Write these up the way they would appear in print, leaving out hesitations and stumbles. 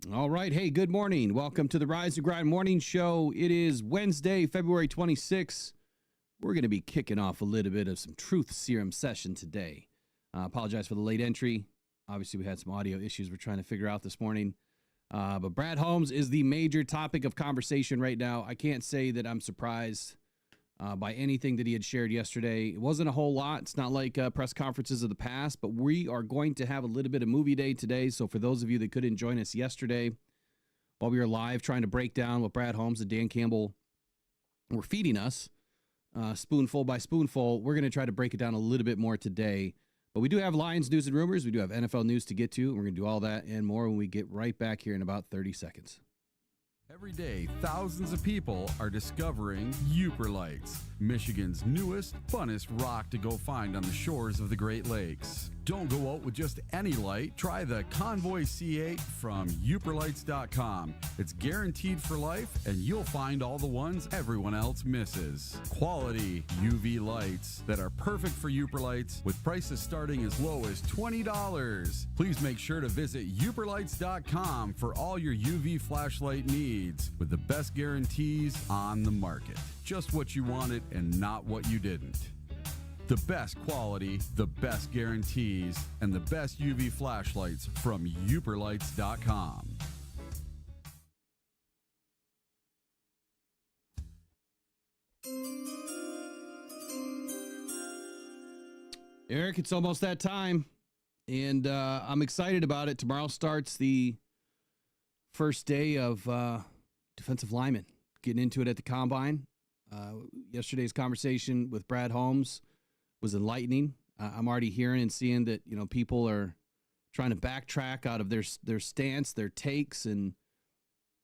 All right. Hey, good morning. Welcome to the Rise and Grind Morning Show. It is Wednesday, February 26th. We're going to be kicking off a little bit of some truth serum session today. Apologize for the late entry. Obviously, we had some audio issues we're trying to figure out this morning. But Brad Holmes is the major topic of conversation right now. I can't say that I'm surprised by anything that he had shared yesterday. It wasn't a whole lot. It's not like press conferences of the past, but we are going to have a little bit of movie day today. So for those of you that couldn't join us yesterday while we were live trying to break down what Brad Holmes and Dan Campbell were feeding us, spoonful by spoonful, we're going to try to break it down a little bit more today. But we do have Lions news and rumors. We do have NFL news to get to. And we're going to do all that and more when we get right back here in about 30 seconds. Every day, thousands of people are discovering YOOPERLITES, Michigan's newest, funnest rock to go find on the shores of the Great Lakes. Don't go out with just any light. Try the Convoy C8 from YOOPERLITES.com. It's guaranteed for life, and you'll find all the ones everyone else misses. Quality UV lights that are perfect for YOOPERLITES with prices starting as low as $20. Please make sure to visit YOOPERLITES.com for all your UV flashlight needs with the best guarantees on the market. Just what you wanted and not what you didn't. The best quality, the best guarantees, and the best UV flashlights from YOOPERLITES.com. Eric, it's almost that time, and I'm excited about it. Tomorrow starts the first day of defensive linemen getting into it at the Combine. Yesterday's conversation with Brad Holmes was enlightening. I'm already hearing and seeing that, people are trying to backtrack out of their stance, their takes, and,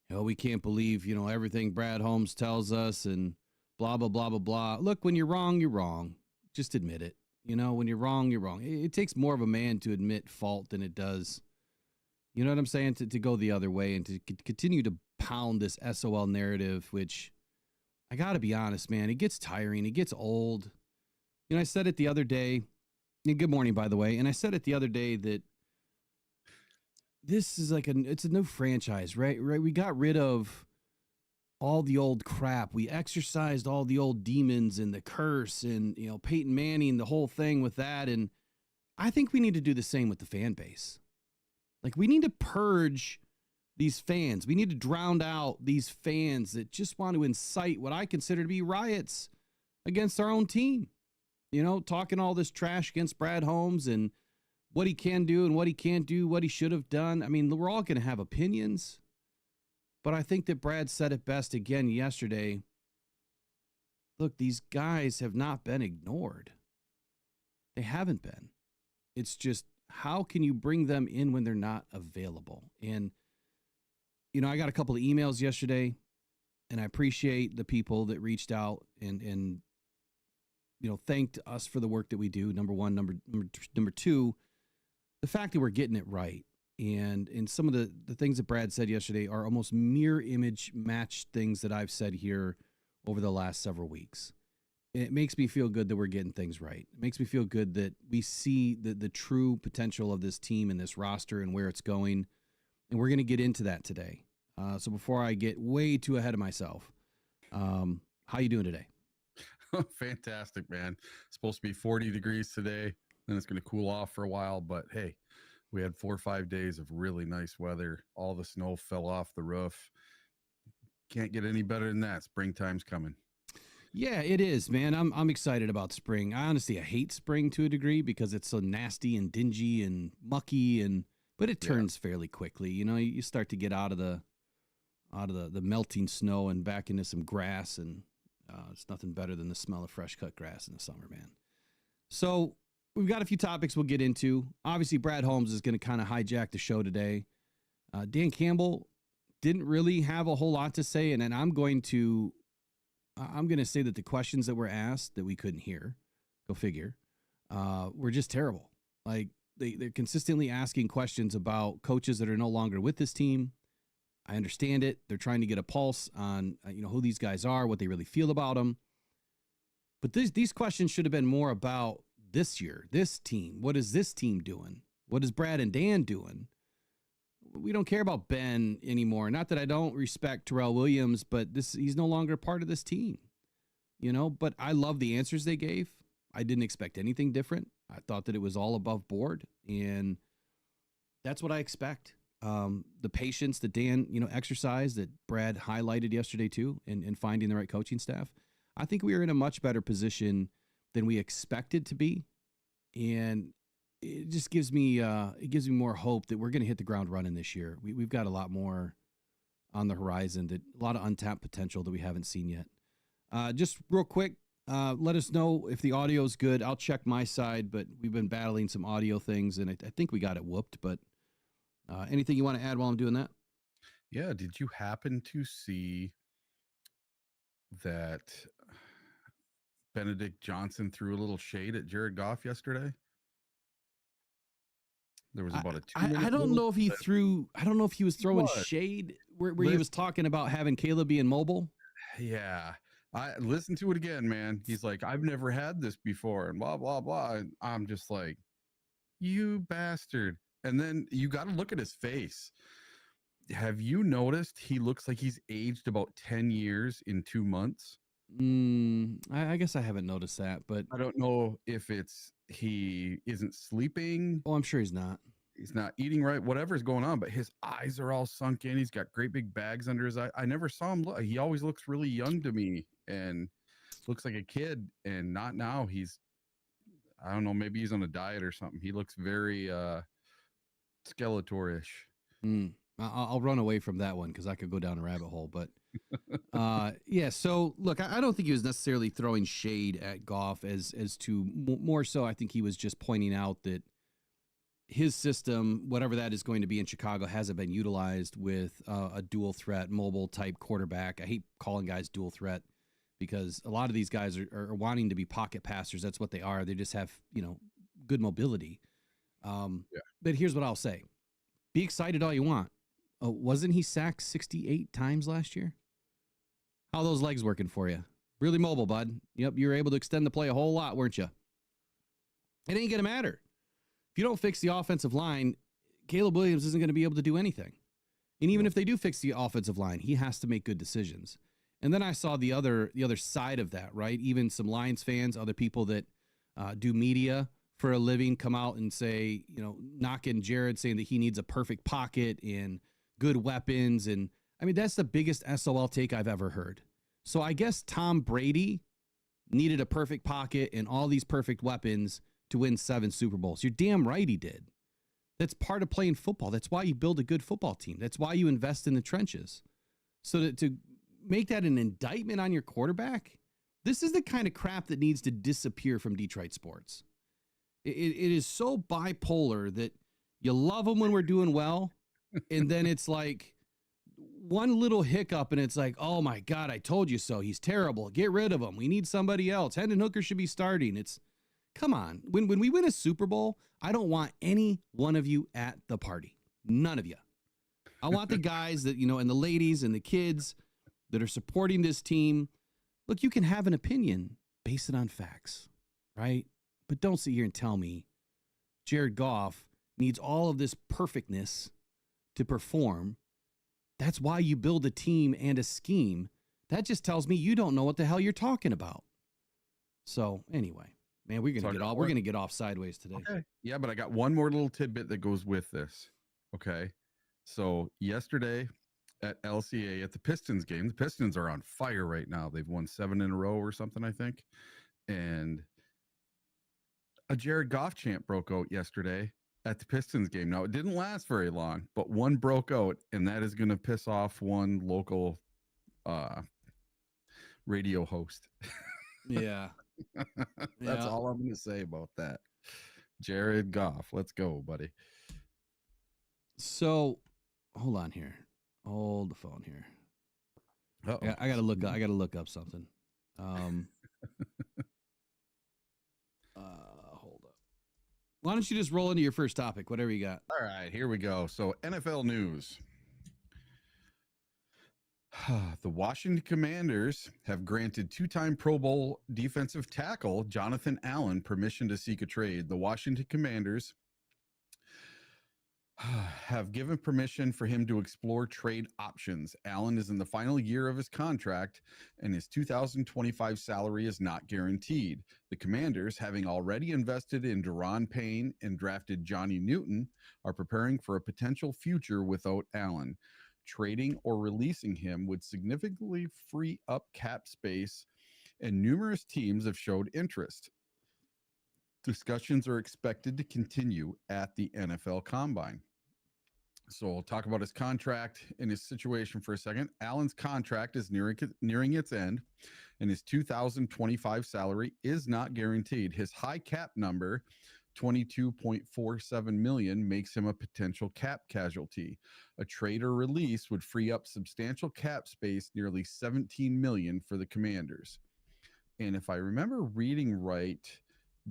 we can't believe, everything Brad Holmes tells us and blah, blah, blah, blah, blah. Look, when you're wrong, you're wrong. Just admit it. When you're wrong, you're wrong. It takes more of a man to admit fault than it does, you know what I'm saying, to go the other way and to continue to pound this SOL narrative, which I got to be honest, man, it gets tiring. It gets old. I said it the other day, and good morning, by the way, and I said it the other day that this is it's a new franchise, right? We got rid of all the old crap. We exorcised all the old demons and the curse and, Peyton Manning, the whole thing with that. And I think we need to do the same with the fan base. We need to purge these fans. We need to drown out these fans that just want to incite what I consider to be riots against our own team. Talking all this trash against Brad Holmes and what he can do and what he can't do, what he should have done. I mean, we're all going to have opinions, but I think that Brad said it best again yesterday. Look, these guys have not been ignored. They haven't been. It's just, how can you bring them in when they're not available? And, I got a couple of emails yesterday, and I appreciate the people that reached out and thanked us for the work that we do. Number one, number two, the fact that we're getting it right. And some of the things that Brad said yesterday are almost mirror image match things that I've said here over the last several weeks. And it makes me feel good that we're getting things right. It makes me feel good that we see the true potential of this team and this roster and where it's going. And we're going to get into that today. So before I get way too ahead of myself, how you doing today? Fantastic, man. It's supposed to be 40 degrees today. Then it's going to cool off for a while. But hey, we had 4 or 5 days of really nice weather. All the snow fell off the roof. Can't get any better than that. Springtime's coming. Yeah, it is, man. I'm excited about spring. I hate spring to a degree because it's so nasty and dingy and mucky, but it turns fairly quickly. You start to get out of the melting snow and back into some grass, and it's nothing better than the smell of fresh cut grass in the summer, man. So we've got a few topics we'll get into. Obviously, Brad Holmes is going to kind of hijack the show today. Dan Campbell didn't really have a whole lot to say, and then I'm going to say that the questions that were asked that we couldn't hear, go figure, were just terrible. They're consistently asking questions about coaches that are no longer with this team. I understand it. They're trying to get a pulse on who these guys are, what they really feel about them. But these questions should have been more about this year, this team. What is this team doing? What is Brad and Dan doing? we don't care about Ben anymore. Not that I don't respect Terrell Williams, but he's no longer part of this team, but I love the answers they gave. I didn't expect anything different. I thought that it was all above board, and that's what I expect. The patience that Dan, exercised, that Brad highlighted yesterday too, in finding the right coaching staff. I think we are in a much better position than we expected to be. And it just gives me more hope that we're going to hit the ground running this year. We've got a lot more on the horizon, a lot of untapped potential that we haven't seen yet. Just real quick, let us know if the audio is good. I'll check my side, but we've been battling some audio things, and I think we got it whooped. But anything you want to add while I'm doing that? Yeah. Did you happen to see that Benedict Johnson threw a little shade at Jared Goff yesterday? There was about a 2-minute. I don't know if he threw. I don't know if he was throwing shade where he was talking about having Caleb being mobile. Yeah, I listened to it again, man. He's like, I've never had this before, and blah blah blah. And I'm just like, you bastard. And then you got to look at his face. Have you noticed he looks like he's aged about 10 years in 2 months? I guess I haven't noticed that, but I don't know if he isn't sleeping. Oh, I'm sure he's not. He's not eating right, whatever's going on, but his eyes are all sunk in. He's got great big bags under his eye. I never saw him look. He always looks really young to me and looks like a kid, and not now. I don't know, maybe he's on a diet or something. He looks very Skeletor-ish. I'll run away from that one because I could go down a rabbit hole. But yeah, so look, I don't think he was necessarily throwing shade at Goff as to more so. I think he was just pointing out that his system, whatever that is going to be in Chicago, hasn't been utilized with a dual threat mobile type quarterback. I hate calling guys dual threat because a lot of these guys are wanting to be pocket passers. That's what they are. They just have, good mobility. But here's what I'll say. Be excited all you want. Wasn't he sacked 68 times last year? How are those legs working for you? Really mobile, bud. Yep, you were able to extend the play a whole lot, weren't you? It ain't going to matter. If you don't fix the offensive line, Caleb Williams isn't going to be able to do anything. And even if they do fix the offensive line, he has to make good decisions. And then I saw the other side of that, right? Even some Lions fans, other people that do media for a living come out and say, knocking Jared, saying that he needs a perfect pocket and good weapons. And I mean, that's the biggest SOL take I've ever heard. So I guess Tom Brady needed a perfect pocket and all these perfect weapons to win 7 Super Bowls. You're damn right he did. That's part of playing football. That's why you build a good football team. That's why you invest in the trenches. So to make that an indictment on your quarterback, this is the kind of crap that needs to disappear from Detroit sports. It is so bipolar that you love them when we're doing well, and then it's like one little hiccup, and it's like, oh my God, I told you so. He's terrible. Get rid of him. We need somebody else. Hendon Hooker should be starting. Come on. When we win a Super Bowl, I don't want any one of you at the party. None of you. I want the guys that, and the ladies and the kids that are supporting this team. Look, you can have an opinion, base it on facts, right? But don't sit here and tell me Jared Goff needs all of this perfectness to perform. That's why you build a team and a scheme. That just tells me you don't know what the hell you're talking about. So anyway, man, we're gonna get off sideways today. Okay. Yeah, but I got one more little tidbit that goes with this. Okay. So yesterday at LCA at the Pistons game, the Pistons are on fire right now. They've won 7 in a row or something, I think. And a Jared Goff chant broke out yesterday at the Pistons game. Now, it didn't last very long, but one broke out, and that is going to piss off one local radio host. Yeah. That's all I'm going to say about that. Jared Goff, let's go, buddy. So, hold on here. Hold the phone here. I gotta look up something. Hold up. Why don't you just roll into your first topic, whatever you got? All right, here we go. So NFL news. The Washington Commanders have granted 2-time Pro Bowl defensive tackle Jonathan Allen permission to seek a trade. The Washington Commanders have given permission for him to explore trade options. Allen is in the final year of his contract, and his 2025 salary is not guaranteed. The Commanders, having already invested in Daron Payne and drafted Johnny Newton, are preparing for a potential future without Allen. Trading or releasing him would significantly free up cap space, and numerous teams have showed interest. Discussions are expected to continue at the NFL Combine. So we'll talk about his contract and his situation for a second. Allen's contract is nearing its end, and his 2025 salary is not guaranteed. His high cap number, $22.47 million, makes him a potential cap casualty. A trade or release would free up substantial cap space, nearly $17 million for the Commanders. And if I remember reading right,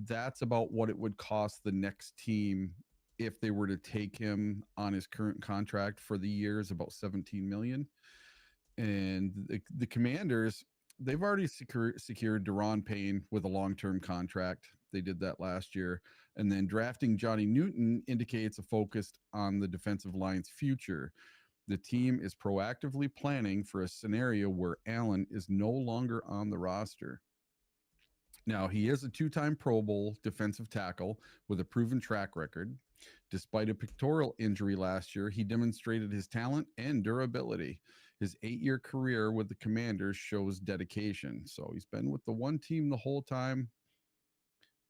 that's about what it would cost the next team if they were to take him on his current contract for the year, is about $17 million. And the Commanders, they've already secured Daron Payne with a long-term contract. They did that last year. And then drafting Johnny Newton indicates a focus on the defensive line's future. The team is proactively planning for a scenario where Allen is no longer on the roster. Now, he is a two-time Pro Bowl defensive tackle with a proven track record. Despite a pectoral injury last year, he demonstrated his talent and durability. His 8-year career with the Commanders shows dedication. So he's been with the one team the whole time,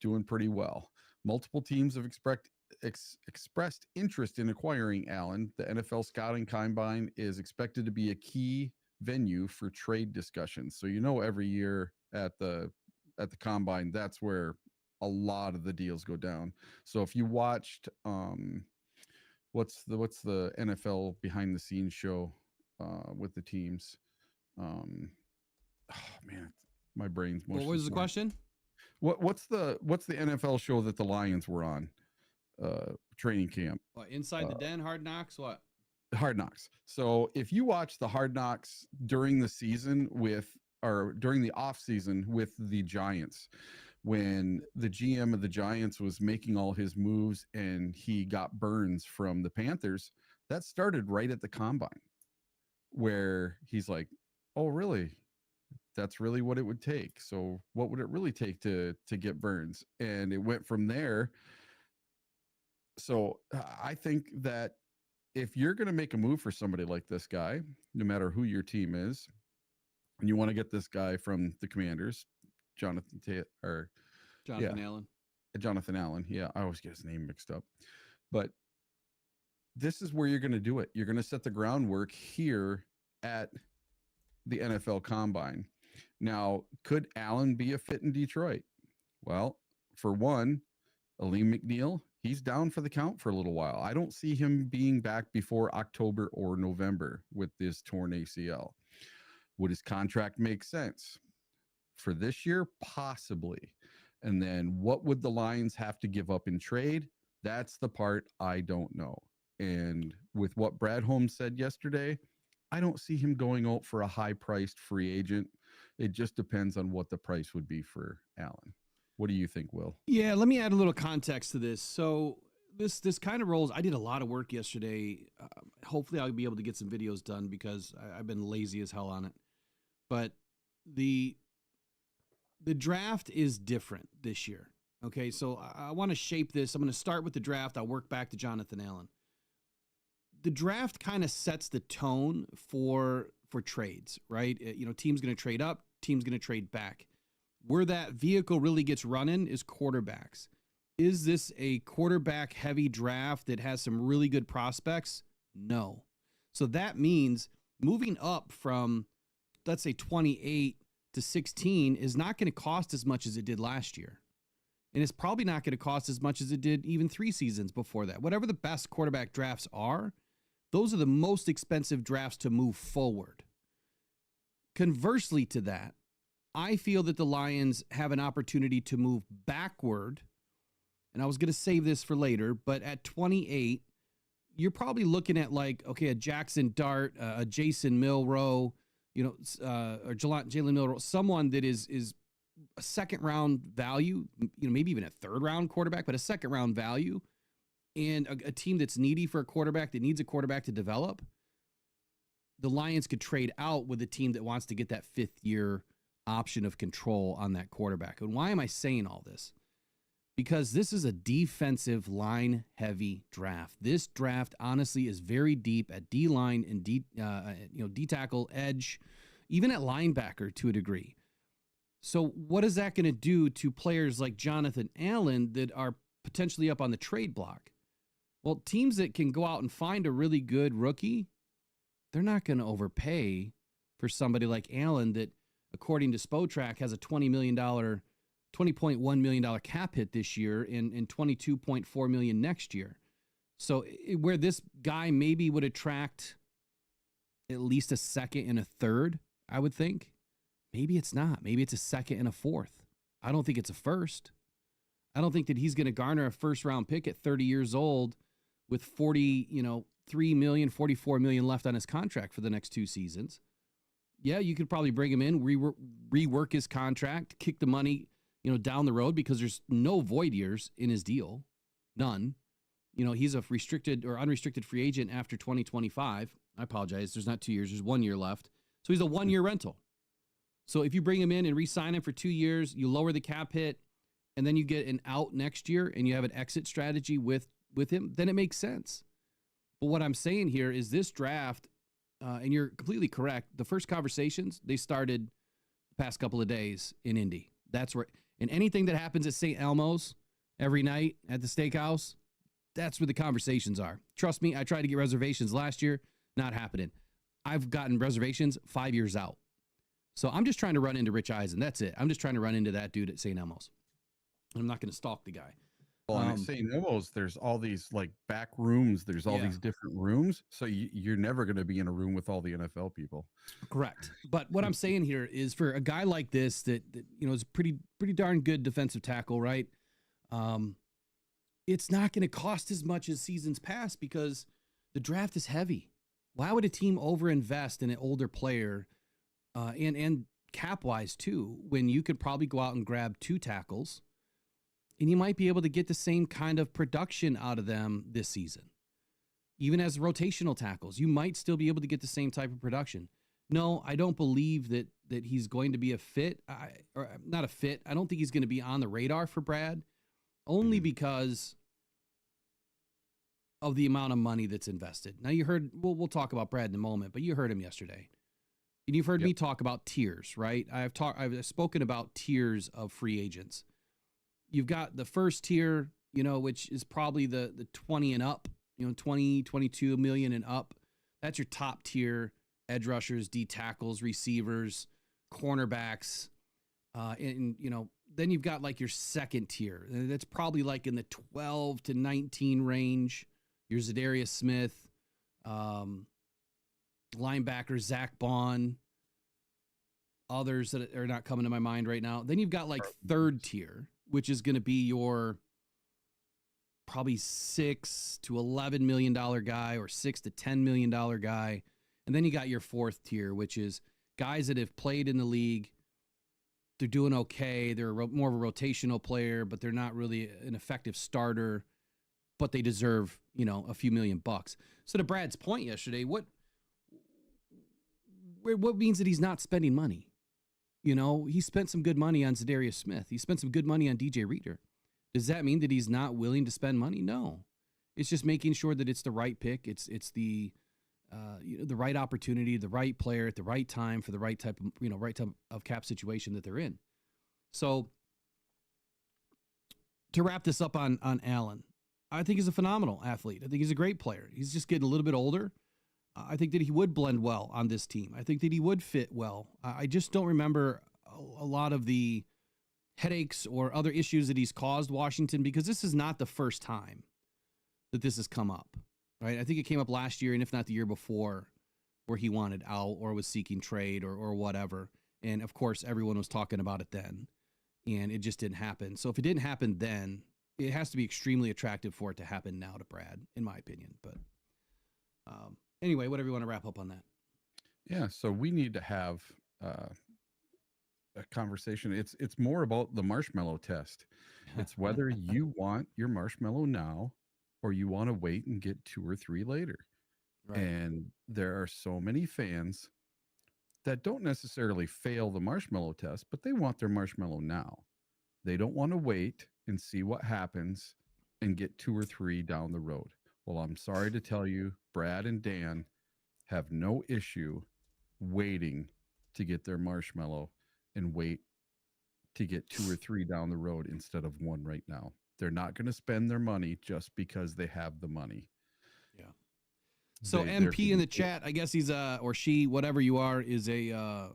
doing pretty well. Multiple teams have expressed interest in acquiring Allen. The NFL Scouting Combine is expected to be a key venue for trade discussions. So, every year at the Combine, that's where a lot of the deals go down. So if you watched what's the NFL behind the scenes show with the teams, oh man, my brain's mush. What was the question? What's the NFL show that the Lions were on training camp? What, Inside the Den, Hard Knocks? What? Hard Knocks. So if you watch the Hard Knocks during the season during the off season with the Giants, when the GM of the Giants was making all his moves and he got burns from the Panthers, that started right at the Combine, where he's like, oh, really? That's really what it would take. So what would it really take to get burns? And it went from there. So I think that if you're going to make a move for somebody like this guy, no matter who your team is, and you want to get this guy from the Commanders, Jonathan Allen. Jonathan Allen. Yeah, I always get his name mixed up. But this is where you're going to do it. You're going to set the groundwork here at the NFL Combine. Now, could Allen be a fit in Detroit? Well, for one, Aleem McNeil, he's down for the count for a little while. I don't see him being back before October or November with this torn ACL. Would his contract make sense? For this year, possibly. And then what would the Lions have to give up in trade? That's the part I don't know. And with what Brad Holmes said yesterday, I don't see him going out for a high-priced free agent. It just depends on what the price would be for Allen. What do you think, Will? Yeah, let me add a little context to this. So this kind of rolls. I did a lot of work yesterday. Hopefully I'll be able to get some videos done because I've been lazy as hell on it. But the draft is different this year. Okay, so I want to shape this. I'm going to start with the draft. I'll work back to Jonathan Allen. The draft kind of sets the tone for trades, right? Team's going to trade up, team's going to trade back. Where that vehicle really gets running is quarterbacks. Is this a quarterback heavy draft that has some really good prospects? No. So that means moving up from, let's say, 28 to 16 is not going to cost as much as it did last year. And it's probably not going to cost as much as it did even 3 seasons before that. Whatever the best quarterback drafts are, those are the most expensive drafts to move forward. Conversely to that, I feel that the Lions have an opportunity to move backward. And I was going to save this for later, but at 28, you're probably looking at a Jackson Dart, a Jason Milroe, or Jalen Milroe, someone that is a second round value, maybe even a third round quarterback, but a second round value and a team that's needy for a quarterback, that needs a quarterback to develop, the Lions could trade out with a team that wants to get that 5th-year option of control on that quarterback. And why am I saying all this? Because this is a defensive line heavy draft. This draft honestly is very deep at D line and D tackle, edge, even at linebacker to a degree. So what is that going to do to players like Jonathan Allen that are potentially up on the trade block? Well, teams that can go out and find a really good rookie, they're not going to overpay for somebody like Allen that, according to Spotrac, has a $20.1 million cap hit this year and $22.4 million next year. So where this guy maybe would attract at least a second and a third, I would think. Maybe it's not. Maybe it's a second and a fourth. I don't think it's a first. I don't think that he's going to garner a first-round pick at 30 years old with 3 million, 44 million left on his contract for the next 2 seasons. Yeah, you could probably bring him in, rework his contract, kick the money, down the road, because there's no void years in his deal. None. He's a restricted or unrestricted free agent after 2025. I apologize. There's not 2 years. There's 1 year left. So he's a 1-year rental. So if you bring him in and re-sign him for 2 years, you lower the cap hit, and then you get an out next year and you have an exit strategy with him, then it makes sense. But what I'm saying here is this draft, and you're completely correct, the first conversations, they started the past couple of days in Indy. That's where, and anything that happens at St. Elmo's every night at the steakhouse, that's where the conversations are. Trust me, I tried to get reservations last year, not happening. I've gotten reservations 5 years out. So I'm just trying to run into Rich Eisen. That's it. I'm just trying to run into that dude at St. Elmo's. I'm not going to stalk the guy. Well, and at St. Elmo's, there's all these like back rooms. There's all these different rooms. So you're never going to be in a room with all the NFL people. Correct. But what I'm saying here is, for a guy like this that is pretty darn good defensive tackle, right? It's not going to cost as much as seasons past because the draft is heavy. Why would a team overinvest in an older player, and cap-wise too, when you could probably go out and grab 2 tackles, and you might be able to get the same kind of production out of them this season? Even as rotational tackles, you might still be able to get the same type of production. No, I don't believe that he's going to be a fit, or not a fit. I don't think he's going to be on the radar for Brad, only because of the amount of money that's invested. Now, you heard, we'll talk about Brad in a moment, but you heard him yesterday. And you've heard me talk about tiers, right? I've spoken about tiers of free agents. You've got the first tier, which is probably the 20 and up, 20, 22 million and up. That's your top tier: edge rushers, D tackles, receivers, cornerbacks. And then you've got like your second tier. That's probably like in the 12 to 19 range. Your Zadarius Smith, linebacker Zach Bond, others that are not coming to my mind right now. Then you've got like third tier, which is going to be your probably $6 to $11 million guy, or $6 to $10 million guy. And then you got your fourth tier, which is guys that have played in the league. They're doing okay. They're more of a rotational player, but they're not really an effective starter, but they deserve, a few $1,000,000. So to Brad's point yesterday, what means that he's not spending money? He spent some good money on Zadarius Smith. He spent some good money on DJ Reader. Does that mean that he's not willing to spend money? No. It's just making sure that it's the right pick. It's the right opportunity, the right player at the right time for the right type of cap situation that they're in. So to wrap this up on Allen, I think he's a phenomenal athlete. I think he's a great player. He's just getting a little bit older. I think that he would blend well on this team. I think that he would fit well. I just don't remember a lot of the headaches or other issues that he's caused Washington, because this is not the first time that this has come up, right? I think it came up last year, and if not the year before, where he wanted out or was seeking trade or whatever. And of course, everyone was talking about it then, and it just didn't happen. So if it didn't happen then, it has to be extremely attractive for it to happen now to Brad, in my opinion. But anyway, whatever you want to wrap up on that. Yeah, so we need to have a conversation. It's more about the marshmallow test. It's whether you want your marshmallow now or you want to wait and get 2 or 3 later. Right. And there are so many fans that don't necessarily fail the marshmallow test, but they want their marshmallow now. They don't want to wait and see what happens and get 2 or 3 down the road. Well, I'm sorry to tell you, Brad and Dan have no issue waiting to get their marshmallow and wait to get 2 or 3 down the road instead of 1 right now. They're not going to spend their money just because they have the money. Yeah. So MP in the chat, I guess he's or she, whatever you are, is a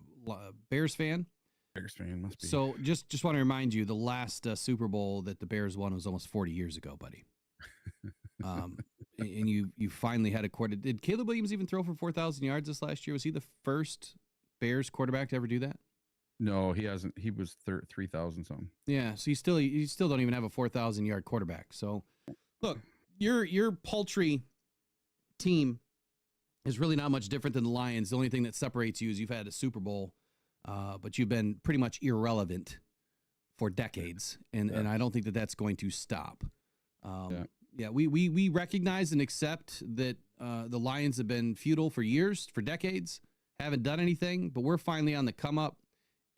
Bears fan. Bears fan must be. So just want to remind you, the last Super Bowl that the Bears won was almost 40 years ago, buddy. And you finally had a quarter. Did Caleb Williams even throw for 4,000 yards this last year? Was he the first Bears quarterback to ever do that? No, he hasn't. He was 3,000 something. Yeah, so you still don't even have a 4,000 yard quarterback. So look, your paltry team is really not much different than the Lions. The only thing that separates you is you've had a Super Bowl, but you've been pretty much irrelevant for decades, and I don't think that that's going to stop. We recognize and accept that the Lions have been feudal for years, for decades, haven't done anything, but we're finally on the come up,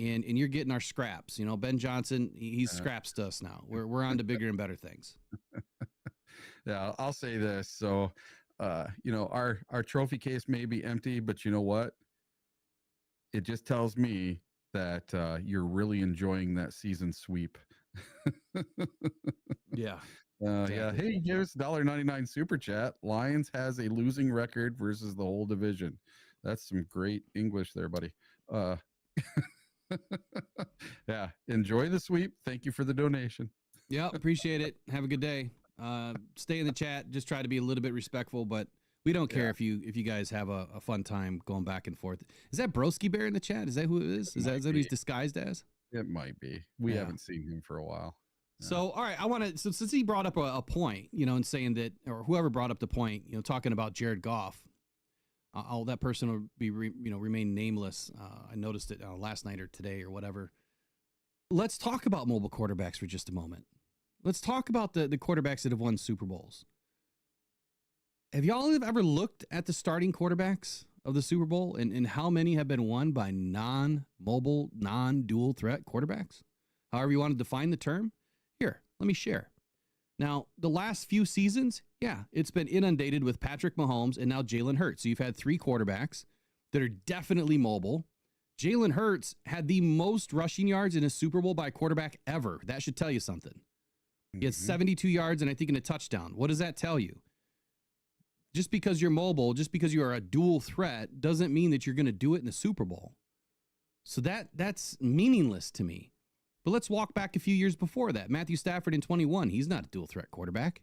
and you're getting our scraps. You know, Ben Johnson, he's scraps to us now. We're on to bigger and better things. Yeah, I'll say this. So, our trophy case may be empty, but you know what? It just tells me that you're really enjoying that season sweep. Yeah. Exactly. Yeah. Hey, here's $1.99 super chat. Lions has a losing record versus the whole division. That's some great English there, buddy. Yeah. Enjoy the sweep. Thank you for the donation. Yeah. Appreciate it. Have a good day. Stay in the chat. Just try to be a little bit respectful, but we don't care if you guys have a fun time going back and forth. Is that Broski Bear in the chat? Is that who it is? Is that who he's disguised as? It might be. We haven't seen him for a while. Yeah. So, all right, so since he brought up a point, and saying that, or whoever brought up the point, talking about Jared Goff, that person will be, remain nameless. I noticed it last night or today or whatever. Let's talk about mobile quarterbacks for just a moment. Let's talk about the quarterbacks that have won Super Bowls. Have y'all ever looked at the starting quarterbacks of the Super Bowl and how many have been won by non-mobile, non-dual threat quarterbacks? However you want to define the term. Here, let me share. Now, the last few seasons, it's been inundated with Patrick Mahomes and now Jalen Hurts. So you've had 3 quarterbacks that are definitely mobile. Jalen Hurts had the most rushing yards in a Super Bowl by a quarterback ever. That should tell you something. He has 72 yards and I think in a touchdown. What does that tell you? Just because you're mobile, just because you are a dual threat, doesn't mean that you're going to do it in the Super Bowl. So that's meaningless to me. But let's walk back a few years before that. Matthew Stafford in 21. He's not a dual threat quarterback.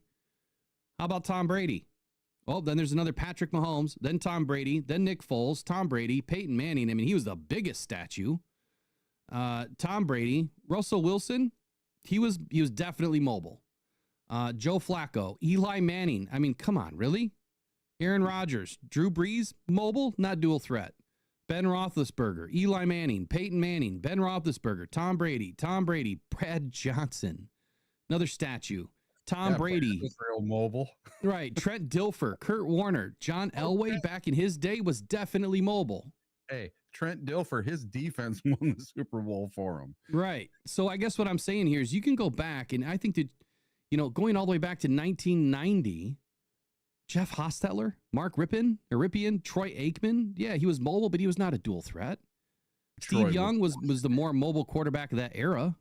How about Tom Brady? Well, then there's another Patrick Mahomes, then Tom Brady, then Nick Foles, Tom Brady, Peyton Manning. I mean, he was the biggest statue. Tom Brady, Russell Wilson, he was definitely mobile. Joe Flacco, Eli Manning. I mean, come on, really? Aaron Rodgers, Drew Brees, mobile, not dual threat. Ben Roethlisberger, Eli Manning, Peyton Manning, Ben Roethlisberger, Tom Brady, Brad Johnson, another statue. Tom Brady, real mobile. Right. Trent Dilfer, Kurt Warner, John Elway back in his day was definitely mobile. Hey, Trent Dilfer, his defense won the Super Bowl for him. Right. So I guess what I'm saying here is you can go back, and I think that, going all the way back to 1990, Jeff Hostetler, Mark Rypien, Troy Aikman. Yeah, he was mobile, but he was not a dual threat. Steve Young was the more mobile quarterback of that era.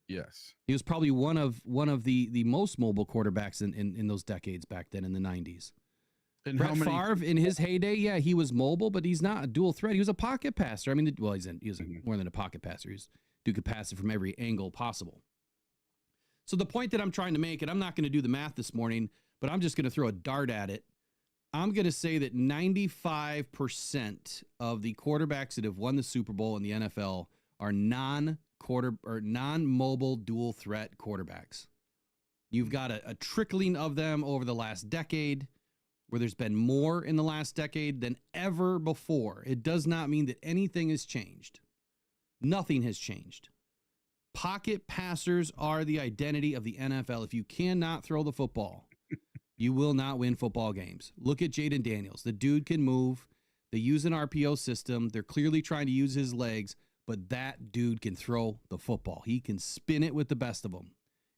Yes. He was probably one of the most mobile quarterbacks in those decades back then in the 90s. And Brett Favre in his heyday, he was mobile, but he's not a dual threat. He was a pocket passer. I mean, he's more than a pocket passer. Dude could pass it from every angle possible. So the point that I'm trying to make, and I'm not going to do the math this morning, but I'm just going to throw a dart at it. I'm going to say that 95% of the quarterbacks that have won the Super Bowl in the NFL are non-mobile dual threat quarterbacks. You've got a trickling of them over the last decade, where there's been more in the last decade than ever before. It does not mean that anything has changed. Nothing has changed. Pocket passers are the identity of the NFL. If you cannot throw the football, You will not win football games. Look at Jaden Daniels. The dude can move. They use an RPO system. They're clearly trying to use his legs, but that dude can throw the football. He can spin it with the best of them.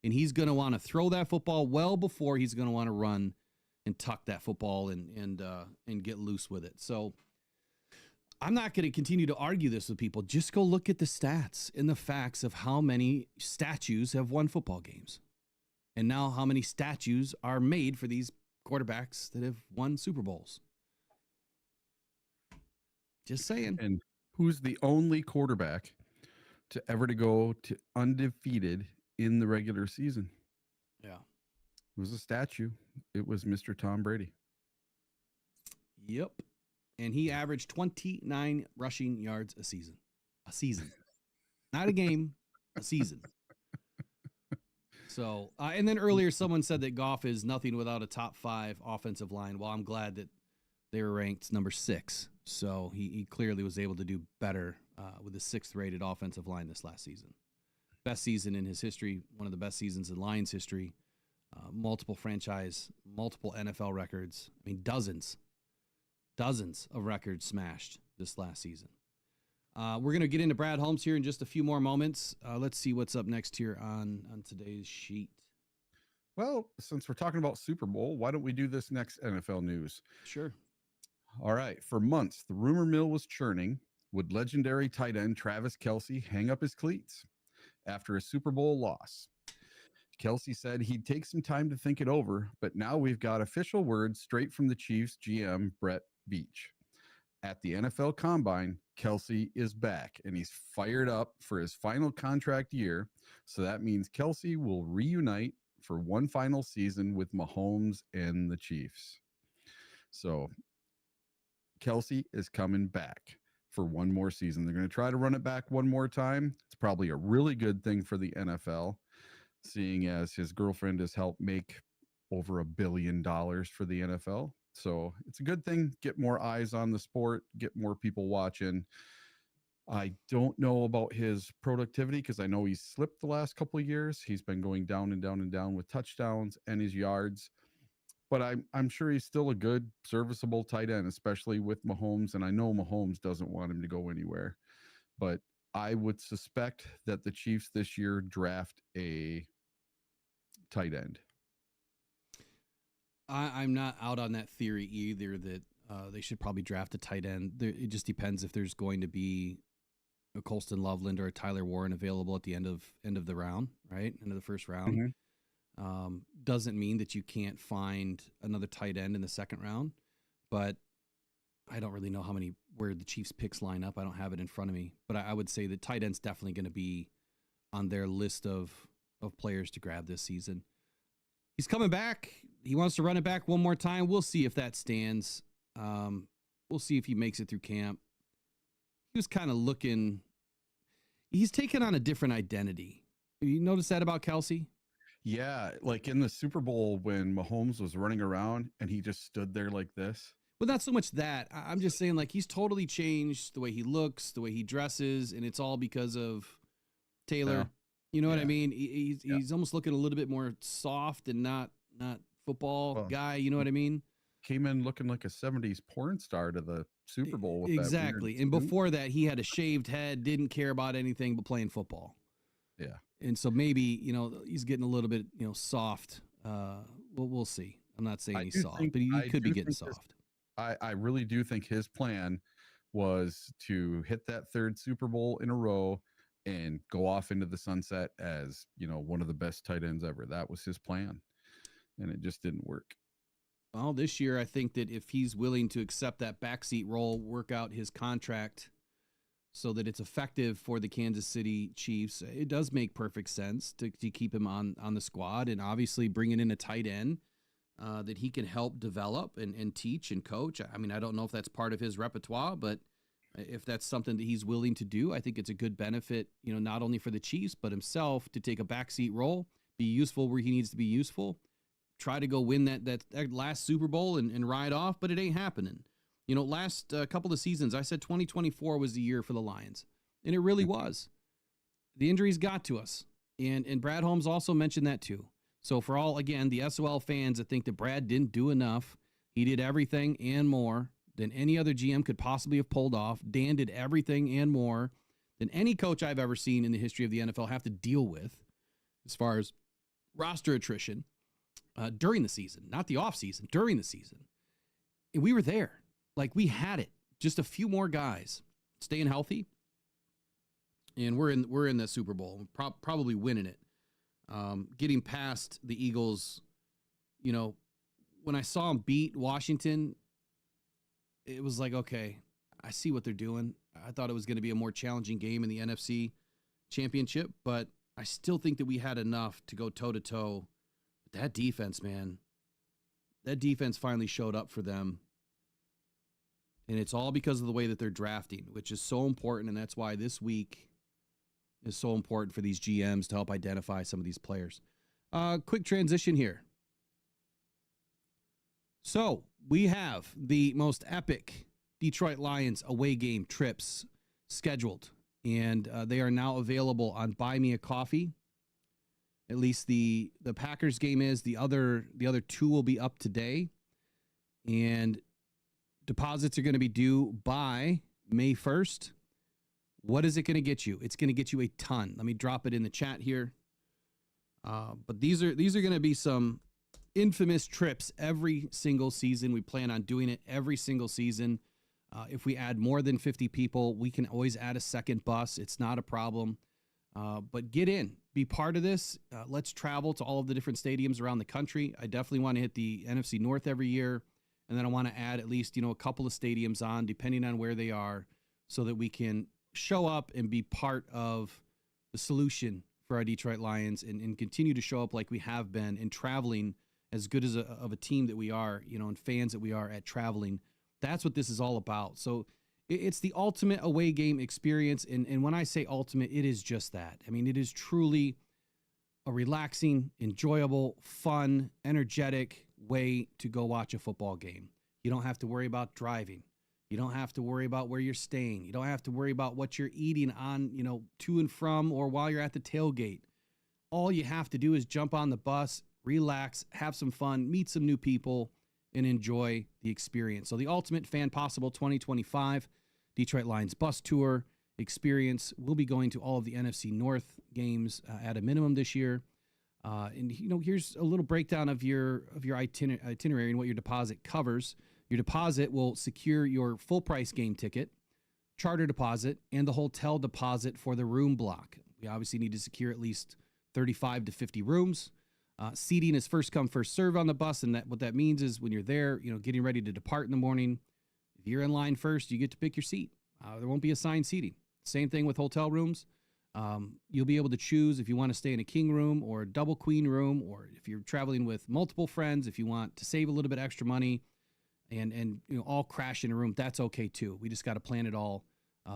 And he's going to want to throw that football well before he's going to want to run and tuck that football and get loose with it. So I'm not going to continue to argue this with people. Just go look at the stats and the facts of how many statues have won football games. And now how many statues are made for these quarterbacks that have won Super Bowls. Just saying. And who's the only quarterback to ever to go to undefeated in the regular season? Yeah. It was a statue. It was Mr. Tom Brady. Yep. And he averaged 29 rushing yards a season. A season. Not a game, a season. So, and then earlier someone said that Goff is nothing without a top 5 offensive line. Well, I'm glad that they were ranked number 6. So he clearly was able to do better with the 6th rated offensive line this last season. Best season in his history, one of the best seasons in Lions history. Multiple franchise, multiple NFL records. I mean, dozens of records smashed this last season. We're going to get into Brad Holmes here in just a few more moments. Let's see what's up next here on today's sheet. Well, since we're talking about Super Bowl, why don't we do this next NFL news? Sure. All right. For months, the rumor mill was churning. Would legendary tight end Travis Kelce hang up his cleats after a Super Bowl loss? Kelce said he'd take some time to think it over, but now we've got official words straight from the Chiefs GM, Brett Veach. At the NFL Combine, Kelce is back, and he's fired up for his final contract year. So that means Kelce will reunite for one final season with Mahomes and the Chiefs. So Kelce is coming back for one more season. They're going to try to run it back one more time. It's probably a really good thing for the NFL, seeing as his girlfriend has helped make over $1 billion for the NFL. So it's a good thing. Get more eyes on the sport, get more people watching. I don't know about his productivity because I know he's slipped the last couple of years. He's been going down and down and down with touchdowns and his yards. But I'm sure he's still a good, serviceable tight end, especially with Mahomes. And I know Mahomes doesn't want him to go anywhere. But I would suspect that the Chiefs this year draft a tight end. I'm not out on that theory either that they should probably draft a tight end. It just depends if there's going to be a Colston Loveland or a Tyler Warren available at the end of the round, right? End of the first round. Mm-hmm. Doesn't mean that you can't find another tight end in the second round, but I don't really know where the Chiefs picks line up. I don't have it in front of me, but I would say that tight end's definitely going to be on their list of players to grab this season. He's coming back. He wants to run it back one more time. We'll see if that stands. We'll see if he makes it through camp. He was kind of looking. He's taken on a different identity. You notice that about Kelce? Yeah, like in the Super Bowl when Mahomes was running around and he just stood there like this. Well, not so much that. I'm just saying, like, he's totally changed the way he looks, the way he dresses, and it's all because of Taylor. Yeah. You know what I mean? He's almost looking a little bit more soft and not football guy. You know what I mean? Came in looking like a 70s porn star to the Super Bowl. With exactly. And before that, he had a shaved head, didn't care about anything but playing football. Yeah. And so maybe, he's getting a little bit, soft. We'll see. I'm not saying he's soft, but he could be getting soft. I really do think his plan was to hit that third Super Bowl in a row and go off into the sunset as, one of the best tight ends ever. That was his plan, and it just didn't work. Well, this year, I think that if he's willing to accept that backseat role, work out his contract so that it's effective for the Kansas City Chiefs, it does make perfect sense to keep him on the squad, and obviously bringing in a tight end that he can help develop and teach and coach. I mean, I don't know if that's part of his repertoire, but if that's something that he's willing to do, I think it's a good benefit, not only for the Chiefs, but himself to take a backseat role, be useful where he needs to be useful, try to go win that last Super Bowl and ride off, but it ain't happening. Last couple of seasons, I said 2024 was the year for the Lions, and it really was. The injuries got to us, and Brad Holmes also mentioned that too. So for all, again, the SOL fans that think that Brad didn't do enough, he did everything and more than any other GM could possibly have pulled off. Dan did everything and more than any coach I've ever seen in the history of the NFL have to deal with as far as roster attrition during the season, not the offseason, during the season. And we were there. Like, we had it. Just a few more guys staying healthy. And we're in the Super Bowl, probably winning it. Getting past the Eagles, you know, when I saw them beat Washington, it was like, okay, I see what they're doing. I thought it was going to be a more challenging game in the NFC Championship, but I still think that we had enough to go toe-to-toe with that defense, man. That defense finally showed up for them. And it's all because of the way that they're drafting, which is so important, and that's why this week is so important for these GMs to help identify some of these players. Quick transition here. So we have the most epic Detroit Lions away game trips scheduled, and they are now available on Buy Me a Coffee. At least the Packers game is. The other two will be up today, and deposits are going to be due by May 1st. What is it going to get you? It's going to get you a ton. Let me drop it in the chat here. But these are going to be some infamous trips every single season. We plan on doing it every single season. If we add more than 50 people, we can always add a second bus. It's not a problem. But get in. Be part of this. Let's travel to all of the different stadiums around the country. I definitely want to hit the NFC North every year. And then I want to add at least, a couple of stadiums on, depending on where they are, so that we can show up and be part of the solution for our Detroit Lions and continue to show up like we have been and traveling as good as of a team that we are, and fans that we are at traveling. That's what this is all about. So it's the ultimate away game experience. And when I say ultimate, it is just that. I mean, it is truly a relaxing, enjoyable, fun, energetic way to go watch a football game. You don't have to worry about driving. You don't have to worry about where you're staying. You don't have to worry about what you're eating on, to and from or while you're at the tailgate. All you have to do is jump on the bus, relax, have some fun, meet some new people, and enjoy the experience. So the Ultimate Fan Possible 2025 Detroit Lions Bus Tour experience. We'll be going to all of the NFC North games at a minimum this year. And here's a little breakdown of your itinerary and what your deposit covers. Your deposit will secure your full price game ticket, charter deposit, and the hotel deposit for the room block. We obviously need to secure at least 35 to 50 rooms. Seating is first come, first serve on the bus. And what that means is when you're there, getting ready to depart in the morning, if you're in line first, you get to pick your seat. There won't be assigned seating. Same thing with hotel rooms. You'll be able to choose if you want to stay in a king room or a double queen room, or if you're traveling with multiple friends, if you want to save a little bit extra money and all crash in a room, that's okay too. We just got to plan it all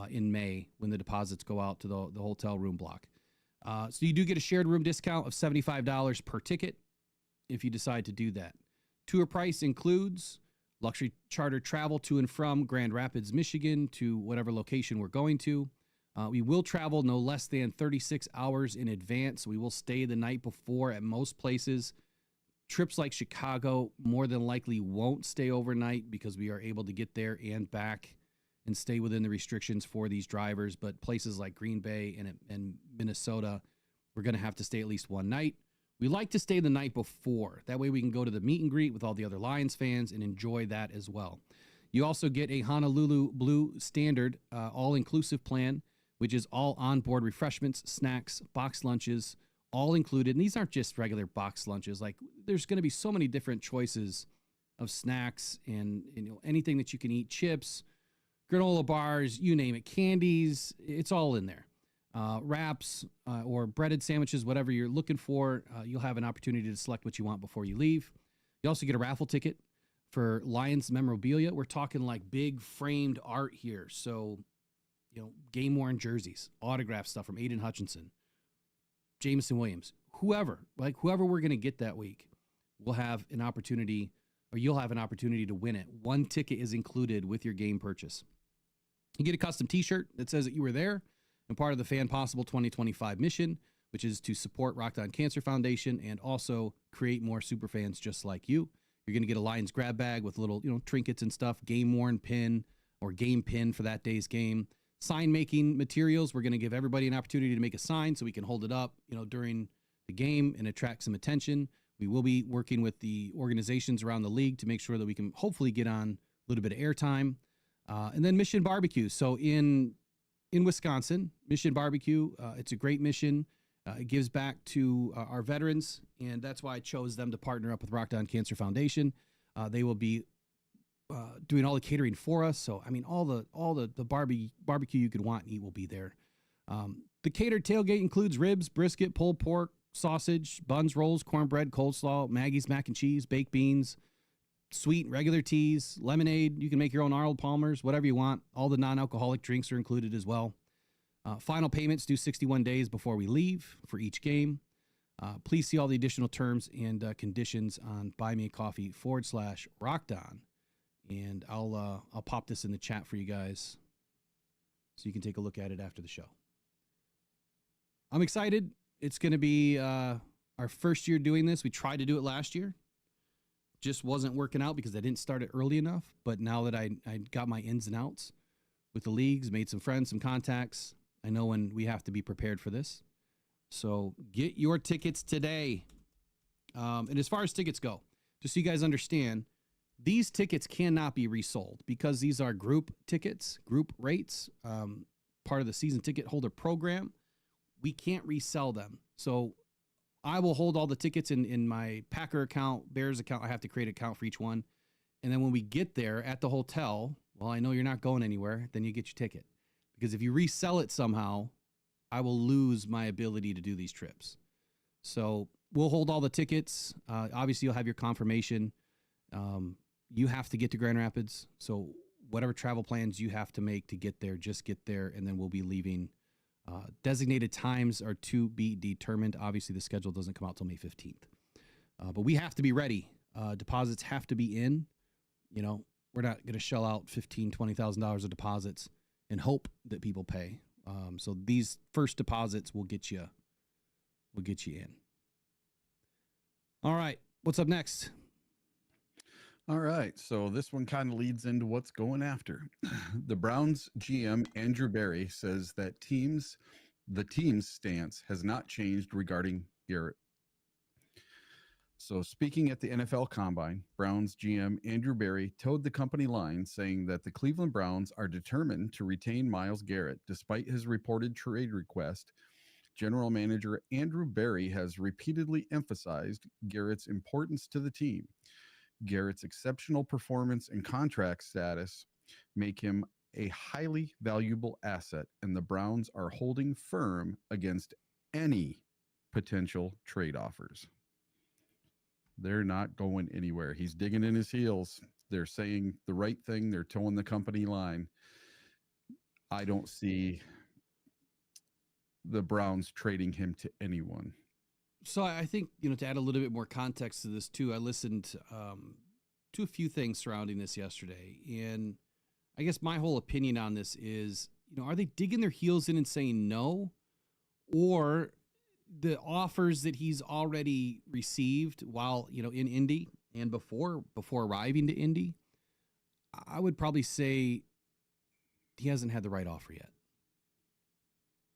in May when the deposits go out to the hotel room block. So you do get a shared room discount of $75 per ticket if you decide to do that. Tour price includes luxury charter travel to and from Grand Rapids, Michigan to whatever location we're going to. We will travel no less than 36 hours in advance. We will stay the night before at most places. Trips like Chicago more than likely won't stay overnight because we are able to get there and back and stay within the restrictions for these drivers. But places like Green Bay and Minnesota, we're going to have to stay at least one night. We like to stay the night before. That way we can go to the meet and greet with all the other Lions fans and enjoy that as well. You also get a Honolulu Blue Standard all-inclusive plan, which is all onboard refreshments, snacks, box lunches, all included. And these aren't just regular box lunches. Like, there's going to be so many different choices of snacks and anything that you can eat, chips, granola bars, you name it, candies, it's all in there. Wraps or breaded sandwiches, whatever you're looking for, you'll have an opportunity to select what you want before you leave. You also get a raffle ticket for Lions memorabilia. We're talking like big framed art here. So, game-worn jerseys, autograph stuff from Aiden Hutchinson, Jameson Williams, whoever we're going to get that week, will have an opportunity, or you'll have an opportunity to win it. One ticket is included with your game purchase. You get a custom t-shirt that says that you were there and part of the Fan Possible 2025 mission. which is to support Rockhound Cancer Foundation and also create more superfans just like you. You're going to get a Lions grab bag with little, trinkets and stuff, game-worn pin or game pin for that day's game. Sign-making materials. We're going to give everybody an opportunity to make a sign so we can hold it up, during the game and attract some attention. We will be working with the organizations around the league to make sure that we can hopefully get on a little bit of airtime. And then Mission Barbecue. So in Wisconsin, Mission Barbecue, it's a great mission. It gives back to our veterans, and that's why I chose them to partner up with Rockhound Cancer Foundation. They will be doing all the catering for us. So, all the barbecue you could want and eat will be there. The catered tailgate includes ribs, brisket, pulled pork, sausage, buns, rolls, cornbread, coleslaw, Maggie's mac and cheese, baked beans, sweet and regular teas, lemonade. You can make your own Arnold Palmer's, whatever you want. All the non-alcoholic drinks are included as well. Final payments due 61 days before we leave for each game. Please see all the additional terms and conditions on buymeacoffee.com/Rockdown. And I'll pop this in the chat for you guys so you can take a look at it after the show. I'm excited. It's going to be our first year doing this. We tried to do it last year. Just wasn't working out because I didn't start it early enough. But now that I got my ins and outs with the leagues, made some friends, some contacts, I know when we have to be prepared for this. So get your tickets today. And as far as tickets go, just so you guys understand, these tickets cannot be resold because these are group tickets, group rates, part of the season ticket holder program. We can't resell them. So I will hold all the tickets in my Packer account, Bears account. I have to create an account for each one. And then when we get there at the hotel, well, I know you're not going anywhere, then you get your ticket. Because if you resell it somehow, I will lose my ability to do these trips. So we'll hold all the tickets. Obviously, you'll have your confirmation. You have to get to Grand Rapids. So whatever travel plans you have to make to get there, just get there. And then we'll be leaving. Designated times are to be determined. Obviously, the schedule doesn't come out till May 15th. But we have to be ready. Deposits have to be in. We're not going to shell out $15,000, $20,000 of deposits and hope that people pay. So these first deposits will get you in. All right. What's up next? All right. So this one kind of leads into what's going after. The Browns GM, Andrew Berry, says that the team's stance has not changed regarding Garrett. So speaking at the NFL Combine, Browns GM Andrew Berry toed the company line, saying that the Cleveland Browns are determined to retain Myles Garrett despite his reported trade request. General Manager Andrew Berry has repeatedly emphasized Garrett's importance to the team. Garrett's exceptional performance and contract status make him a highly valuable asset, and the Browns are holding firm against any potential trade offers. They're not going anywhere. He's digging in his heels. They're saying the right thing. They're towing the company line. I don't see the Browns trading him to anyone. So I think, to add a little bit more context to this too, I listened to a few things surrounding this yesterday. And I guess my whole opinion on this is, are they digging their heels in and saying no? Or the offers that he's already received while, in Indy and before arriving to Indy, I would probably say he hasn't had the right offer yet.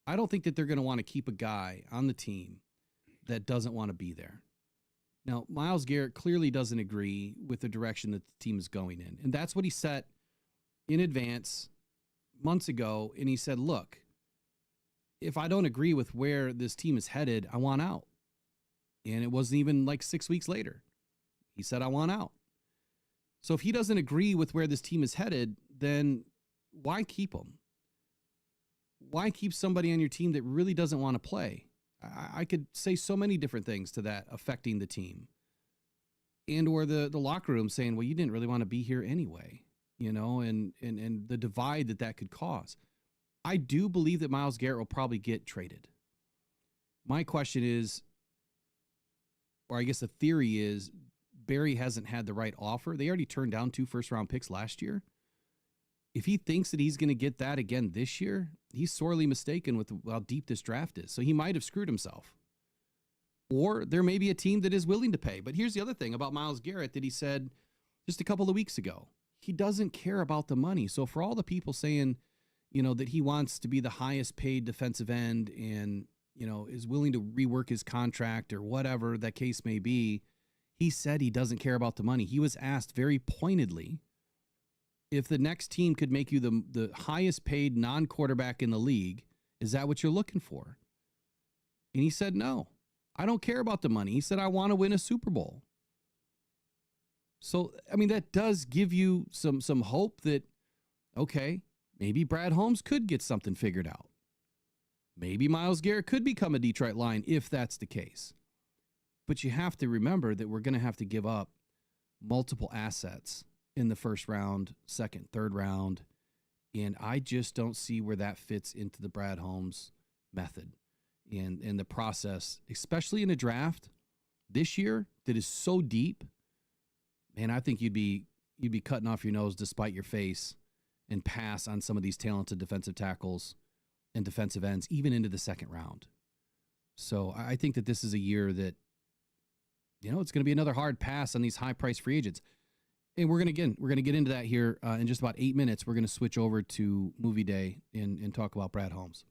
I don't think that they're going to want to keep a guy on the team that doesn't want to be there. Now, Myles Garrett clearly doesn't agree with the direction that the team is going in. And that's what he set in advance months ago. And he said, look, if I don't agree with where this team is headed, I want out. And it wasn't even like 6 weeks later. He said, I want out. So if he doesn't agree with where this team is headed, then why keep him? Why keep somebody on your team that really doesn't want to play? I could say so many different things to that affecting the team. And or the locker room saying, well, you didn't really want to be here anyway, and the divide that could cause. I do believe that Myles Garrett will probably get traded. My question is, or I guess the theory is, Barry hasn't had the right offer. They already turned down 2 first-round picks last year. if he thinks that he's going to get that again this year, he's sorely mistaken with how deep this draft is. So he might have screwed himself. Or there may be a team that is willing to pay. But here's the other thing about Myles Garrett that he said just a couple of weeks ago. He doesn't care about the money. So for all the people saying, that he wants to be the highest paid defensive end and, is willing to rework his contract or whatever that case may be, he said he doesn't care about the money. He was asked very pointedly if the next team could make you the highest paid non-quarterback in the league, is that what you're looking for? And he said, no, I don't care about the money. He said, I want to win a Super Bowl. So, that does give you some hope that, okay, maybe Brad Holmes could get something figured out. Maybe Myles Garrett could become a Detroit Lion if that's the case. But you have to remember that we're going to have to give up multiple assets in the first round, second, third round. And I just don't see where that fits into the Brad Holmes method and the process, especially in a draft this year that is so deep. Man, I think you'd be cutting off your nose despite your face and pass on some of these talented defensive tackles and defensive ends, even into the second round. So I think that this is a year that, it's going to be another hard pass on these high-priced free agents. And we're going to get into that here in just about 8 minutes. We're going to switch over to movie day and talk about Brad Holmes.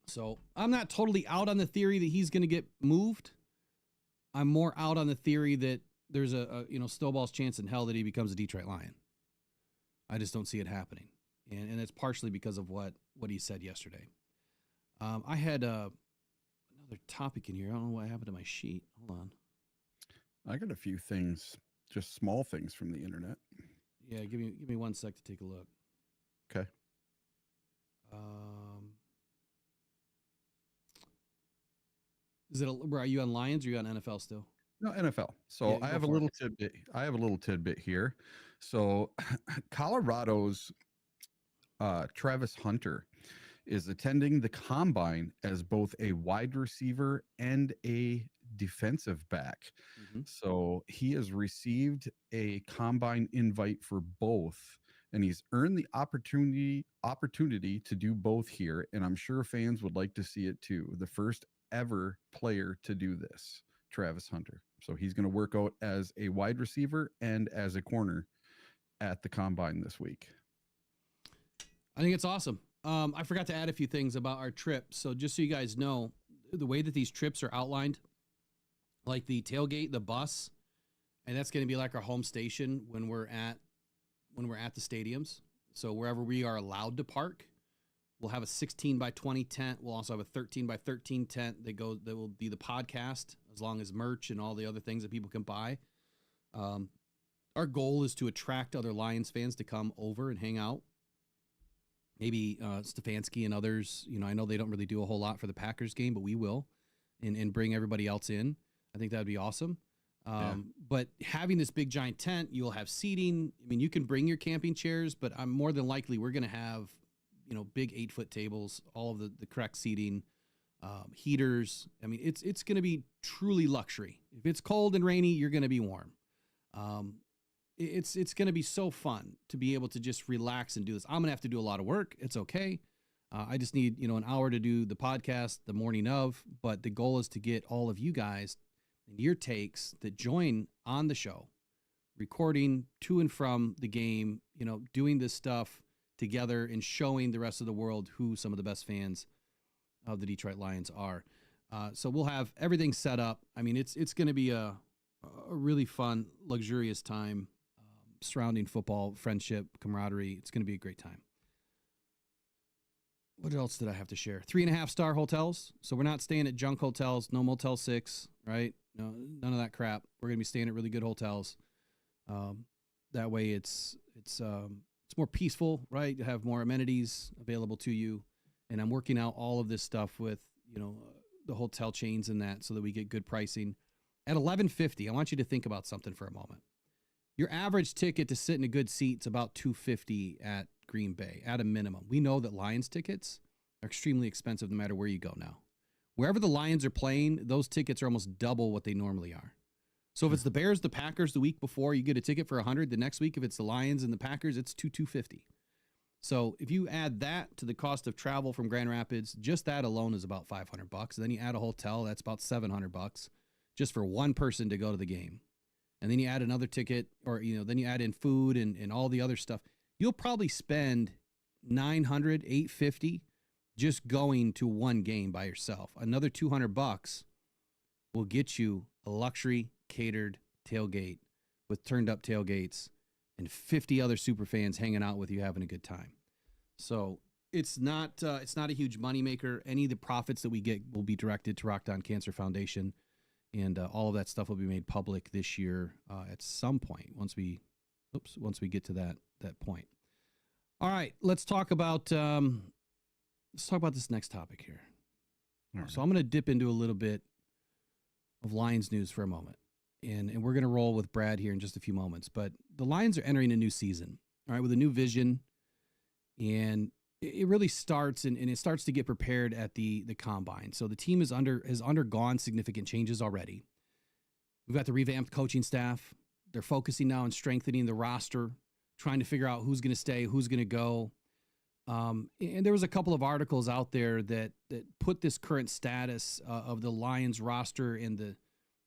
So I'm not totally out on the theory that he's going to get moved. I'm more out on the theory that there's a snowball's chance in hell that he becomes a Detroit Lion. I just don't see it happening. And it's partially because of what he said yesterday. I had another topic in here. I don't know what happened to my sheet. Hold on. I got a few things, just small things from the internet. Yeah, give me 1 sec to take a look. Okay. Are you on Lions or are you on NFL still? No, NFL. So Yeah, I have a little tidbit. I have a little tidbit here. So Colorado's Travis Hunter is attending the combine as both a wide receiver and a defensive back. Mm-hmm. So he has received a combine invite for both, and he's earned the opportunity to do both here. And I'm sure fans would like to see it too. The first ever player to do this, Travis Hunter. So he's going to work out as a wide receiver and as a corner at the combine this week. I think it's awesome. I forgot to add a few things about our trip. So just so you guys know, the way that these trips are outlined, like the tailgate, the bus, and that's going to be like our home station when we're at the stadiums. So wherever we are allowed to park, we'll have a 16 by 20 tent. We'll also have a 13 by 13 tent that will be the podcast, as long as merch and all the other things that people can buy. Our goal is to attract other Lions fans to come over and hang out. Maybe Stefanski and others. I know they don't really do a whole lot for the Packers game, but we will, and bring everybody else in. I think that would be awesome. But having this big giant tent, you'll have seating. You can bring your camping chairs, but I'm more than likely we're going to have, big 8-foot tables, all of the correct seating, heaters. It's going to be truly luxury. If it's cold and rainy, you're going to be warm. It's going to be so fun to be able to just relax and do this. I'm going to have to do a lot of work. It's okay. I just need, an hour to do the podcast the morning of, but the goal is to get all of you guys and your takes that join on the show, recording to and from the game, doing this stuff together and showing the rest of the world who some of the best fans of the Detroit Lions are. So we'll have everything set up. It's going to be a really fun, luxurious time surrounding football, friendship, camaraderie. It's going to be a great time. What else did I have to share? 3.5-star hotels. So we're not staying at junk hotels, no Motel 6, right? No, none of that crap. We're going to be staying at really good hotels. That way it's more peaceful, right? You have more amenities available to you. And I'm working out all of this stuff with, the hotel chains and that so that we get good pricing. At $11.50, I want you to think about something for a moment. Your average ticket to sit in a good seat is about $250 at Green Bay at a minimum. We know that Lions tickets are extremely expensive no matter where you go now. Wherever the Lions are playing, those tickets are almost double what they normally are. So if it's the Bears, the Packers the week before, you get a ticket for 100. The next week, if it's the Lions and the Packers, it's $250. So if you add that to the cost of travel from Grand Rapids, just that alone is about $500. And then you add a hotel, that's about $700 just for one person to go to the game. And then you add another ticket, or then you add in food and all the other stuff. You'll probably spend $900, $850 just going to one game by yourself. Another $200 will get you a luxury catered tailgate with turned up tailgates and 50 other super fans hanging out with you having a good time. So it's not a huge moneymaker. Any of the profits that we get will be directed to Rockhound Cancer Foundation, and all of that stuff will be made public this year at some point once we get to that point. All right, let's talk about this next topic here. Right. So I'm going to dip into a little bit of Lions news for a moment. And we're going to roll with Brad here in just a few moments. But the Lions are entering a new season, all right, with a new vision. And it really starts, and it starts to get prepared at the combine. So the team has undergone significant changes already. We've got the revamped coaching staff. They're focusing now on strengthening the roster, trying to figure out who's going to stay, who's going to go. And there was a couple of articles out there that put this current status of the Lions roster and the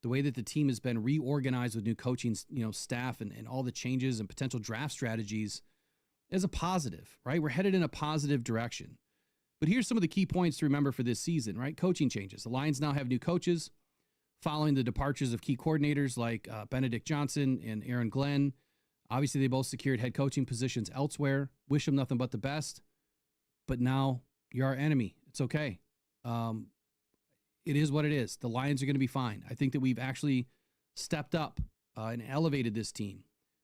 way that the team has been reorganized with new coaching, staff and all the changes and potential draft strategies as a positive, right? We're headed in a positive direction. But here's some of the key points to remember for this season, right? Coaching changes. The Lions now have new coaches following the departures of key coordinators like Benedict Johnson and Aaron Glenn. Obviously, they both secured head coaching positions elsewhere. Wish them nothing but the best. But now you're our enemy. It's okay. It is what it is. The Lions are going to be fine. I think that we've actually stepped up and elevated this team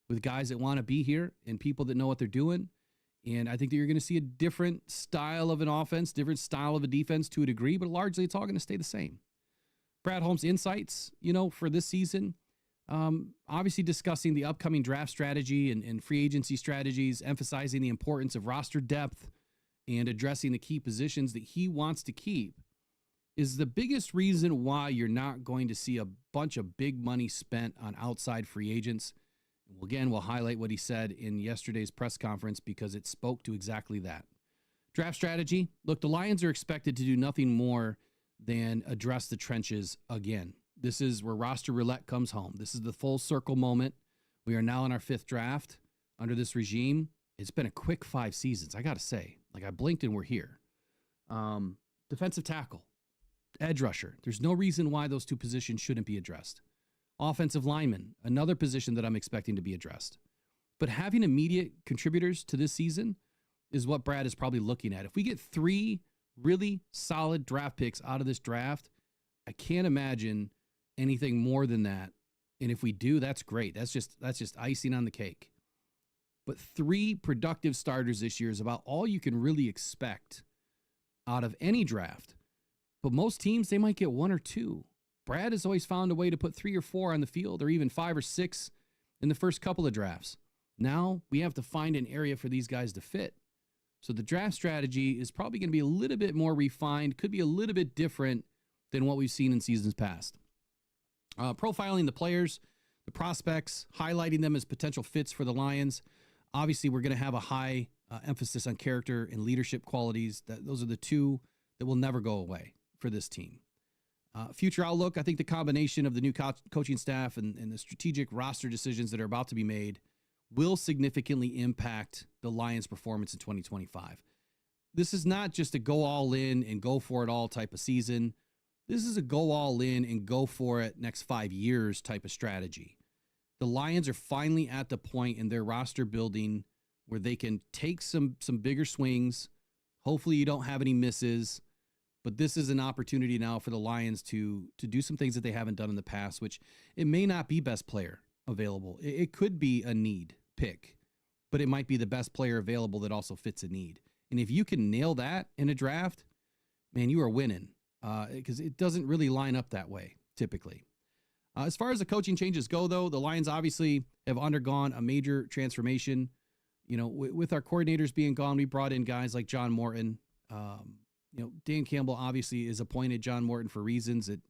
with guys that want to be here and people that know what they're doing. And I think that you're going to see a different style of an offense, different style of a defense to a degree, but largely it's all going to stay the same. Brad Holmes' insights, for this season, obviously discussing the upcoming draft strategy and free agency strategies, emphasizing the importance of roster depth and addressing the key positions that he wants to keep, is the biggest reason why you're not going to see a bunch of big money spent on outside free agents. Again, we'll highlight what he said in yesterday's press conference because it spoke to exactly that. Draft strategy. Look, the Lions are expected to do nothing more than address the trenches again. This is where roster roulette comes home. This is the full circle moment. We are now in our 5th draft under this regime. It's been a quick 5 seasons, I got to say. I blinked and we're here. Defensive tackle. Edge rusher. There's no reason why those two positions shouldn't be addressed. Offensive lineman, another position that I'm expecting to be addressed. But having immediate contributors to this season is what Brad is probably looking at. If we get 3 really solid draft picks out of this draft, I can't imagine anything more than that. And if we do, that's great. That's just icing on the cake. But 3 productive starters this year is about all you can really expect out of any draft. But most teams, they might get 1 or 2. Brad has always found a way to put 3 or 4 on the field, or even 5 or 6 in the first couple of drafts. Now we have to find an area for these guys to fit. So the draft strategy is probably going to be a little bit more refined, could be a little bit different than what we've seen in seasons past. Profiling the players, the prospects, highlighting them as potential fits for the Lions. Obviously, we're going to have a high emphasis on character and leadership qualities. Those are the 2 that will never go away for this team. Future outlook, I think the combination of the new coaching staff and the strategic roster decisions that are about to be made will significantly impact the Lions' performance in 2025. This is not just a go all in and go for it all type of season. This is a go all in and go for it next 5 years type of strategy. The Lions are finally at the point in their roster building where they can take some bigger swings. Hopefully you don't have any misses. But this is an opportunity now for the Lions to do some things that they haven't done in the past, which it may not be best player available. It could be a need pick, but it might be the best player available that also fits a need. And if you can nail that in a draft, man, you are winning because it doesn't really line up that way typically. As far as the coaching changes go, though, the Lions obviously have undergone a major transformation. With our coordinators being gone, we brought in guys like John Morton. Dan Campbell obviously is appointed John Morton for reasons that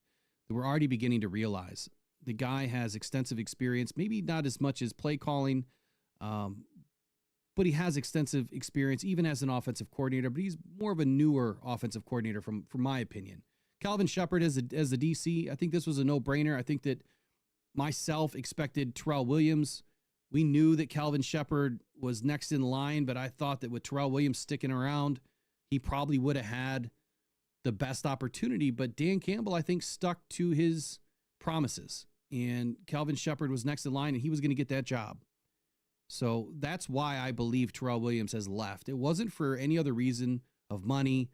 we're already beginning to realize. The guy has extensive experience, maybe not as much as play calling, but he has extensive experience even as an offensive coordinator, but he's more of a newer offensive coordinator from my opinion. Calvin Shepard as the DC, I think this was a no-brainer. I think that myself expected Terrell Williams. We knew that Calvin Shepard was next in line, but I thought that with Terrell Williams sticking around, he probably would have had the best opportunity. But Dan Campbell, I think, stuck to his promises, and Calvin Shepard was next in line, and he was going to get that job. So that's why I believe Terrell Williams has left. It wasn't for any other reason of money.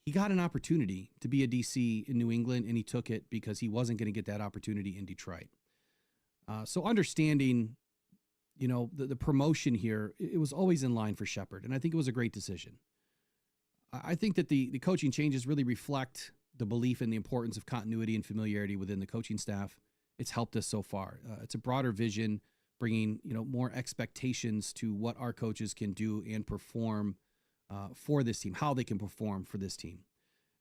He got an opportunity to be a DC in New England, and he took it because he wasn't going to get that opportunity in Detroit. So understanding, the promotion here, it was always in line for Shepard, and I think it was a great decision. I think that the coaching changes really reflect the belief in the importance of continuity and familiarity within the coaching staff. It's helped us so far. It's a broader vision, bringing more expectations to what our coaches can do and perform for this team, how they can perform for this team.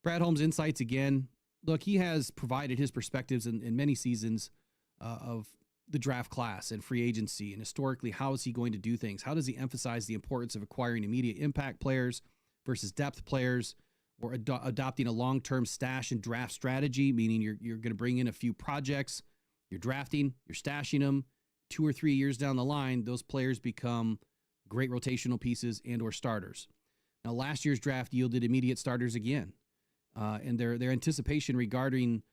Brad Holmes' insights again. Look, he has provided his perspectives in many seasons of the draft class and free agency, and historically, how is he going to do things? How does he emphasize the importance of acquiring immediate impact players versus depth players, or adopting a long-term stash and draft strategy, meaning you're going to bring in a few projects, you're drafting, you're stashing them. 2 or 3 years down the line, those players become great rotational pieces and or starters. Now, last year's draft yielded immediate starters again, and their anticipation regarding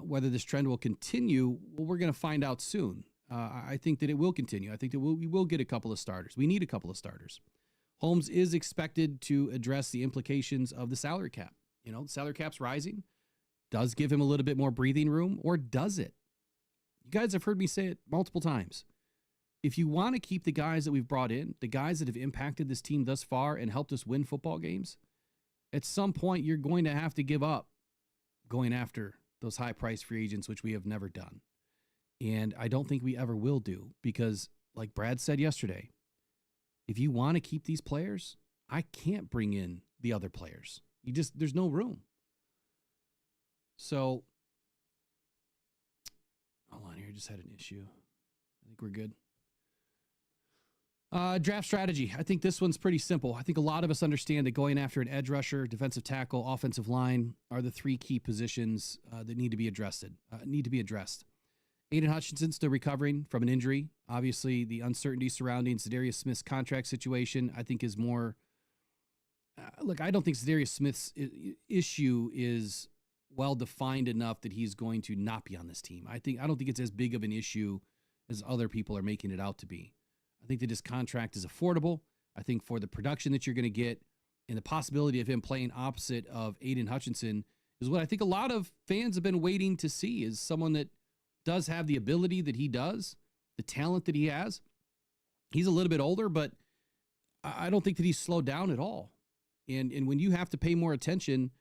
whether this trend will continue, well, we're going to find out soon. I think that it will continue. I think that we will get a couple of starters. We need a couple of starters. Holmes is expected to address the implications of the salary cap. The salary cap's rising. Does give him a little bit more breathing room, or does it? You guys have heard me say it multiple times. If you want to keep the guys that we've brought in, the guys that have impacted this team thus far and helped us win football games, at some point you're going to have to give up going after those high-priced free agents, which we have never done. And I don't think we ever will do, because like Brad said yesterday, if you want to keep these players, I can't bring in the other players. There's no room. So, hold on here. I just had an issue. I think we're good. Draft strategy. I think this one's pretty simple. I think a lot of us understand that going after an edge rusher, defensive tackle, offensive line are the 3 key positions that need to be addressed. Aiden Hutchinson's still recovering from an injury. Obviously, the uncertainty surrounding Zadarius Smith's contract situation, I think, is more. Look, I don't think Zadarius Smith's issue is well defined enough that he's going to not be on this team. I don't think it's as big of an issue as other people are making it out to be. I think that his contract is affordable. I think for the production that you're going to get and the possibility of him playing opposite of Aiden Hutchinson is what I think a lot of fans have been waiting to see, is someone that does have the ability that he does, the talent that he has. He's a little bit older, but I don't think that he's slowed down at all. And when you have to pay more attention,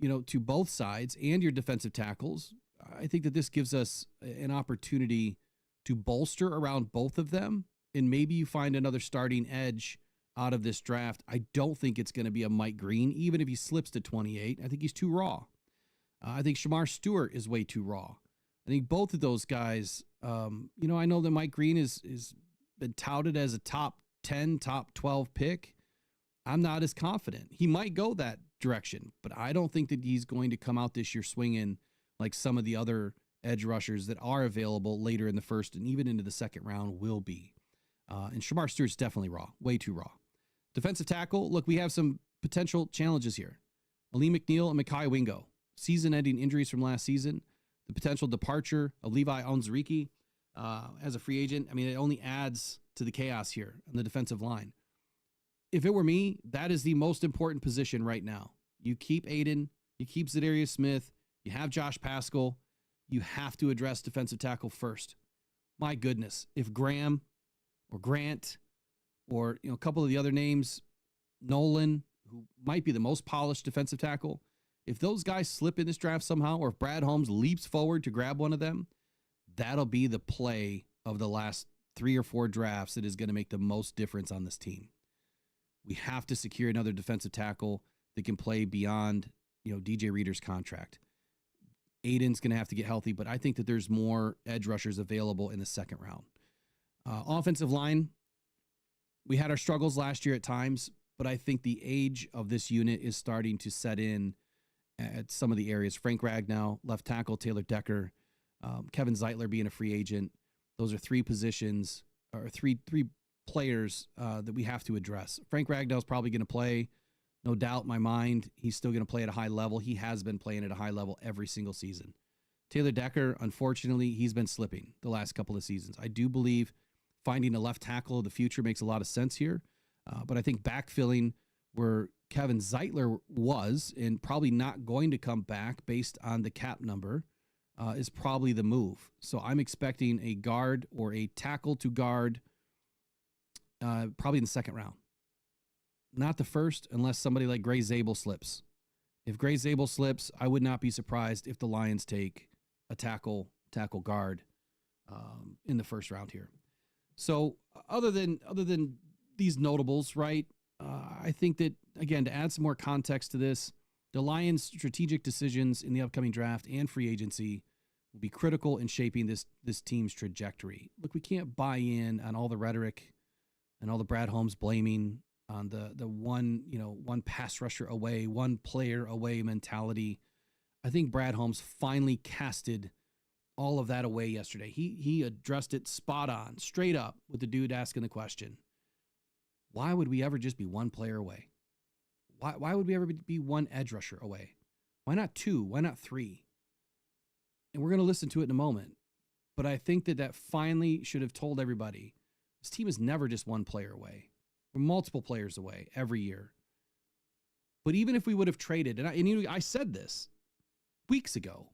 to both sides and your defensive tackles, I think that this gives us an opportunity to bolster around both of them. And maybe you find another starting edge out of this draft. I don't think it's going to be a Mike Green, even if he slips to 28. I think he's too raw. I think Shamar Stewart is way too raw. I think both of those guys, I know that Mike Green is been touted as a top 10, top 12 pick. I'm not as confident. He might go that direction, but I don't think that he's going to come out this year swinging like some of the other edge rushers that are available later in the first and even into the second round will be. And Shamar Stewart's definitely raw, way too raw. Defensive tackle, look, we have some potential challenges here. Ali McNeil and Mekhi Wingo, season-ending injuries from last season. The potential departure of Levi Onwuzurike as a free agent. I mean, it only adds to the chaos here on the defensive line. If it were me, that is the most important position right now. You keep Aiden, you keep Zadarius Smith, you have Josh Paschal. You have to address defensive tackle first. My goodness, if Graham or Grant or a couple of the other names, Nolan, who might be the most polished defensive tackle, if those guys slip in this draft somehow, or if Brad Holmes leaps forward to grab one of them, that'll be the play of the last 3 or 4 drafts that is going to make the most difference on this team. We have to secure another defensive tackle that can play beyond, DJ Reader's contract. Aiden's going to have to get healthy, but I think that there's more edge rushers available in the second round. Offensive line, we had our struggles last year at times, but I think the age of this unit is starting to set in at some of the areas. Frank Ragnow, left tackle, Taylor Decker, Kevin Zeitler being a free agent. Those are three positions or three players that we have to address. Frank Ragnow is probably going to play, no doubt in my mind. He's still going to play at a high level. He has been playing at a high level every single season. Taylor Decker, unfortunately, he's been slipping the last couple of seasons. I do believe finding a left tackle of the future makes a lot of sense here. But I think backfilling where Kevin Zeitler was and probably not going to come back based on the cap number is probably the move. So I'm expecting a guard or a tackle to guard probably in the second round. Not the first, unless somebody like Gray Zabel slips. If Gray Zabel slips, I would not be surprised if the Lions take a tackle guard in the first round here. So other than these notables, right? I think that, again, to add some more context to this, the Lions' strategic decisions in the upcoming draft and free agency will be critical in shaping this team's trajectory. Look, we can't buy in on all the rhetoric and all the Brad Holmes blaming on the one pass rusher away, one player away mentality. I think Brad Holmes finally casted all of that away yesterday. He addressed it spot on, straight up, with the dude asking the question, why would we ever just be one player away? Why would we ever be one edge rusher away? Why not two? Why not three? And we're going to listen to it in a moment. But I think that finally should have told everybody, this team is never just one player away. We're multiple players away every year. But even if we would have traded, and I said this weeks ago,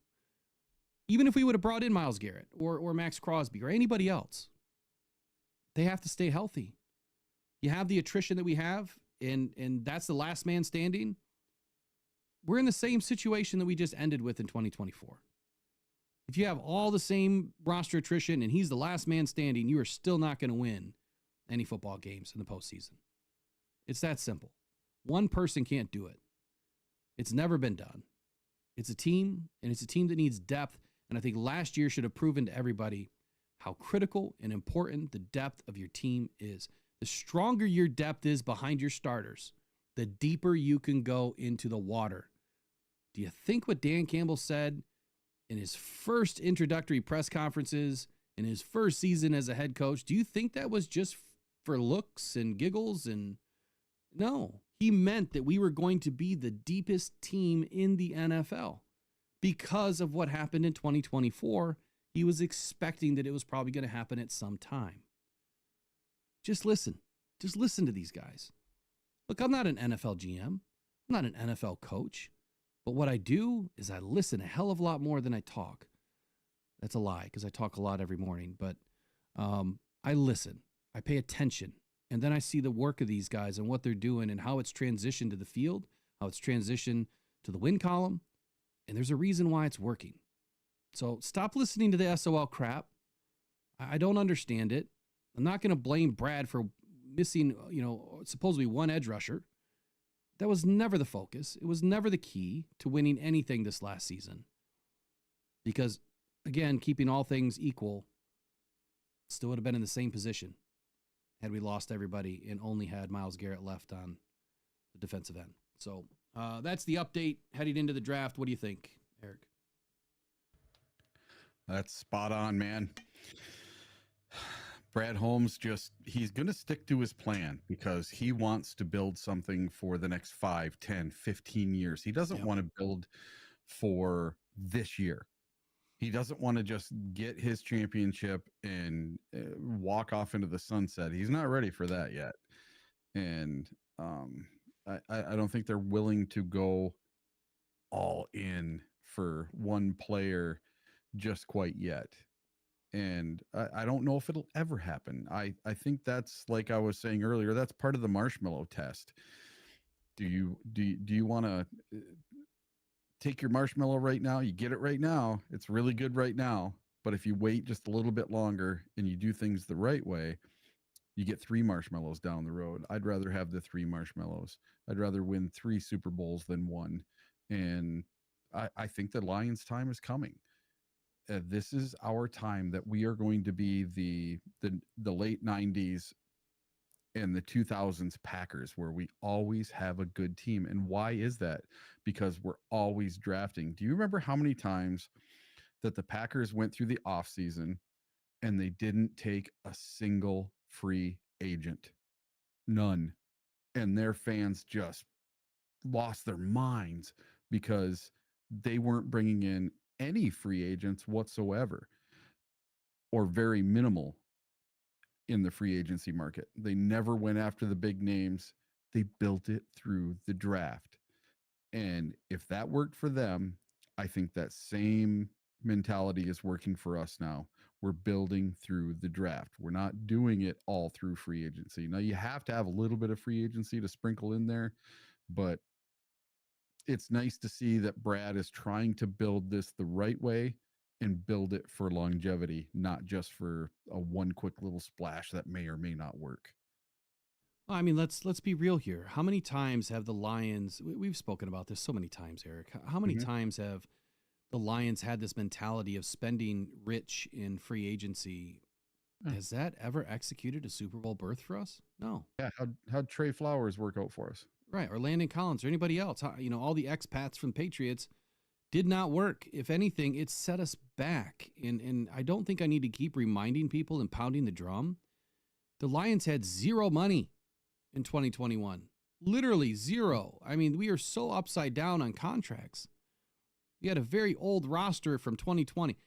even if we would have brought in Myles Garrett or Max Crosby or anybody else, they have to stay healthy. You have the attrition that we have, and that's the last man standing. We're in the same situation that we just ended with in 2024. If you have all the same roster attrition and he's the last man standing, you are still not going to win any football games in the postseason. It's that simple. One person can't do it. It's never been done. It's a team, and it's a team that needs depth. And I think last year should have proven to everybody how critical and important the depth of your team is. The stronger your depth is behind your starters, the deeper you can go into the water. Do you think what Dan Campbell said in his first introductory press conferences, in his first season as a head coach, do you think that was just for looks and giggles? And no, he meant that we were going to be the deepest team in the NFL because of what happened in 2024. He was expecting that it was probably going to happen at some time. Just listen to these guys. Look, I'm not an NFL GM. I'm not an NFL coach. But what I do is I listen a hell of a lot more than I talk. That's a lie, because I talk a lot every morning. But I listen. I pay attention. And then I see the work of these guys and what they're doing and how it's transitioned to the field, how it's transitioned to the win column. And there's a reason why it's working. So stop listening to the SOL crap. I don't understand it. I'm not going to blame Brad for missing, supposedly one edge rusher. That was never the focus. It was never the key to winning anything this last season. Because, again, keeping all things equal, still would have been in the same position had we lost everybody and only had Myles Garrett left on the defensive end. So that's the update heading into the draft. What do you think, Eric? That's spot on, man. Brad Holmes he's going to stick to his plan because he wants to build something for the next 5, 10, 15 years. He doesn't want to build for this year. He doesn't want to just get his championship and walk off into the sunset. He's not ready for that yet. And I don't think they're willing to go all in for one player just quite yet. And I don't know if it'll ever happen. I think that's, like I was saying earlier, that's part of the marshmallow test. Do you want to take your marshmallow right now? You get it right now. It's really good right now. But if you wait just a little bit longer and you do things the right way, you get 3 marshmallows down the road. I'd rather have the 3 marshmallows. I'd rather win 3 Super Bowls than 1. And I think the Lions' time is coming. This is our time that we are going to be the late 90s and the 2000s Packers, where we always have a good team. And why is that? Because we're always drafting. Do you remember how many times that the Packers went through the offseason and they didn't take a single free agent? None. And their fans just lost their minds because they weren't bringing in any free agents whatsoever, or very minimal in the free agency market. They never went after the big names. They built it through the draft. And if that worked for them, I think that same mentality is working for us now. We're building through the draft. We're not doing it all through free agency. Now, you have to have a little bit of free agency to sprinkle in there, but it's nice to see that Brad is trying to build this the right way and build it for longevity, not just for a one quick little splash that may or may not work. Well, I mean, let's be real here. How many times have the Lions, we've spoken about this so many times, Eric. How many times have the Lions had this mentality of spending rich in free agency? Has that ever executed a Super Bowl berth for us? No. Yeah, how'd Trey Flowers work out for us? Right, or Landon Collins or anybody else. All the expats from Patriots did not work. If anything, it set us back. And I don't think I need to keep reminding people and pounding the drum. The Lions had zero money in 2021. Literally zero. I mean, we are so upside down on contracts. We had a very old roster from 2020.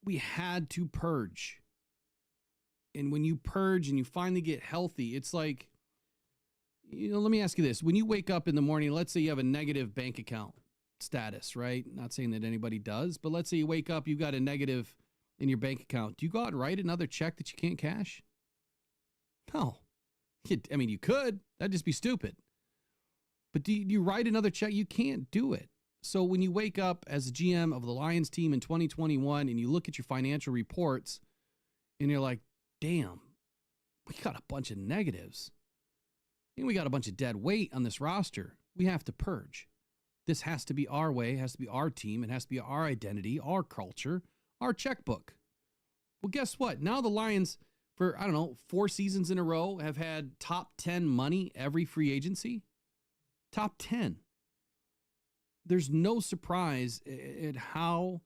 We had to purge. And when you purge and you finally get healthy, it's like, let me ask you this. When you wake up in the morning, let's say you have a negative bank account status, right? Not saying that anybody does, but let's say you wake up, you've got a negative in your bank account. Do you go out and write another check that you can't cash? No. I mean, you could. That'd just be stupid. But do you write another check? You can't do it. So when you wake up as a GM of the Lions team in 2021 and you look at your financial reports and you're like, damn, we got a bunch of negatives. And we got a bunch of dead weight on this roster. We have to purge. This has to be our way. It has to be our team. It has to be our identity, our culture, our checkbook. Well, guess what? Now the Lions, for, 4 seasons in a row, have had top 10 money every free agency. Top 10. There's no surprise at how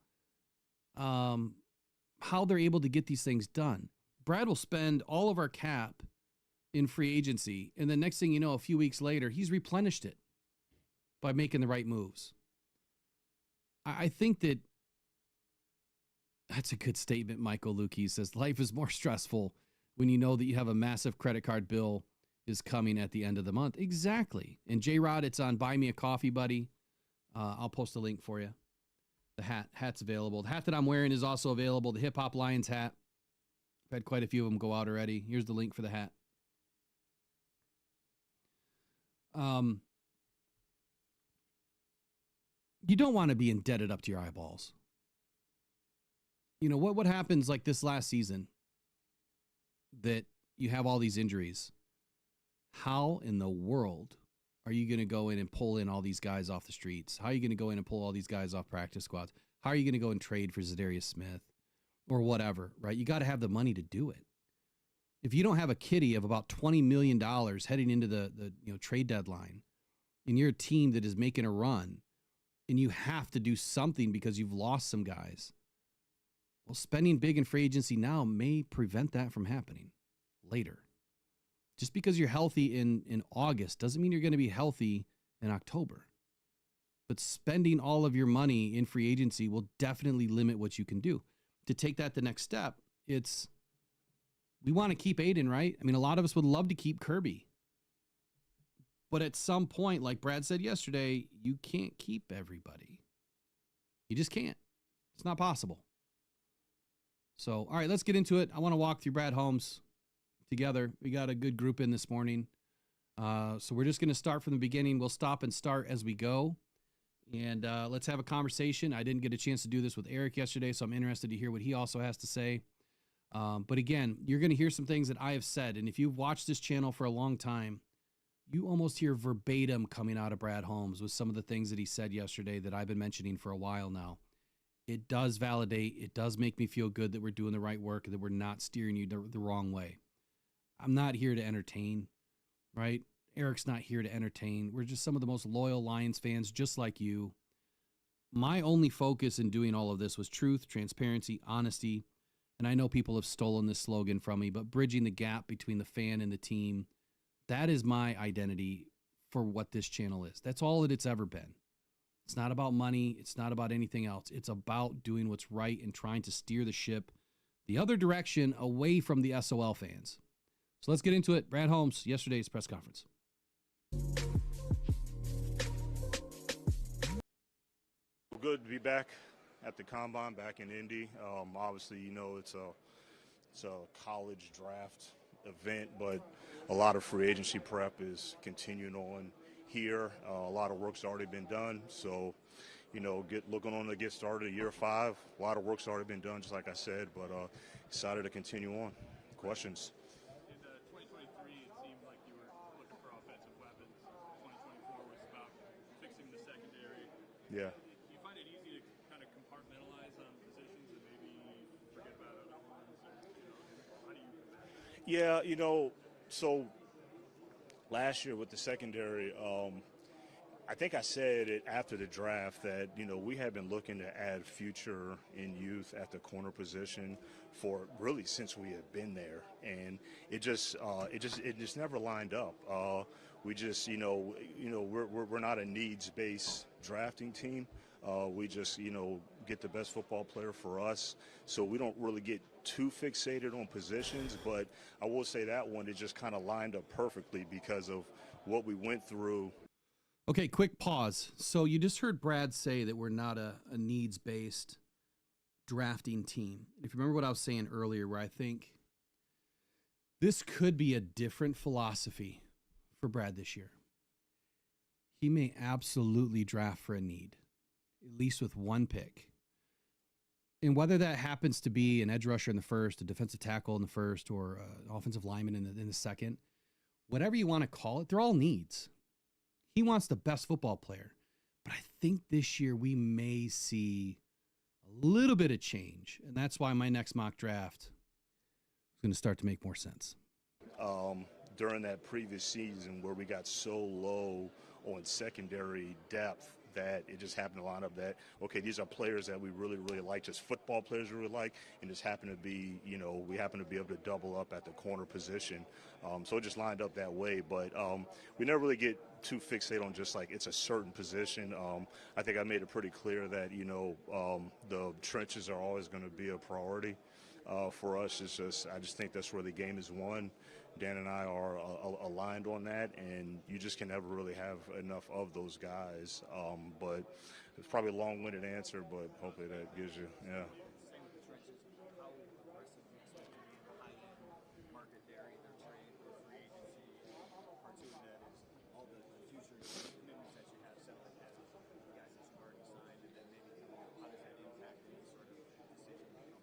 they're able to get these things done. Brad will spend all of our cap in free agency, and the next thing you know, a few weeks later, he's replenished it by making the right moves. I think that's a good statement. Michael Lukey says, life is more stressful when you know that you have a massive credit card bill is coming at the end of the month. Exactly. And J-Rod, it's on Buy Me a Coffee, buddy. I'll post a link for you. The hat's available. The hat that I'm wearing is also available. The Hip Hop Lions hat. I've had quite a few of them go out already. Here's the link for the hat. You don't want to be indebted up to your eyeballs. What happens like this last season that you have all these injuries? How in the world are you going to go in and pull in all these guys off the streets? How are you going to go in and pull all these guys off practice squads? How are you going to go and trade for Zadarius Smith or whatever, right? You got to have the money to do it. If you don't have a kitty of about $20 million heading into the trade deadline, and you're a team that is making a run, and you have to do something because you've lost some guys, well, spending big in free agency now may prevent that from happening later. Just because you're healthy in August doesn't mean you're going to be healthy in October. But spending all of your money in free agency will definitely limit what you can do. To take that the next step, we want to keep Aiden, right? I mean, a lot of us would love to keep Kirby. But at some point, like Brad said yesterday, you can't keep everybody. You just can't. It's not possible. So, all right, let's get into it. I want to walk through Brad Holmes together. We got a good group in this morning. So we're just going to start from the beginning. We'll stop and start as we go. And let's have a conversation. I didn't get a chance to do this with Eric yesterday, so I'm interested to hear what he also has to say. But again, you're going to hear some things that I have said. And if you've watched this channel for a long time, you almost hear verbatim coming out of Brad Holmes with some of the things that he said yesterday that I've been mentioning for a while now. It does validate, it does make me feel good that we're doing the right work, that we're not steering you the wrong way. I'm not here to entertain, right? Eric's not here to entertain. We're just some of the most loyal Lions fans, just like you. My only focus in doing all of this was truth, transparency, honesty. And I know people have stolen this slogan from me, but bridging the gap between the fan and the team, that is my identity for what this channel is. That's all that it's ever been. It's not about money. It's not about anything else. It's about doing what's right and trying to steer the ship the other direction away from the SOL fans. So let's get into it. Brad Holmes, yesterday's press conference. Good to be back at the Combine, back in Indy. Obviously, you know, it's a college draft event, but a lot of free agency prep is continuing on here. A lot of work's already been done, so you know, looking on to get started at year 5. A lot of work's already been done, just like I said, but excited to continue on. Questions? In 2023, it seemed like you were looking for offensive weapons. 2024 was about fixing the secondary. Yeah. Do you find it easy to kind of compartmentalize on positions and maybe forget about other ones? Or, you know, how do you combat that? Yeah, you know, so last year with the secondary, I think I said it after the draft that, you know, we have been looking to add future in youth at the corner position for really since we have been there, and it just never lined up. We just, we're not a needs-based drafting team. We just, get the best football player for us. So we don't really get too fixated on positions, but I will say that one, it just kind of lined up perfectly because of what we went through. Okay, quick pause. So you just heard Brad say that we're not a needs-based drafting team. If you remember what I was saying earlier, where I think this could be a different philosophy for Brad this year. He may absolutely draft for a need, at least with one pick. And whether that happens to be an edge rusher in the first, a defensive tackle in the first, or an offensive lineman in the second, whatever you want to call it, they're all needs. He wants the best football player. But I think this year we may see a little bit of change. And that's why my next mock draft is going to start to make more sense. During that previous season where we got so low on secondary depth that it just happened to line up that, okay, these are players that we really, really like, just football players we really like, and just happen to be, we happen to be able to double up at the corner position. So it just lined up that way. But we never really get too fixated on just like it's a certain position. I think I made it pretty clear that, the trenches are always going to be a priority for us. I just think that's where the game is won. Dan and I are aligned on that, and you just can never really have enough of those guys. But it's probably a long-winded answer, but hopefully that gives you, yeah. Same with the trenches. How aggressive do you expect to be in the high-end market there, either trade or free agency? Part two of that is all the future commitments that you have set like that, the guys that you've already signed, and then maybe how does that impact any sort of decision that comes?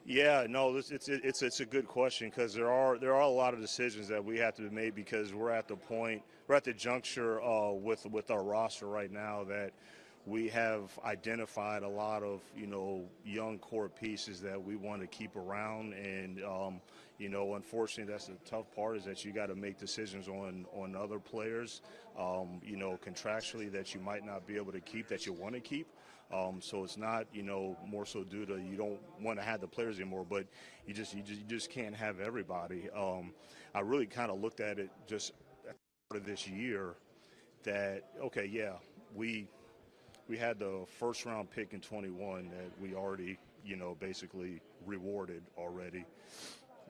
Yeah, no, it's a good question because there are a lot of decisions that we have to make because we're at the juncture with our roster right now that we have identified a lot of young core pieces that we want to keep around, and unfortunately that's the tough part is that you got to make decisions on other players, contractually that you might not be able to keep that you want to keep. So it's not, more so due to you don't want to have the players anymore, but you just can't have everybody. I really kind of looked at it just at the start of this year that, okay, yeah, we had the first round pick in 21 that we already, basically rewarded already.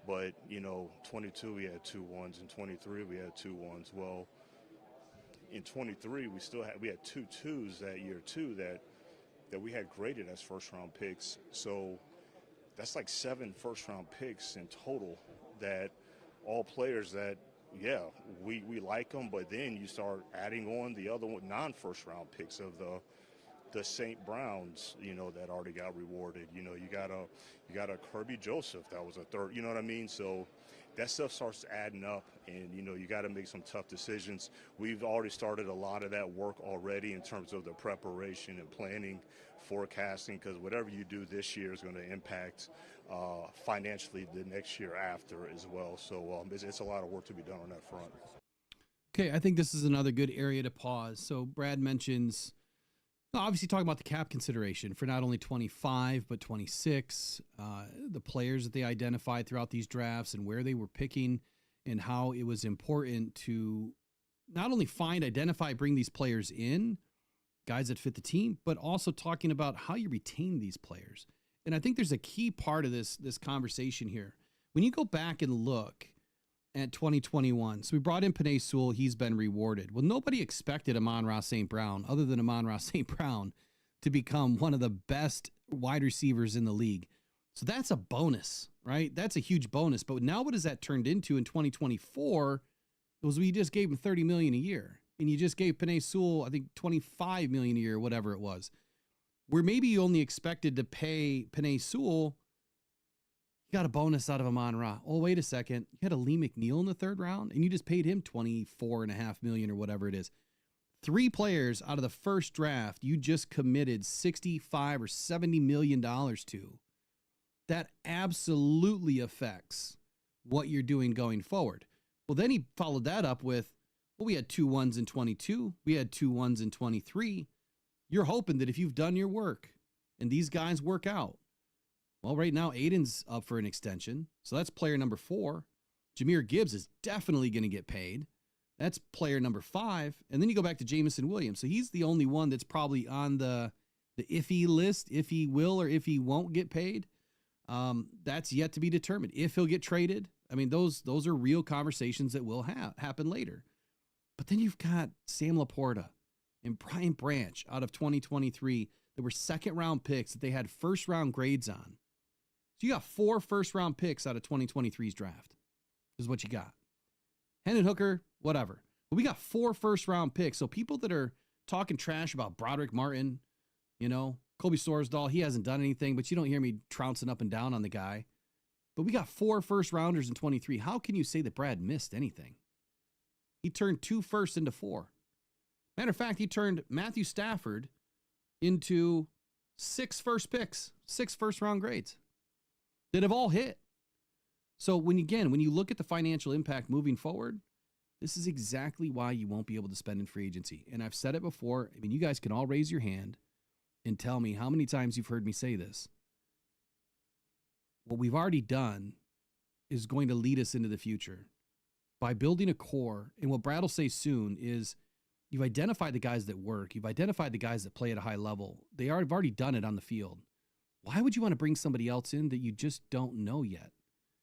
But, 22 we had 2 1s, in 23 we had 2 1s. Well, in 23 we had 2 2s that year too that we had graded as first-round picks. So that's like 7 first-round picks in total that all players that, yeah, we like them, but then you start adding on the other non-first-round picks of the St. Browns, that already got rewarded. You got a Kirby Joseph that was a third, you know what I mean? So that stuff starts adding up, and you got to make some tough decisions. We've already started a lot of that work already in terms of the preparation and planning, forecasting, because whatever you do this year is going to impact financially the next year after as well. So it's a lot of work to be done on that front. Okay, I think this is another good area to pause. So Brad mentions, obviously talking about the cap consideration for not only 25, but 26, the players that they identified throughout these drafts and where they were picking and how it was important to not only find, identify, bring these players in, guys that fit the team, but also talking about how you retain these players. And I think there's a key part of this conversation here. When you go back and look at 2021, so we brought in Penei Sewell, he's been rewarded. Well, nobody expected Amon-Ra St. Brown, other than Amon-Ra St. Brown, to become one of the best wide receivers in the league. So that's a bonus, right? That's a huge bonus. But now what has that turned into in 2024? It was we just gave him $30 million a year. And you just gave Penei Sewell, I think, $25 million a year, whatever it was. Where maybe you only expected to pay Penei Sewell, you got a bonus out of Amon-Ra. Oh, wait a second. You had a Lee McNeil in the third round, and you just paid him $24.5 million or whatever it is. 3 players out of the first draft you just committed $65 or $70 million to. That absolutely affects what you're doing going forward. Well, then he followed that up with, well, we had 2 1s in 22. We had 2 1s in 23. You're hoping that if you've done your work and these guys work out, well, right now, Aiden's up for an extension. So that's player number 4. Jahmyr Gibbs is definitely going to get paid. That's player number 5. And then you go back to Jamison Williams. So he's the only one that's probably on the iffy list, if he will or if he won't get paid. That's yet to be determined. If he'll get traded. I mean, those are real conversations that will happen later. But then you've got Sam Laporta and Brian Branch out of 2023 that were second-round picks that they had first-round grades on. So you got 4 first-round picks out of 2023's draft is what you got. Hendon Hooker, whatever. But we got 4 first-round picks. So people that are talking trash about Broderick Martin, Kobe Sorsdahl, he hasn't done anything, but you don't hear me trouncing up and down on the guy. But we got 4 first-rounders in 23. How can you say that Brad missed anything? He turned 2 firsts into 4. Matter of fact, he turned Matthew Stafford into 6 first picks, 6 first-round grades that have all hit. So when you look at the financial impact moving forward, this is exactly why you won't be able to spend in free agency. And I've said it before. I mean, you guys can all raise your hand and tell me how many times you've heard me say this. What we've already done is going to lead us into the future by building a core. And what Brad will say soon is you've identified the guys that work. You've identified the guys that play at a high level. Have already done it on the field. Why would you want to bring somebody else in that you just don't know yet?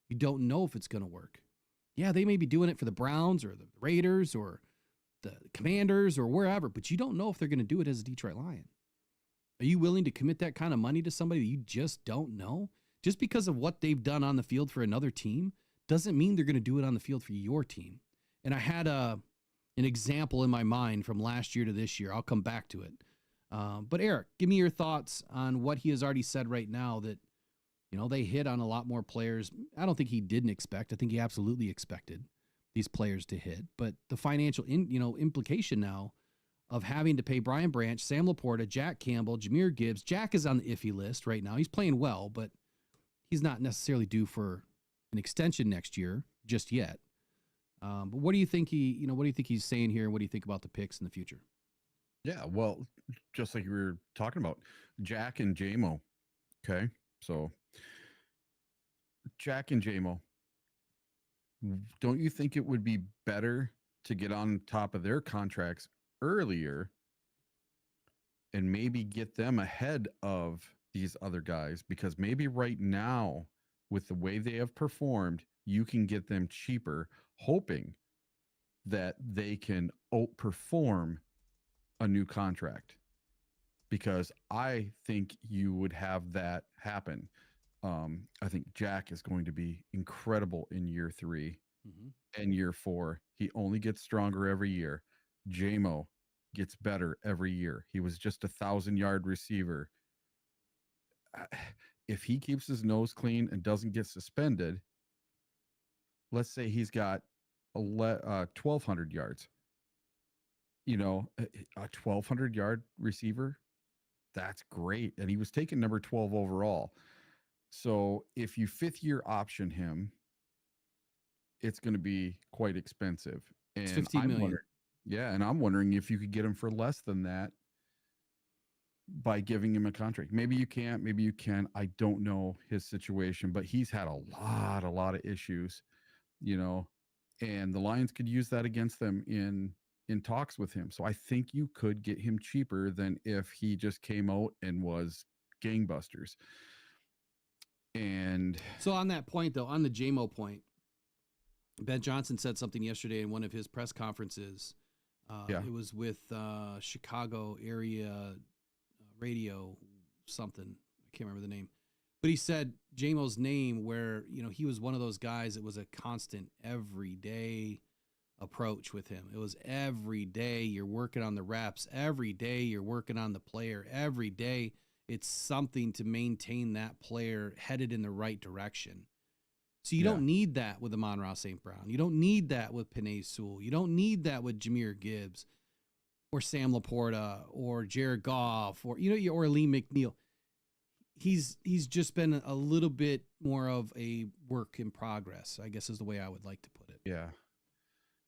You don't know if it's going to work. Yeah, they may be doing it for the Browns or the Raiders or the Commanders or wherever, but you don't know if they're going to do it as a Detroit Lion. Are you willing to commit that kind of money to somebody that you just don't know? Just because of what they've done on the field for another team doesn't mean they're going to do it on the field for your team. And I had an example in my mind from last year to this year. I'll come back to it. But Eric, give me your thoughts on what he has already said right now that, they hit on a lot more players. I don't think he didn't expect. I think he absolutely expected these players to hit. But the financial implication now of having to pay Brian Branch, Sam Laporta, Jack Campbell, Jahmyr Gibbs. Jack is on the iffy list right now. He's playing well, but he's not necessarily due for an extension next year just yet. But what do you think he's saying here? And what do you think about the picks in the future? Yeah, well, just like we were talking about, Jack and JMO. Okay, so Jack and JMO, don't you think it would be better to get on top of their contracts earlier and maybe get them ahead of these other guys? Because maybe right now, with the way they have performed, you can get them cheaper, hoping that they can outperform a new contract, because I think you would have that happen. I think Jack is going to be incredible in year 3 and year 4. He only gets stronger every year. JMO gets better every year. He was just 1,000-yard receiver. If he keeps his nose clean and doesn't get suspended, let's say he's got 1,200 yards. You know, a 1,200 yard receiver, that's great. And he was taken number 12 overall. So if you 5th-year option him, it's going to be quite expensive. It's And $15 million. and I'm wondering if you could get him for less than that by giving him a contract. Maybe you can't, maybe you can. I don't know his situation, but he's had a lot of issues, you know, and the Lions could use that against them in talks with him. So I think you could get him cheaper than if he just came out and was gangbusters. And so on that point, though, on the JMO point, Ben Johnson said something yesterday in one of his press conferences. It was with Chicago area radio something. I can't remember the name. But he said JMO's name where, you know, he was one of those guys that was a constant everyday approach with him. It was every day you're working on the reps. Every day you're working on the player. Every day it's something to maintain that player headed in the right direction. So you don't need that with Amon-Ra St. Brown. You don't need that with Penei Sewell. You don't need that with Jahmyr Gibbs or Sam Laporta or Jared Goff or, you know, or Lee McNeil. He's just been a little bit more of a work in progress, I guess is the way I would like to put it. Yeah.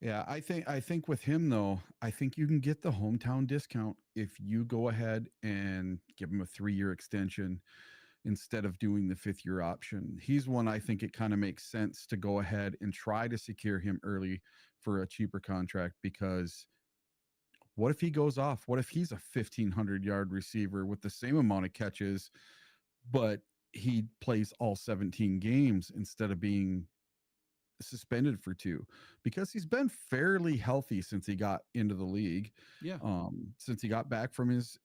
Yeah, I think with him though, I think you can get the hometown discount if you go ahead and give him a 3-year extension instead of doing the 5th-year option. He's one I think it kind of makes sense to go ahead and try to secure him early for a cheaper contract, because what if he goes off? What if he's a 1,500-yard receiver with the same amount of catches, but he plays all 17 games instead of being suspended for 2, because he's been fairly healthy since he got into the league. Yeah. Since he got back from his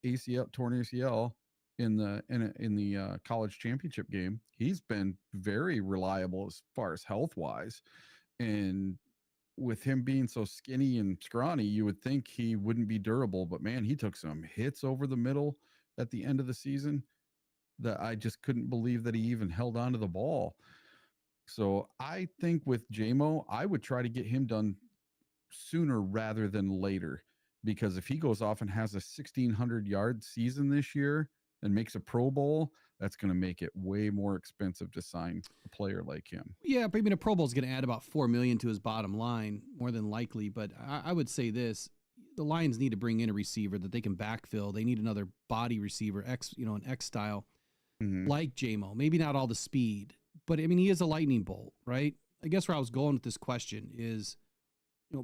torn ACL in the college championship game, he's been very reliable as far as health wise. And with him being so skinny and scrawny, you would think he wouldn't be durable, but man, he took some hits over the middle at the end of the season that I just couldn't believe that he even held onto the ball. So I think with JMO, I would try to get him done sooner rather than later, because if he goes off and has a 1,600-yard season this year and makes a Pro Bowl, that's going to make it way more expensive to sign a player like him. Yeah, but I mean, a Pro Bowl is going to add about $4 million to his bottom line, more than likely. But I would say this: the Lions need to bring in a receiver that they can backfill. They need another body receiver, an X style, like JMO. Maybe not all the speed, but I mean, he is a lightning bolt, right? I guess where I was going with this question is,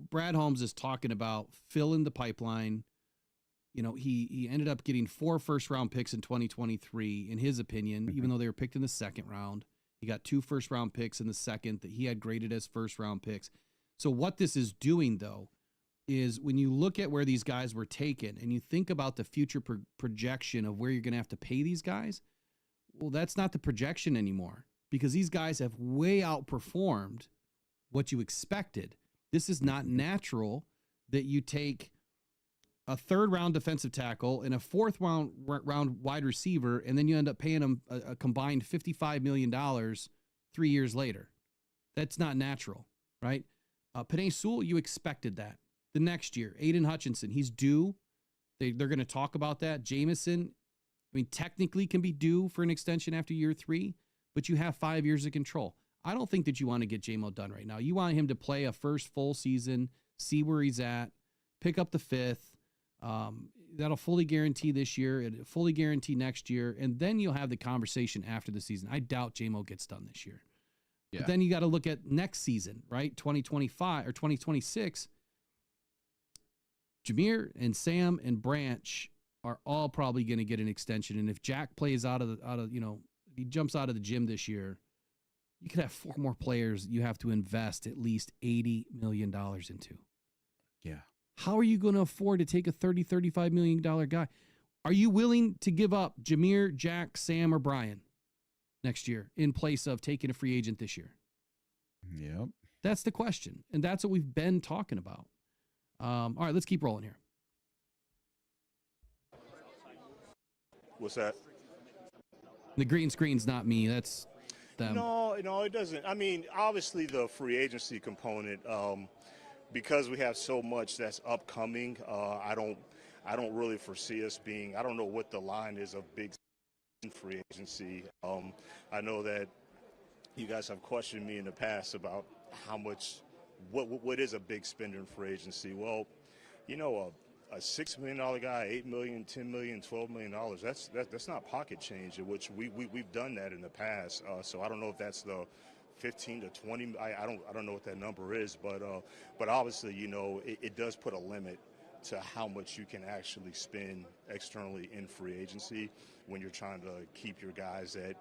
Brad Holmes is talking about filling the pipeline. He ended up getting 4 first-round picks in 2023, in his opinion, even though they were picked in the second round. He got 2 first-round picks in the second that he had graded as first-round picks. So what this is doing, though, is when you look at where these guys were taken and you think about the future projection of where you're going to have to pay these guys, well, that's not the projection anymore, because these guys have way outperformed what you expected. This is not natural that you take a 3rd-round defensive tackle and a 4th round wide receiver, and then you end up paying them a combined $55 million 3 years later. That's not natural, right? Penei Sewell, you expected that. The next year, Aiden Hutchinson, he's due. They're going to talk about that. Jameson, technically can be due for an extension after year 3, but you have 5 years of control. I don't think that you want to get JMO done right now. You want him to play a first full season, see where he's at, pick up the 5th. That'll fully guarantee this year, and fully guarantee next year, and then you'll have the conversation after the season. I doubt JMO gets done this year. Yeah. But then you got to look at next season, right? 2025 or 2026. Jahmyr and Sam and Branch are all probably going to get an extension, and if Jack plays if he jumps out of the gym this year, you could have 4 more players you have to invest at least $80 million into. Yeah. How are you going to afford to take a $35 million guy? Are you willing to give up Jahmyr, Jack, Sam, or Brian next year in place of taking a free agent this year? Yep. That's the question. And that's what we've been talking about. All right, let's keep rolling here. What's that? The green screen's not me. That's them? No, it doesn't. I mean, obviously the free agency component, because we have so much that's upcoming. I don't really foresee us being. I don't know what the line is of big free agency. I know that you guys have questioned me in the past about how much, what is a big spender in free agency. Well, a $6 million guy, $8 million, $10 million, $12 million. That's not pocket change, which we've done that in the past. So I don't know if that's the 15 to 20. I don't know what that number is, but obviously it does put a limit to how much you can actually spend externally in free agency when you're trying to keep your guys that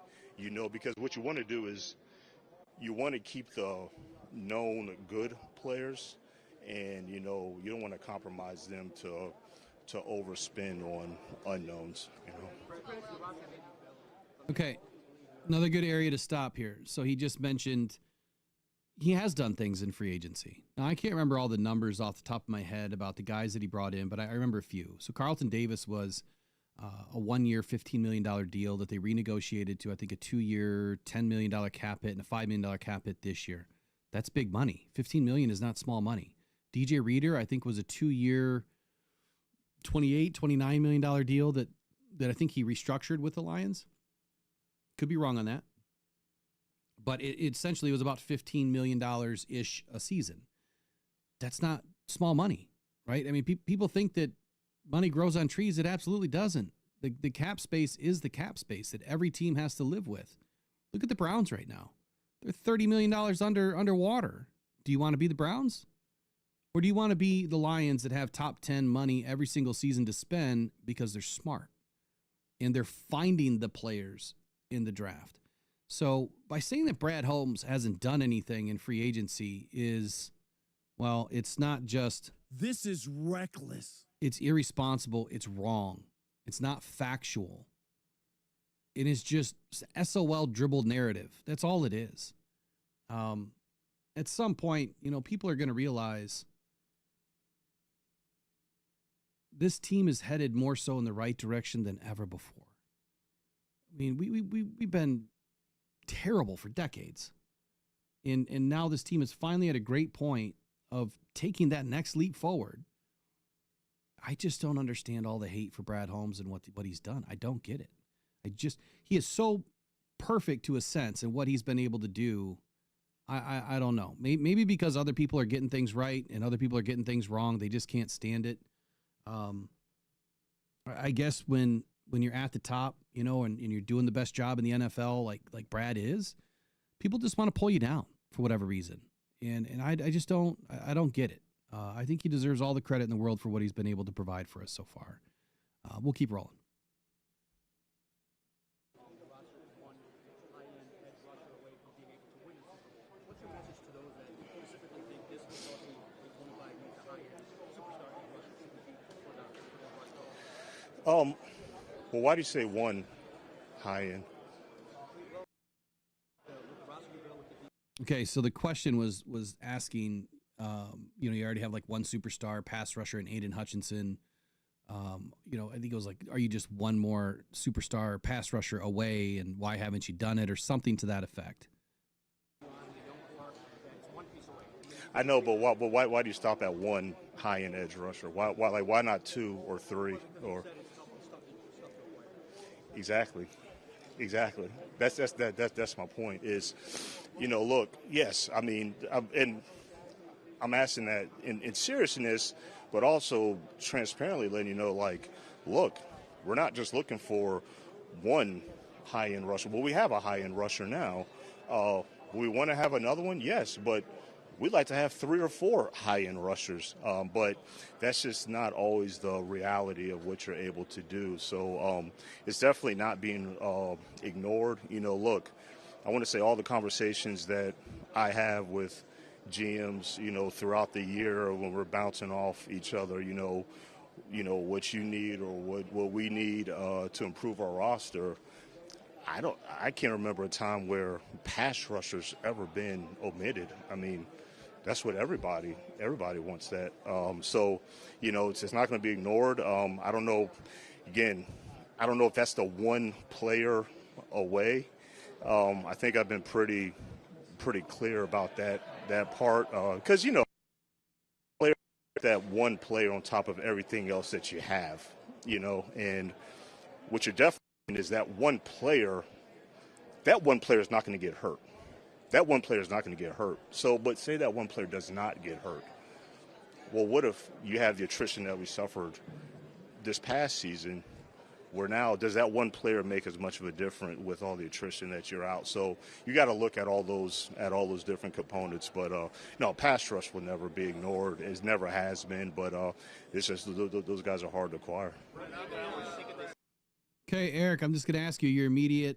because what you want to do is you want to keep the known good players, and you don't want to compromise them to overspend on unknowns. Okay, another good area to stop here. So he just mentioned he has done things in free agency. Now, I can't remember all the numbers off the top of my head about the guys that he brought in, but I remember a few. So Carlton Davis was a 1-year, $15 million deal that they renegotiated to, I think, a 2-year, $10 million cap hit and a $5 million cap hit this year. That's big money. $15 million is not small money. DJ Reader, I think, was a 2-year, $28, $29 million deal that I think he restructured with the Lions. Could be wrong on that. But it essentially was about $15 million-ish a season. That's not small money, right? I mean, people think that money grows on trees. It absolutely doesn't. The cap space is the cap space that every team has to live with. Look at the Browns right now. They're $30 million underwater. Do you want to be the Browns? Or do you want to be the Lions that have top 10 money every single season to spend because they're smart and they're finding the players in the draft? So by saying that Brad Holmes hasn't done anything in free agency it's not just... This is reckless. It's irresponsible. It's wrong. It's not factual. It is just SOL dribbled narrative. That's all it is. At some point, people are going to realize this team is headed more so in the right direction than ever before. I mean, we've been terrible for decades. And now this team is finally at a great point of taking that next leap forward. I just don't understand all the hate for Brad Holmes and what he's done. I don't get it. He is so perfect to a sense in what he's been able to do. I don't know. Maybe because other people are getting things right and other people are getting things wrong. They just can't stand it. I guess when you're at the top, and you're doing the best job in the NFL, like Brad is, people just want to pull you down for whatever reason. And I just don't get it. I think he deserves all the credit in the world for what he's been able to provide for us so far. We'll keep rolling. Well, why do you say one high end? Okay, so the question was asking, you already have like one superstar pass rusher in Aiden Hutchinson. I think it was like, are you just one more superstar pass rusher away, and why haven't you done it, or something to that effect? I know, but why do you stop at one high end edge rusher? Why not two or three or? Exactly. That's my point. Is, look, yes, I mean, I'm asking that in seriousness, but also transparently letting you know, like, look, we're not just looking for one high-end rusher. Well, we have a high-end rusher now. We want to have another one, yes, but we'd like to have 3 or 4 high-end rushers. But that's just not always the reality of what you're able to do. So it's definitely not being ignored. Look, I want to say all the conversations that I have with GMs, throughout the year when we're bouncing off each other, what you need or what we need to improve our roster. I can't remember a time where pass rushers ever been omitted. I mean, that's what everybody wants that. So, it's not going to be ignored. I don't know. Again, I don't know if that's the one player away. I think I've been pretty clear about that part because that one player on top of everything else that you have, and what you're definitely seeing is that one player is not going to get hurt. That one player is not going to get hurt. So, but say that one player does not get hurt. Well, what if you have the attrition that we suffered this past season, where now does that one player make as much of a difference with all the attrition that you're out? So you got to look at all those different components. But no, pass rush will never be ignored. It never has been. But it's just those guys are hard to acquire. Okay, Eric, I'm just going to ask you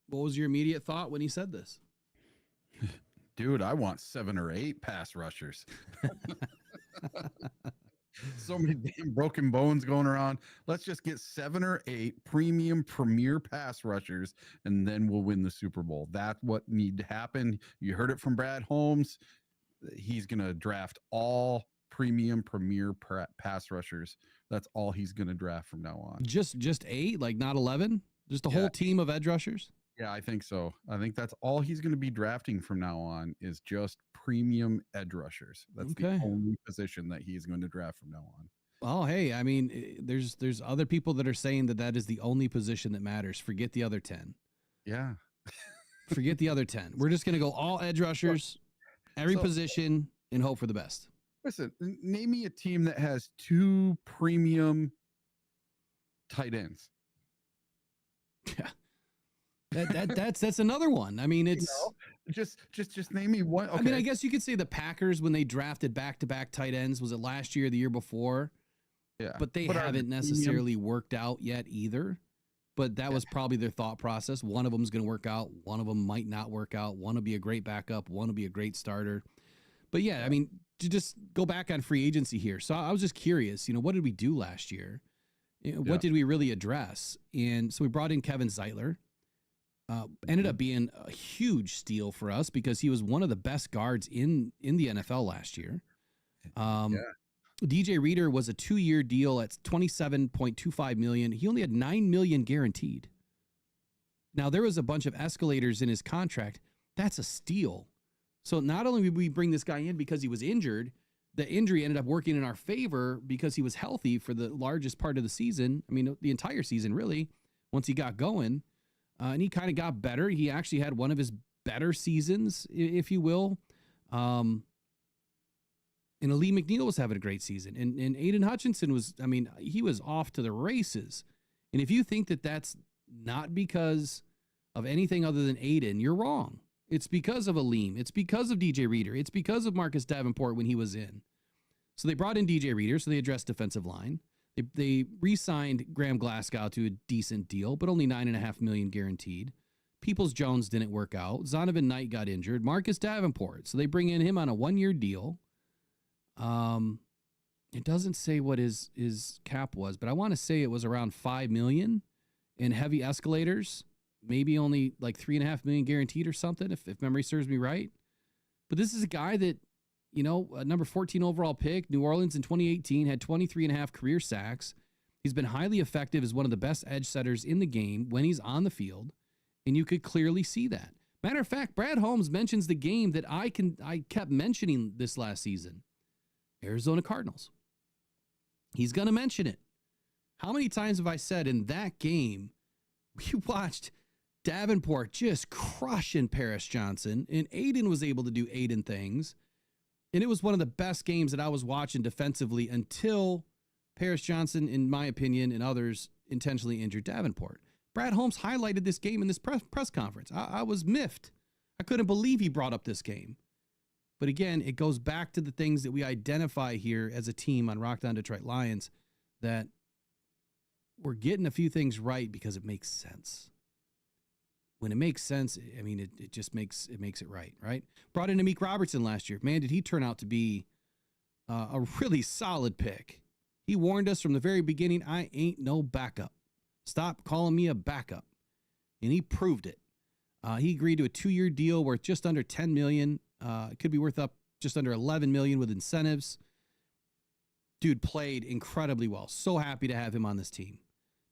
what was your immediate thought when he said this? Dude, I want 7 or 8 pass rushers. So many damn broken bones going around. Let's just get 7 or 8 premium premier pass rushers, and then we'll win the Super Bowl. That's what need to happen. You heard it from Brad Holmes. He's going to draft all premium premier pass rushers. That's all he's going to draft from now on. Just 8, like not 11? Just a whole team of edge rushers? Yeah, I think so. I think that's all he's going to be drafting from now on is just premium edge rushers. That's the only position that he's going to draft from now on. Well, hey, I mean, there's other people that are saying that is the only position that matters. Forget the other 10. Yeah. Forget the other 10. We're just going to go all edge rushers, every position, and hope for the best. Listen, name me a team that has 2 premium tight ends. Yeah. That's another one. I mean, it's just name me one. Okay. I mean, I guess you could say the Packers when they drafted back-to-back tight ends, was it last year or the year before? Yeah. But they haven't necessarily worked out yet either. But that was probably their thought process. One of them is going to work out. One of them might not work out. One will be a great backup. One will be a great starter. But yeah, I mean, to just go back on free agency here. So I was just curious, what did we do last year? What did we really address? And so we brought in Kevin Zeitler. Ended up being a huge steal for us because he was one of the best guards in the NFL last year. DJ Reader was a 2-year deal at $27.25 million. He only had $9 million guaranteed. Now there was a bunch of escalators in his contract. That's a steal. So not only did we bring this guy in because he was injured, the injury ended up working in our favor because he was healthy for the largest part of the season. I mean, the entire season really, once he got going. And he kind of got better. He actually had one of his better seasons, if you will. And Lee McNeil was having a great season. And Aiden Hutchinson he was off to the races. And if you think that that's not because of anything other than Aiden, you're wrong. It's because of Aleem. It's because of DJ Reader. It's because of Marcus Davenport when he was in. So they brought in DJ Reader, so they addressed defensive line. They re-signed Graham Glasgow to a decent deal, but only $9.5 million guaranteed. Peoples-Jones didn't work out. Zonovan Knight got injured. Marcus Davenport. So they bring in him on a 1-year deal. It doesn't say what his cap was, but I want to say it was around $5 million in heavy escalators. Maybe only like $3.5 million guaranteed or something, if memory serves me right. But this is a guy that, a number 14 overall pick, New Orleans in 2018, had 23.5 career sacks. He's been highly effective as one of the best edge setters in the game when he's on the field, and you could clearly see that. Matter of fact, Brad Holmes mentions the game that I kept mentioning this last season, Arizona Cardinals. He's going to mention it. How many times have I said in that game, we watched Davenport just crushing Paris Johnson, and Aiden was able to do Aiden things. And it was one of the best games that I was watching defensively until Paris Johnson, in my opinion, and others intentionally injured Davenport. Brad Holmes highlighted this game in this press conference. I was miffed. I couldn't believe he brought up this game. But again, it goes back to the things that we identify here as a team on Rockhound Detroit Lions, that we're getting a few things right because it makes sense. When it makes sense, I mean, it just makes it right? Brought in Amik Robertson last year. Man, did he turn out to be a really solid pick. He warned us from the very beginning, I ain't no backup. Stop calling me a backup. And he proved it. He agreed to a 2-year deal worth just under $10 million. It could be worth up just under $11 million with incentives. Dude played incredibly well. So happy to have him on this team.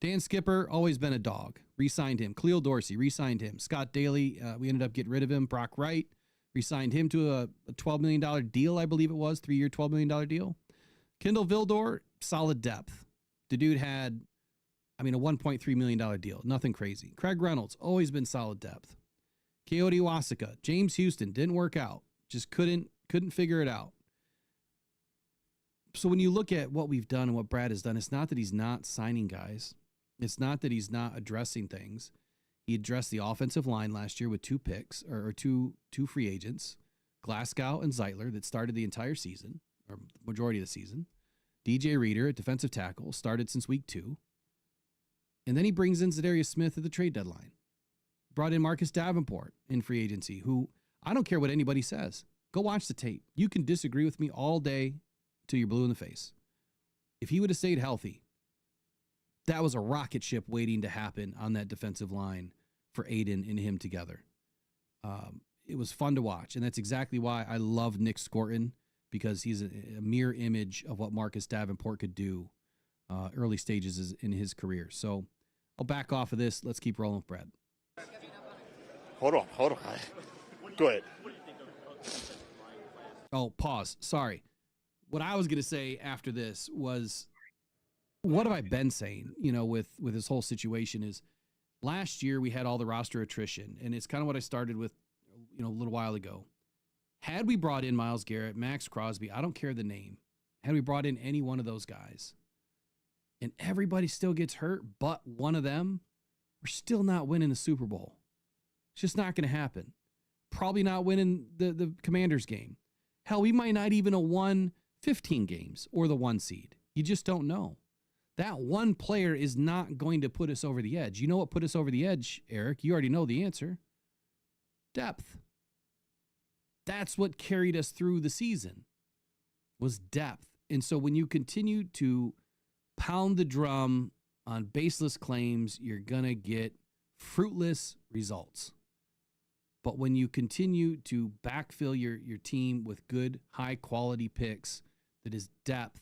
Dan Skipper, always been a dog. Re-signed him. Khalil Dorsey, re-signed him. Scott Daly, we ended up getting rid of him. Brock Wright, re-signed him to a $12 million deal, I believe it was. 3-year, $12 million deal. Kendall Vildor, solid depth. The dude had, a $1.3 million deal. Nothing crazy. Craig Reynolds, always been solid depth. Coyote Wasika, James Houston, didn't work out. Just couldn't figure it out. So when you look at what we've done and what Brad has done, it's not that he's not signing guys. It's not that he's not addressing things. He addressed the offensive line last year with 2 picks or two free agents, Glasgow and Zeitler, that started the entire season or majority of the season. DJ Reader at defensive tackle started since week 2. And then he brings in Zadarius Smith at the trade deadline. Brought in Marcus Davenport in free agency, who I don't care what anybody says. Go watch the tape. You can disagree with me all day till you're blue in the face. If he would have stayed healthy, that was a rocket ship waiting to happen on that defensive line for Aiden and him together. It was fun to watch, and that's exactly why I love Nick Scorton, because he's a mirror image of what Marcus Davenport could do early stages in his career. So I'll back off of this. Let's keep rolling with Brad. Hold on. Go ahead. Oh, pause. Sorry. What I was going to say after this was, what have I been saying, with this whole situation is last year we had all the roster attrition, and it's kind of what I started with, a little while ago. Had we brought in Myles Garrett, Max Crosby, I don't care the name. Had we brought in any one of those guys and everybody still gets hurt but one of them, we're still not winning the Super Bowl. It's just not going to happen. Probably not winning the Commanders game. Hell, we might not even have won 15 games or the 1 seed. You just don't know. That one player is not going to put us over the edge. You know what put us over the edge, Eric? You already know the answer. Depth. That's what carried us through the season, was depth. And so when you continue to pound the drum on baseless claims, you're going to get fruitless results. But when you continue to backfill your team with good, high-quality picks that is depth,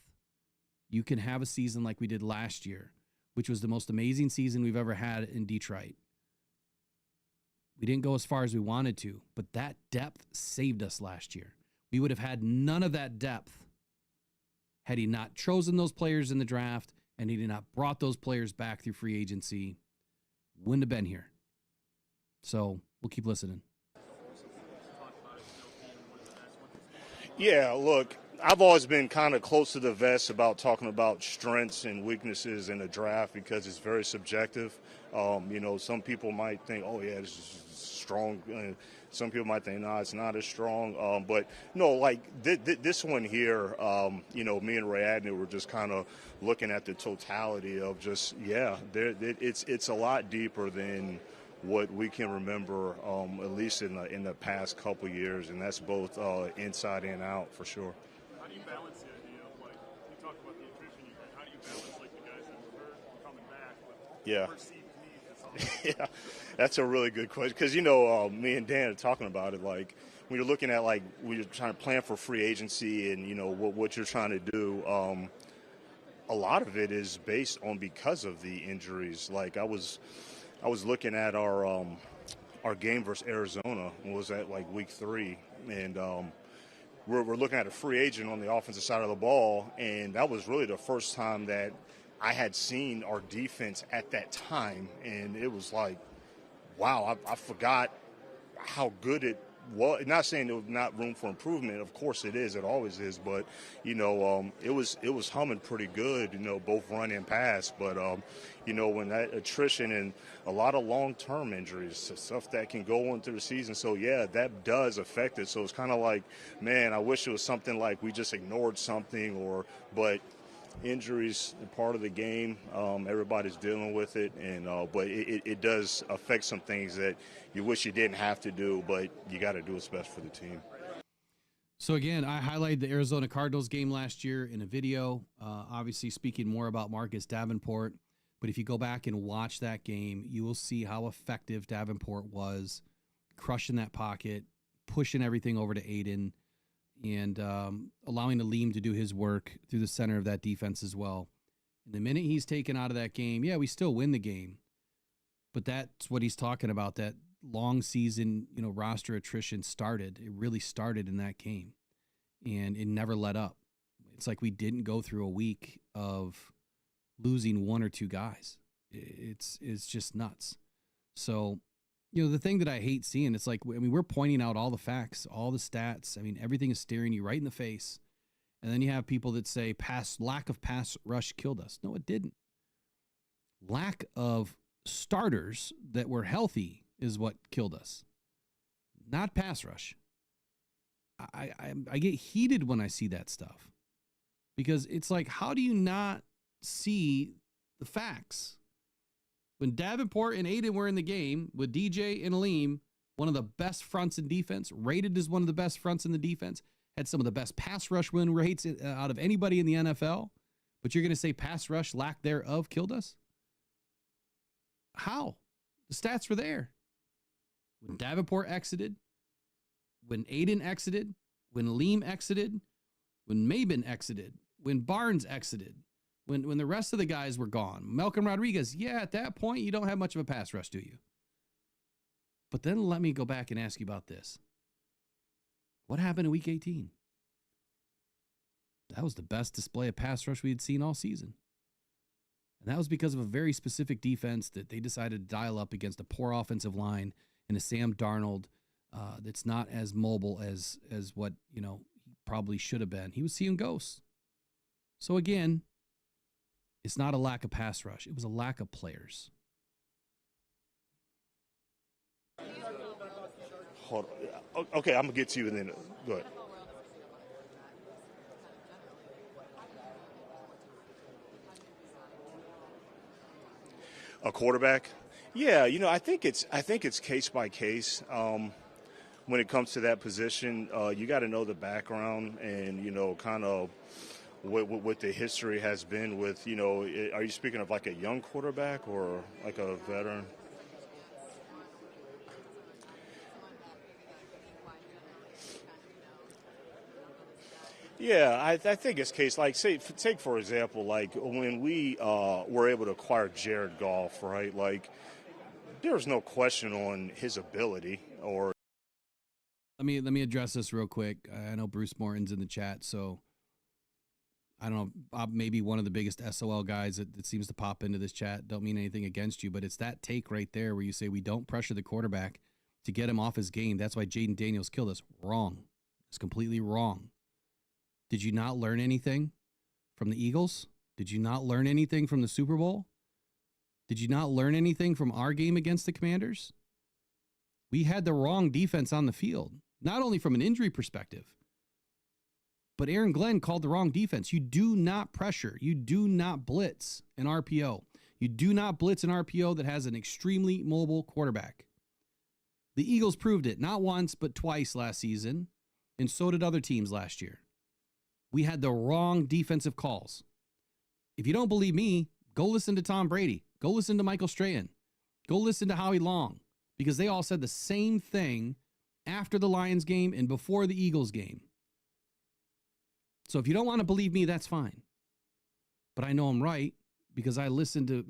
you can have a season like we did last year, which was the most amazing season we've ever had in Detroit. We didn't go as far as we wanted to, but that depth saved us last year. We would have had none of that depth had he not chosen those players in the draft and he had not brought those players back through free agency. Wouldn't have been here. So we'll keep listening. Yeah, look, I've always been kind of close to the vest about talking about strengths and weaknesses in the draft because it's very subjective. Some people might think, oh, yeah, this is strong. Some people might think, no, it's not as strong. But, no, like this one here, me and Ray Adner were just kind of looking at the totality of just, it's a lot deeper than what we can remember, at least in the past couple years, and that's both inside and out for sure. How do you balance the idea of, like, you talk about the attrition you had, how do you balance, like, the guys that were hurt coming back with perceived need? Yeah, that's a really good question because, me and Dan are talking about it, like, when you're looking at, like, when you're trying to plan for free agency and, what you're trying to do, a lot of it is based on because of the injuries. Like, I was looking at our game versus Arizona. Was at like week 3, and we're looking at a free agent on the offensive side of the ball, and that was really the first time that I had seen our defense at that time, and it was like, wow, I forgot how good it was. Not saying there was not room for improvement. Of course it is. It always is. But, it was humming pretty good, both run and pass. But, when that attrition and a lot of long-term injuries, stuff that can go on through the season. So, yeah, that does affect it. So it's kind of like, man, I wish it was something like we just ignored something but injuries are part of the game. Everybody's dealing with it, and but it does affect some things that you wish you didn't have to do, but you got to do what's best for the team. So again, I highlighted the Arizona Cardinals game last year in a video, obviously speaking more about Marcus Davenport. But if you go back and watch that game, you will see how effective Davenport was, crushing that pocket, pushing everything over to Aiden, and allowing Aleem to do his work through the center of that defense as well. And the minute he's taken out of that game, yeah, we still win the game. But that's what he's talking about. That long season, roster attrition started. It really started in that game. And it never let up. It's like we didn't go through a week of losing one or two guys. It's just nuts. So, the thing that I hate seeing, it's like, we're pointing out all the facts, all the stats. Everything is staring you right in the face. And then you have people that say lack of pass rush killed us. No, it didn't. Lack of starters that were healthy is what killed us, not pass rush. I get heated when I see that stuff because it's like, how do you not see the facts? When Davenport and Aiden were in the game with DJ and Aleem, one of the best fronts in defense, rated as one of the best fronts in the defense, had some of the best pass rush win rates out of anybody in the NFL, but you're going to say pass rush lack thereof killed us? How? The stats were there. When Davenport exited, when Aiden exited, when Aleem exited, when Mabin exited, when Barnes exited, when the rest of the guys were gone. Malcolm Rodriguez, yeah, at that point, you don't have much of a pass rush, do you? But then let me go back and ask you about this. What happened in Week 18? That was the best display of pass rush we had seen all season. And that was because of a very specific defense that they decided to dial up against a poor offensive line and a Sam Darnold that's not as mobile as what, he probably should have been. He was seeing ghosts. So again, it's not a lack of pass rush. It was a lack of players. Hold on. Okay, I'm going to get to you and then go ahead. A quarterback? Yeah, I think it's case by case. When it comes to that position, you got to know the background and kind of what the history has been with. Are you speaking of like a young quarterback or like a veteran? Yeah, I think it's case like take for example, like when we were able to acquire Jared Goff, right? Like there's no question on his ability. Or let me address this real quick. I know Bruce Morton's in the chat, so I don't know. Bob may be one of the biggest SOL guys that seems to pop into this chat. Don't mean anything against you, but it's that take right there where you say we don't pressure the quarterback to get him off his game. That's why Jaden Daniels killed us. Wrong. It's completely wrong. Did you not learn anything from the Eagles? Did you not learn anything from the Super Bowl? Did you not learn anything from our game against the Commanders? We had the wrong defense on the field, not only from an injury perspective, but Aaron Glenn called the wrong defense. You do not pressure. You do not blitz an RPO. You do not blitz an RPO that has an extremely mobile quarterback. The Eagles proved it not once, but twice last season, and so did other teams last year. We had the wrong defensive calls. If you don't believe me, go listen to Tom Brady. Go listen to Michael Strahan. Go listen to Howie Long, because they all said the same thing after the Lions game and before the Eagles game. So if you don't want to believe me, that's fine. But I know I'm right because I listen to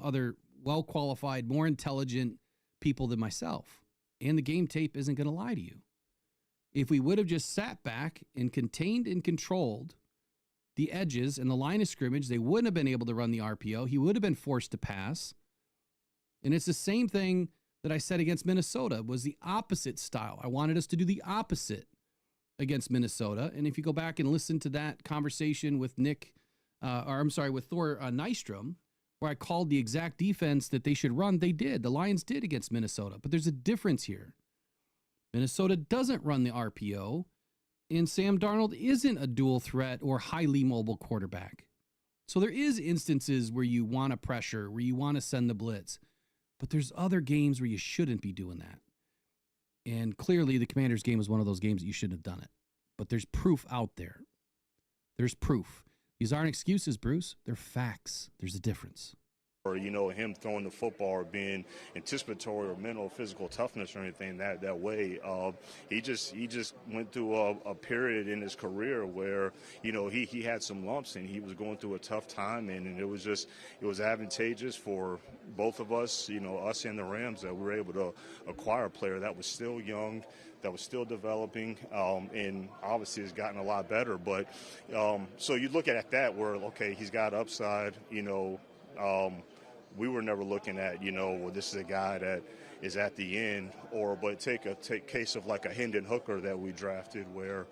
other well-qualified, more intelligent people than myself. And the game tape isn't going to lie to you. If we would have just sat back and contained and controlled the edges and the line of scrimmage, they wouldn't have been able to run the RPO. He would have been forced to pass. And it's the same thing that I said against Minnesota, was the opposite style. I wanted us to do the opposite against Minnesota. And if you go back and listen to that conversation with with Thor Nystrom, where I called the exact defense that they should run, they did. The Lions did against Minnesota. But there's a difference here. Minnesota doesn't run the RPO, and Sam Darnold isn't a dual threat or highly mobile quarterback. So there is instances where you want to pressure, where you want to send the blitz, but there's other games where you shouldn't be doing that. And clearly the Commanders game was one of those games that you shouldn't have done it. But there's proof out there. There's proof. These aren't excuses, Bruce. They're facts. There's a difference. or him throwing the football or being anticipatory or mental or physical toughness or anything that way. He just went through a period in his career where he had some lumps and he was going through a tough time, and it was advantageous for both of us, us and the Rams, that we were able to acquire a player that was still young, that was still developing, and obviously has gotten a lot better. But so you look at that where, okay, he's got upside, we were never looking at, well, this is a guy that is at the end, but take case of like a Hendon Hooker that we drafted where,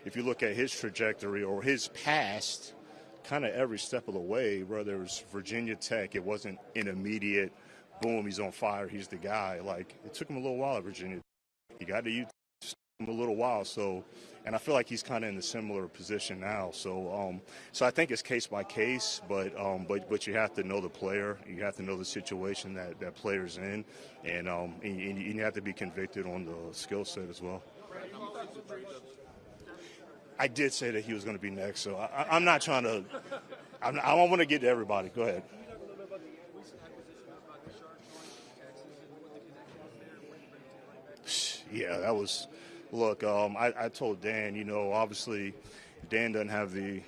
if you look at his trajectory or his past, kind of every step of the way, whether it was Virginia Tech, it wasn't an immediate, boom, he's on fire, he's the guy. Like, it took him a little while at Virginia. He got to use him a little while, so, and I feel like he's kind of in a similar position now. So, so I think it's case by case, but you have to know the player, you have to know the situation that player's in, and you have to be convicted on the skill set as well. I did say that he was going to be next, so I'm not trying to. I don't want to get to everybody. Go ahead. Yeah, that was. Look, I told Dan, obviously Dan doesn't have the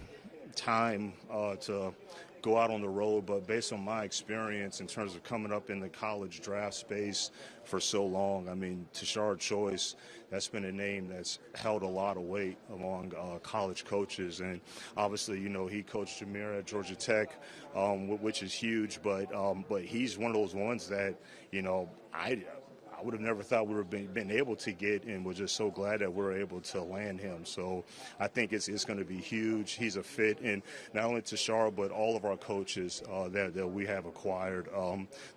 time to go out on the road, but based on my experience in terms of coming up in the college draft space for so long, I mean, Tashard Choice, that's been a name that's held a lot of weight among college coaches. And obviously, he coached Jameer at Georgia Tech, which is huge, but he's one of those ones that, I would have never thought we would have been able to get, and we're just so glad that we're able to land him. So I think it's going to be huge. He's a fit, and not only Tashar, but all of our coaches that we have acquired.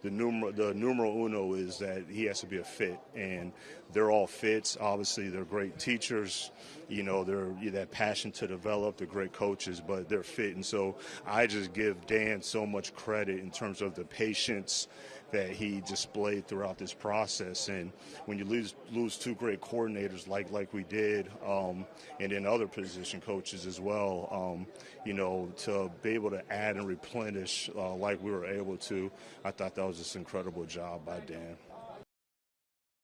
The numero uno is that he has to be a fit, and they're all fits. Obviously, they're great teachers. They're that passion to develop. They're great coaches, but they're fit. And so I just give Dan so much credit in terms of the patience that he displayed throughout this process. And when you lose two great coordinators like we did, and then other position coaches as well, to be able to add and replenish like we were able to, I thought that was just an incredible job by Dan.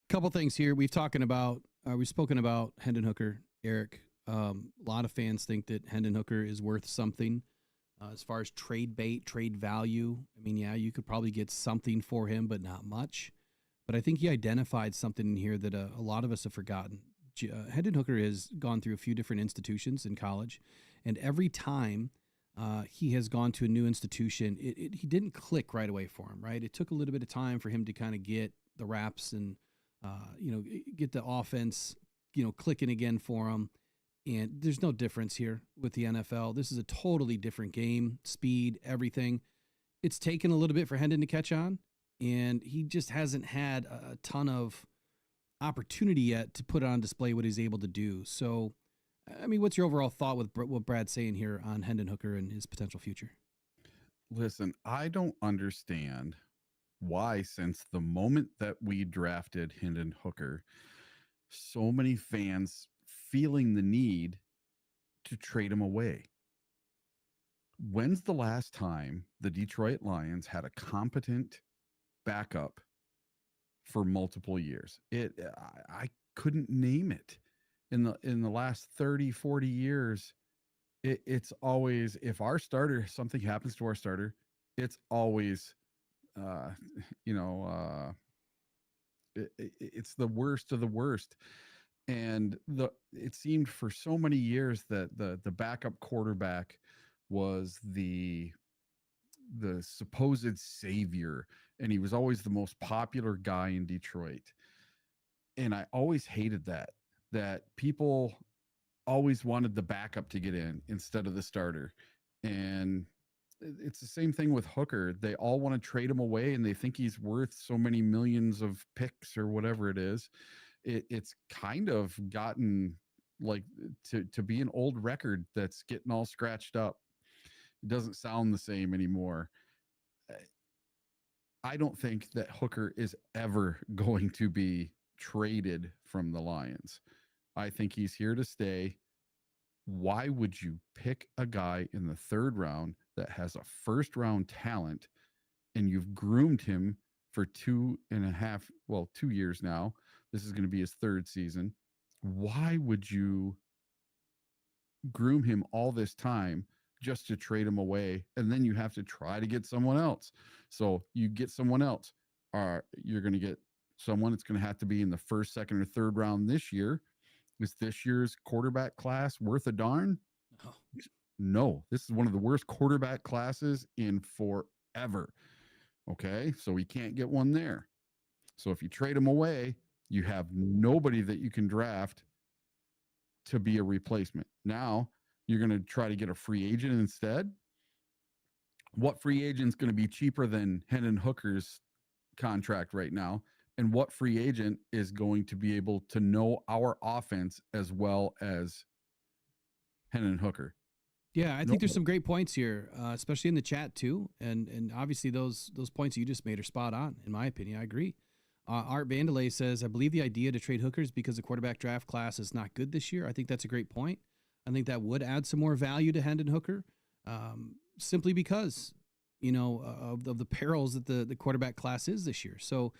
Couple things here. We've spoken about Hendon Hooker, Eric. A lot of fans think that Hendon Hooker is worth something. As far as trade bait, trade value, I mean, yeah, you could probably get something for him, but not much. But I think he identified something in here that a lot of us have forgotten. Hendon Hooker has gone through a few different institutions in college, and every time he has gone to a new institution, he didn't click right away for him, right? It took a little bit of time for him to kind of get the reps and, get the offense, clicking again for him. And there's no difference here with the NFL. This is a totally different game, speed, everything. It's taken a little bit for Hendon to catch on, and he just hasn't had a ton of opportunity yet to put on display what he's able to do. So, I mean, what's your overall thought with what Brad's saying here on Hendon Hooker and his potential future? Listen, I don't understand why, since the moment that we drafted Hendon Hooker, so many fans feeling the need to trade him away. When's the last time the Detroit Lions had a competent backup for multiple years? I couldn't name it. In the last 30, 40 years, it's always, if our starter, something happens to our starter, it's always it's the worst of the worst. And it seemed for so many years that the backup quarterback was the supposed savior, and he was always the most popular guy in Detroit. And I always hated that people always wanted the backup to get in instead of the starter. And it's the same thing with Hooker. They all want to trade him away, and they think he's worth so many millions of picks or whatever it is. It's kind of gotten like to be an old record that's getting all scratched up. It doesn't sound the same anymore. I don't think that Hooker is ever going to be traded from the Lions. I think he's here to stay. Why would you pick a guy in the third round that has a first-round talent, and you've groomed him for 2 years now. This is going to be his third season. Why would you groom him all this time just to trade him away, and then you have to try to get someone else? So you get someone else. You're going to get someone that's going to have to be in the first, second, or third round this year. Is this year's quarterback class worth a darn? Oh. No, this is one of the worst quarterback classes in forever. Okay, so we can't get one there. So if you trade him away, you have nobody that you can draft to be a replacement. Now you're going to try to get a free agent instead. What free agent's going to be cheaper than Hendon Hooker's contract right now? And what free agent is going to be able to know our offense as well as Hendon Hooker? Yeah, I think there's some great points here, especially in the chat too, and obviously those points you just made are spot on, in my opinion. I agree. Art Vandelay says, I believe the idea to trade Hookers because the quarterback draft class is not good this year. I think that's a great point. I think that would add some more value to Hendon Hooker, simply because, of the perils that the quarterback class is this year. So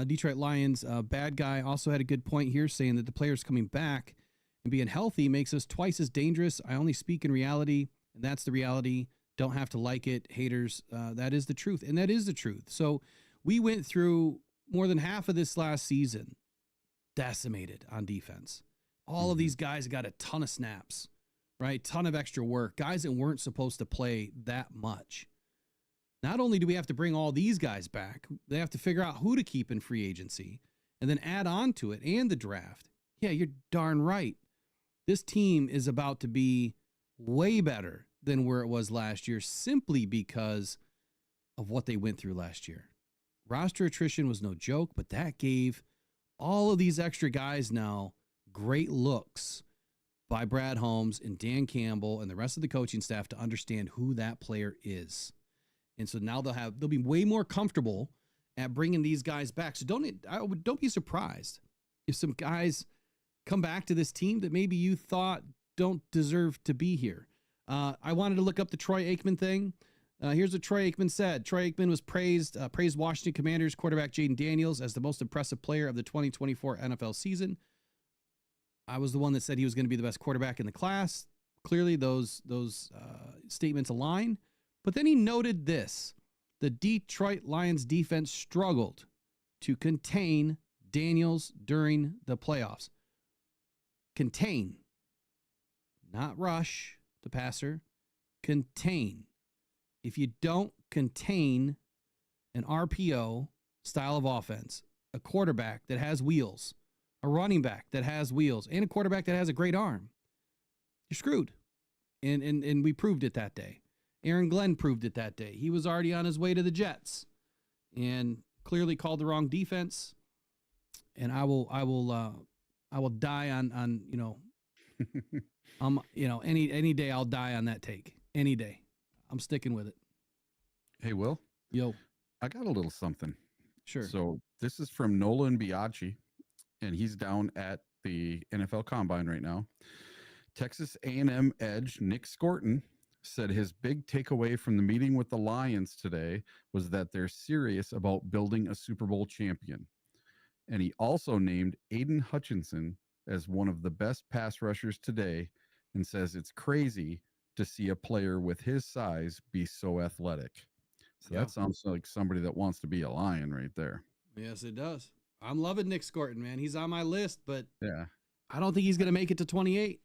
Detroit Lions, bad guy, also had a good point here saying that the players coming back and being healthy makes us twice as dangerous. I only speak in reality, and that's the reality. Don't have to like it, haters. That is the truth, and that is the truth. So we went through more than half of this last season decimated on defense. All of these guys got a ton of snaps, right? Ton of extra work. Guys that weren't supposed to play that much. Not only do we have to bring all these guys back, they have to figure out who to keep in free agency and then add on to it and the draft. Yeah, you're darn right. This team is about to be way better than where it was last year simply because of what they went through last year. Roster attrition was no joke, but that gave all of these extra guys now great looks by Brad Holmes and Dan Campbell and the rest of the coaching staff to understand who that player is. And so now they'll be way more comfortable at bringing these guys back. So don't be surprised if some guys come back to this team that maybe you thought don't deserve to be here. I wanted to look up the Troy Aikman thing. Here's what Troy Aikman said. Troy Aikman was praised Washington Commanders quarterback Jaden Daniels as the most impressive player of the 2024 NFL season. I was the one that said he was going to be the best quarterback in the class. Clearly, those statements align. But then he noted this. The Detroit Lions defense struggled to contain Daniels during the playoffs. Contain. Not rush the passer. Contain. If you don't contain an RPO style of offense, a quarterback that has wheels, a running back that has wheels, and a quarterback that has a great arm, you're screwed. And we proved it that day. Aaron Glenn proved it that day. He was already on his way to the Jets and clearly called the wrong defense. And I will die on any day I'll die on that take. Any day. I'm sticking with it. Hey, Will. Yo. I got a little something. Sure. So this is from Nolan Biaggi, and he's down at the NFL Combine right now. Texas A&M edge Nick Scorton said his big takeaway from the meeting with the Lions today was that they're serious about building a Super Bowl champion. And he also named Aiden Hutchinson as one of the best pass rushers today and says it's crazy to see a player with his size be so athletic. So that sounds like somebody that wants to be a Lion right there. Yes, it does. I'm loving Nick Scorton, man. He's on my list, but yeah, I don't think he's going to make it to 28.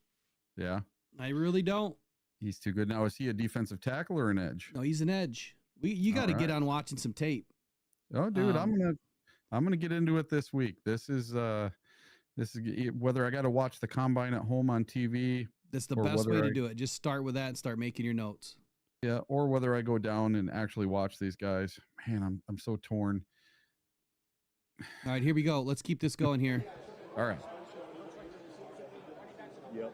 Yeah. I really don't. He's too good. Now, is he a defensive tackle or an edge? No, he's an edge. You got to get on watching some tape. Oh, dude, I'm gonna get into it this week. This is whether I got to watch the combine at home on TV. That's the best way to do it. Just start with that and start making your notes. Yeah, or whether I go down and actually watch these guys. Man, I'm so torn. All right, here we go. Let's keep this going here. All right. Yep.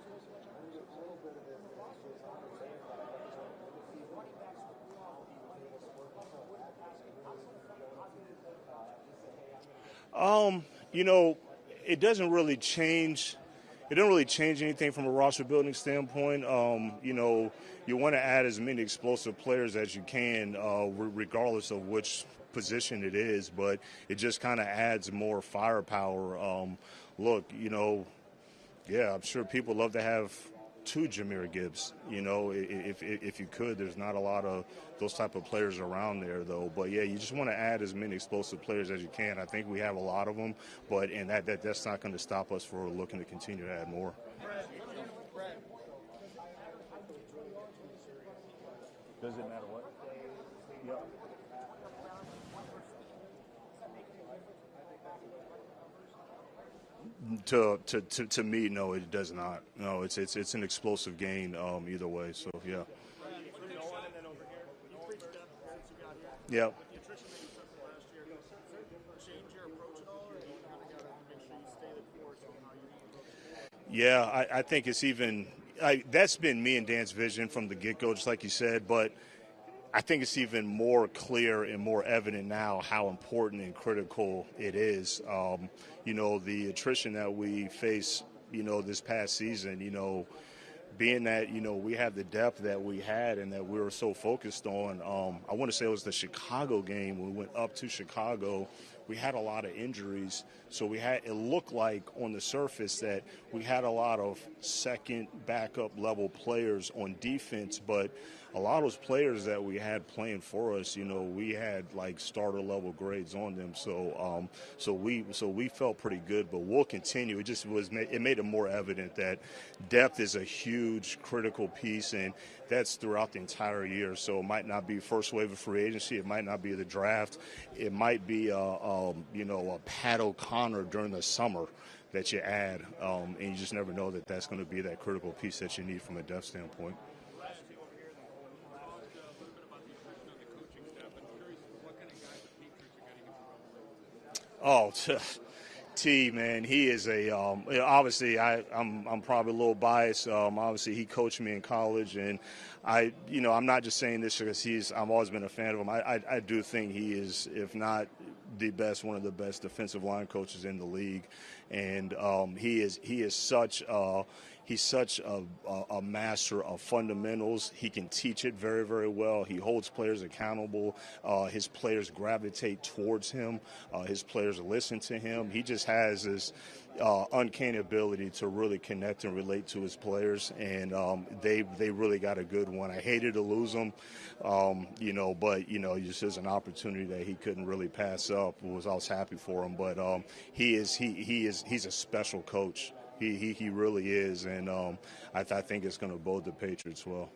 It doesn't really change. it didn't really change anything from a roster building standpoint. You know, you want to add as many explosive players as you can, regardless of which position it is, but it just kind of adds more firepower. Look, you know, yeah, I'm sure people love to have two Jahmyr Gibbs. You know, if you could, there's not a lot of those type of players around there, though. But yeah, you just want to add as many explosive players as you can. I think we have a lot of them, but and that's not going to stop us from looking to continue to add more. Does it matter what? Yep. To me, no, it does not. No, it's an explosive gain either way. So yeah. Yeah. Yeah, I think it's even that's been me and Dan's vision from the get-go, just like you said, but I think it's even more clear and more evident now how important and critical it is. You know, the attrition that we face, you know, this past season, you know, being that, you know, we have the depth that we had and that we were so focused on. I want to say it was the Chicago game when we went up to Chicago. We had a lot of injuries, so it looked like on the surface that we had a lot of second backup level players on defense, but a lot of those players that we had playing for us, you know, we had like starter level grades on them. So we felt pretty good, but we'll continue. It made it more evident that depth is a huge critical piece, and that's throughout the entire year. So it might not be first wave of free agency, it might not be the draft, it might be you know, a Pat O'Connor during the summer that you add, and you just never know that that's going to be that critical piece that you need from a depth standpoint. Oh, T, man, he is a obviously I'm probably a little biased. Obviously, he coached me in college, and I'm not just saying this because I've always been a fan of him. I do think he is, if not the best, one of the best defensive line coaches in the league, and he's such a master of fundamentals. He can teach it very, very well. He holds players accountable. His players gravitate towards him. His players listen to him. He just has this uncanny ability to really connect and relate to his players, and they really got a good one. I hated to lose him, but just as an opportunity that he couldn't really pass up. I was happy for him, but he's a special coach. He really is, and I think it's going to bode the Patriots well.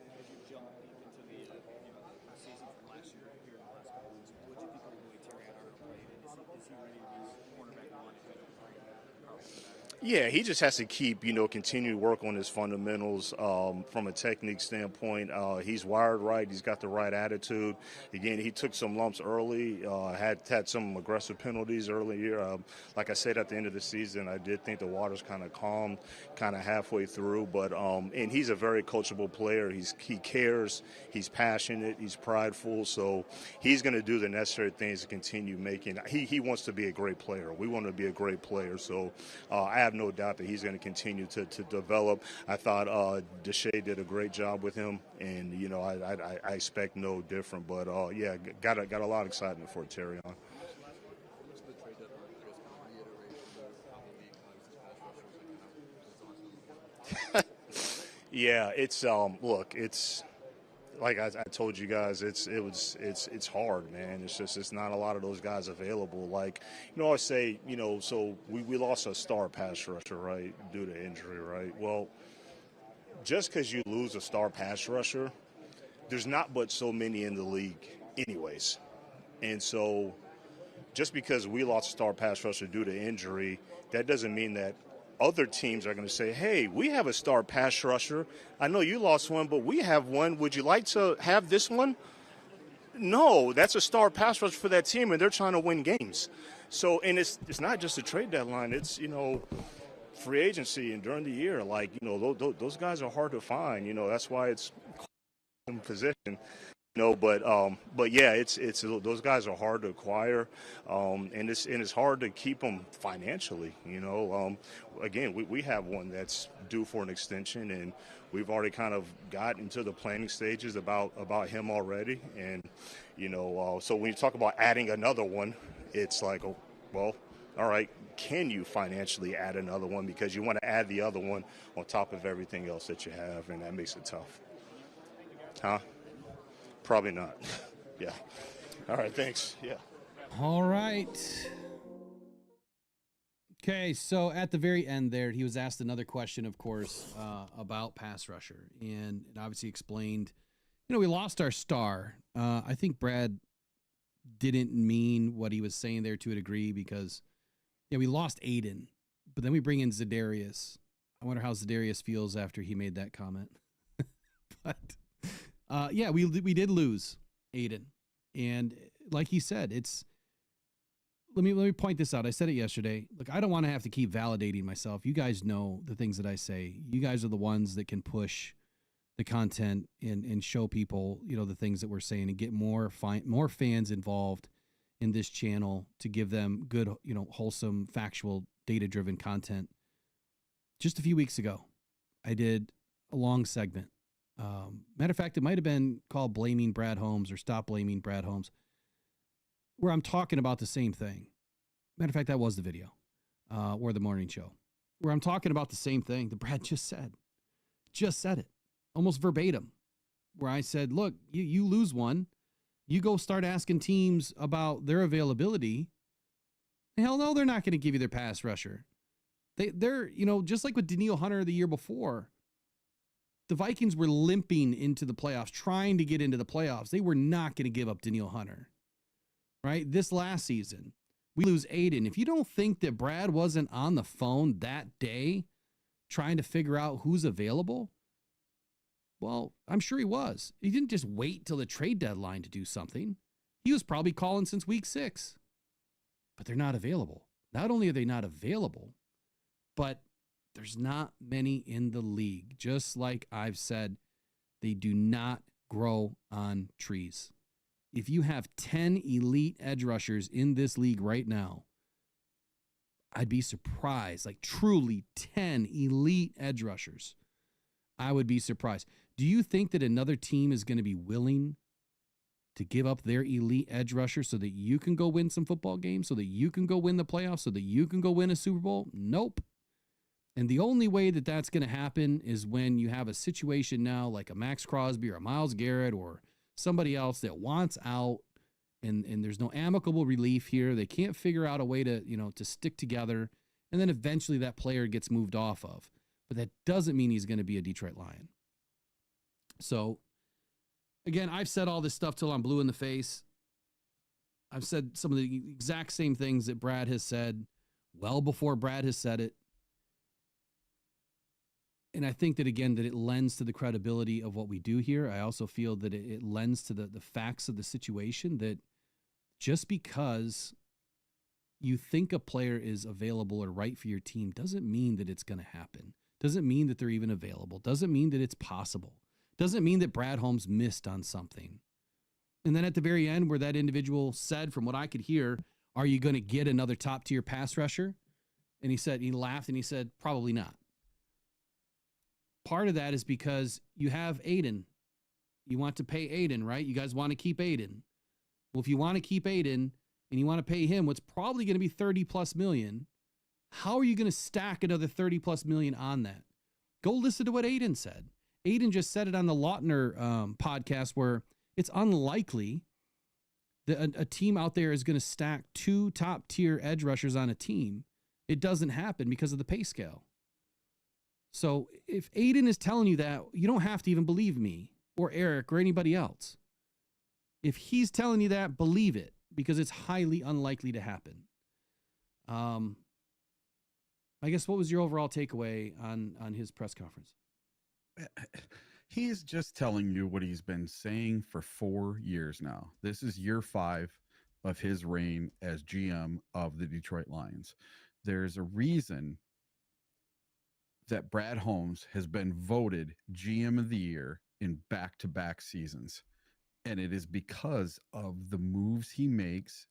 Yeah, he just has to keep, continue to work on his fundamentals from a technique standpoint. He's wired right. He's got the right attitude. Again, he took some lumps early, had some aggressive penalties early year. Like I said, at the end of the season, I did think the water's kind of calmed, kind of halfway through. But and he's a very coachable player. He cares. He's passionate. He's prideful. So he's going to do the necessary things to continue making. He wants to be a great player. We want to be a great player. So I have no doubt that he's going to continue to develop. I thought Deshae did a great job with him, and I expect no different. But got a lot of excitement for Terry on. Yeah, it's it's like I told you guys, it's hard, man. It's not a lot of those guys available. Like, I say, so we lost a star pass rusher, right, due to injury, right? Well, just because you lose a star pass rusher, there's not but so many in the league anyways. And so just because we lost a star pass rusher due to injury, that doesn't mean that other teams are going to say, hey, we have a star pass rusher. I know you lost one, but we have one. Would you like to have this one? No, that's a star pass rusher for that team, and they're trying to win games. So, and it's not just a trade deadline. It's, free agency and during the year. Like, those guys are hard to find. That's why it's in position. No, but yeah, it's those guys are hard to acquire, and it's hard to keep them financially. Again, we have one that's due for an extension, and we've already kind of got into the planning stages about him already. And so when you talk about adding another one, it's like, oh, well, all right, can you financially add another one, because you want to add the other one on top of everything else that you have, and that makes it tough. Huh? Probably not. Yeah. All right. Thanks. Yeah. All right. Okay, so at the very end there, he was asked another question, of course, about pass rusher, and it obviously explained, we lost our star. I think Brad didn't mean what he was saying there to a degree, because we lost Aiden, but then we bring in Za'Darius. I wonder how Za'Darius feels after he made that comment. But we did lose Aiden, and like he said, let me point this out. I said it yesterday. Look, I don't want to have to keep validating myself. You guys know the things that I say. You guys are the ones that can push the content and show people, the things that we're saying, and get more fans involved in this channel to give them good, wholesome, factual, data-driven content. Just a few weeks ago, I did a long segment. Matter of fact, it might have been called Blaming Brad Holmes or Stop Blaming Brad Holmes, where I'm talking about the same thing. Matter of fact, that was the video or the morning show, where I'm talking about the same thing that Brad just said it almost verbatim, where I said, look, you lose one, you go start asking teams about their availability. Hell no, they're not going to give you their pass rusher. They're just like with Danielle Hunter the year before, the Vikings were limping into the playoffs, trying to get into the playoffs. They were not going to give up Danielle Hunter, right? This last season, we lose Aiden. If you don't think that Brad wasn't on the phone that day trying to figure out who's available, well, I'm sure he was. He didn't just wait till the trade deadline to do something. He was probably calling since week 6. But they're not available. Not only are they not available, but there's not many in the league. Just like I've said, they do not grow on trees. If you have 10 elite edge rushers in this league right now, I'd be surprised. Like truly 10 elite edge rushers. I would be surprised. Do you think that another team is going to be willing to give up their elite edge rusher so that you can go win some football games, so that you can go win the playoffs, so that you can go win a Super Bowl? Nope. And the only way that that's going to happen is when you have a situation now like a Max Crosby or a Myles Garrett or somebody else that wants out, and there's no amicable relief here. They can't figure out a way to, to stick together, and then eventually that player gets moved off of. But that doesn't mean he's going to be a Detroit Lion. So, again, I've said all this stuff till I'm blue in the face. I've said some of the exact same things that Brad has said well before Brad has said it. And I think that, again, that it lends to the credibility of what we do here. I also feel that it lends to the facts of the situation, that just because you think a player is available or right for your team doesn't mean that it's going to happen. Doesn't mean that they're even available. Doesn't mean that it's possible. Doesn't mean that Brad Holmes missed on something. And then at the very end, where that individual said, from what I could hear, are you going to get another top tier pass rusher? And he laughed and he said, probably not. Part of that is because you have Aiden. You want to pay Aiden, right? You guys want to keep Aiden. Well, if you want to keep Aiden and you want to pay him what's probably going to be 30 plus million, how are you going to stack another 30 plus million on that? Go listen to what Aiden said. Aiden just said it on the Lautner podcast, where it's unlikely that a team out there is going to stack 2 top tier edge rushers on a team. It doesn't happen because of the pay scale. So if Aiden is telling you that, you don't have to even believe me or Eric or anybody else. If he's telling you that, believe it, because it's highly unlikely to happen. I guess, what was your overall takeaway on his press conference? He's just telling you what he's been saying for 4 years now. This is year 5 of his reign as GM of the Detroit Lions. There's a reason that Brad Holmes has been voted GM of the year in back-to-back seasons. And it is because of the moves he makes.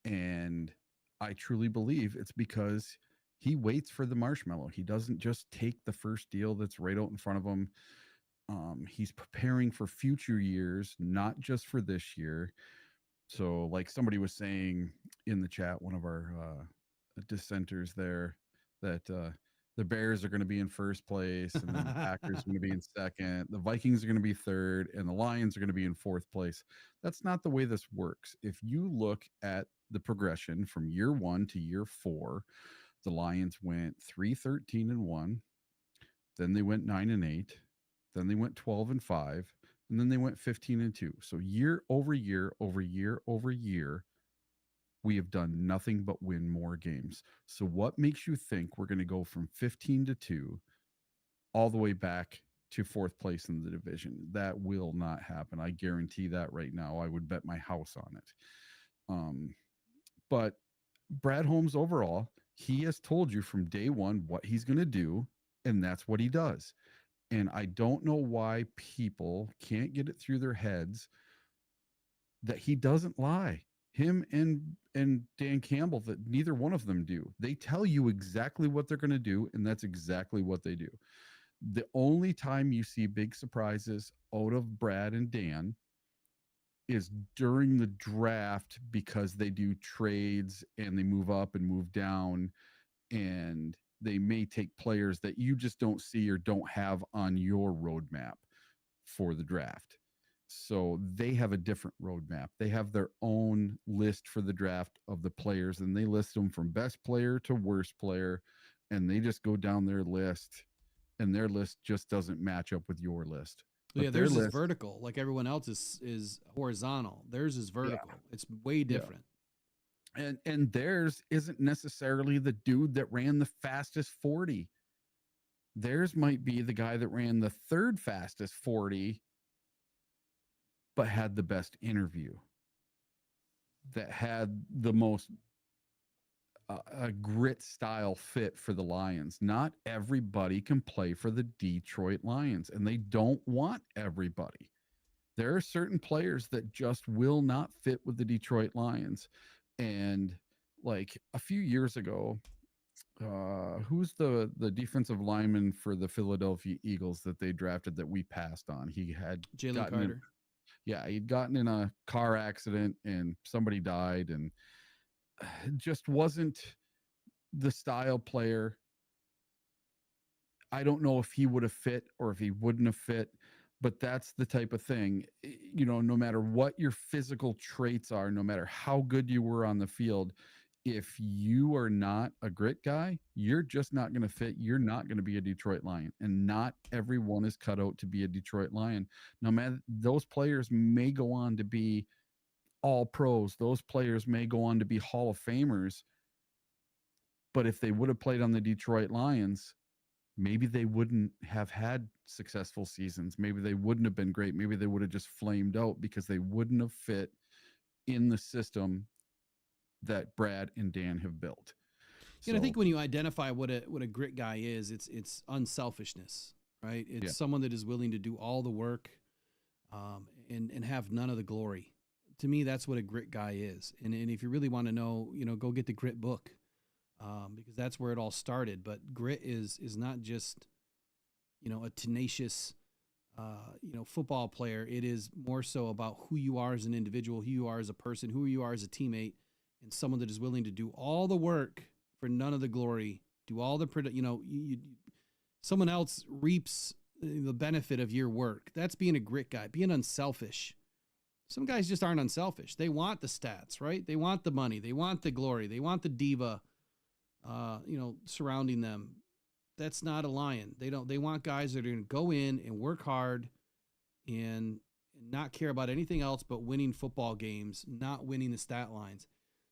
And I truly believe it's because he waits for the marshmallow. He doesn't just take the first deal that's right out in front of him. He's preparing for future years, not just for this year. So, like somebody was saying in the chat, one of our dissenters there, that the Bears are going to be in first place, and then the Packers are going to be in second, the Vikings are going to be third, and the Lions are going to be in fourth place. That's not the way this works. If you look at the progression from year 1 to year 4, the Lions went 3-13-1, then they went 9-8, then they went 12-5, and then they went 15-2. So year over year over year over year, we have done nothing but win more games. So what makes you think we're going to go from 15-2 all the way back to fourth place in the division? That will not happen. I guarantee that right now. I would bet my house on it. But Brad Holmes overall, he has told you from day one what he's going to do, and that's what he does. And I don't know why people can't get it through their heads that he doesn't lie. Him and Dan Campbell, that neither one of them do. They tell you exactly what they're going to do, and that's exactly what they do. The only time you see big surprises out of Brad and Dan is during the draft, because they do trades and they move up and move down, and they may take players that you just don't see or don't have on your roadmap for the draft. So they have a different roadmap. They have their own list for the draft of the players, and they list them from best player to worst player, and they just go down their list, and their list just doesn't match up with your list. Yeah, theirs is vertical. Like everyone else is horizontal. Theirs is vertical. Yeah. It's way different. Yeah. And theirs isn't necessarily the dude that ran the fastest 40. Theirs might be the guy that ran the third fastest 40, but had the best interview, that had the most a grit style fit for the Lions. Not everybody can play for the Detroit Lions, and they don't want everybody. There are certain players that just will not fit with the Detroit Lions. And like a few years ago, who's the defensive lineman for the Philadelphia Eagles that they drafted that we passed on? He had Jalen Carter. He'd gotten in a car accident and somebody died, and just wasn't the style player. I don't know if he would have fit or if he wouldn't have fit, but that's the type of thing, you know, no matter what your physical traits are, no matter how good you were on the field, if you are not a grit guy, you're just not going to fit. You're not going to be a Detroit Lion, and not everyone is cut out to be a Detroit Lion. No matter, those players may go on to be all pros. Those players may go on to be Hall of Famers, but if they would have played on the Detroit Lions, maybe they wouldn't have had successful seasons. Maybe they wouldn't have been great. Maybe they would have just flamed out because they wouldn't have fit in the system that Brad and Dan have built. And I think when you identify what a grit guy is, it's unselfishness, right? It's someone that is willing to do all the work and have none of the glory. To me, that's what a grit guy is. And if you really want to know, you know, go get the grit book, because that's where it all started. But grit is not just, you know, a tenacious, football player. It is more so about who you are as an individual, who you are as a person, who you are as a teammate, and someone that is willing to do all the work for none of the glory, do all the, someone else reaps the benefit of your work. That's being a grit guy, being unselfish. Some guys just aren't unselfish. They want the stats, right? They want the money. They want the glory. They want the diva, surrounding them. That's not a Lion. They want guys that are going to go in and work hard and not care about anything else but winning football games, not winning the stat lines.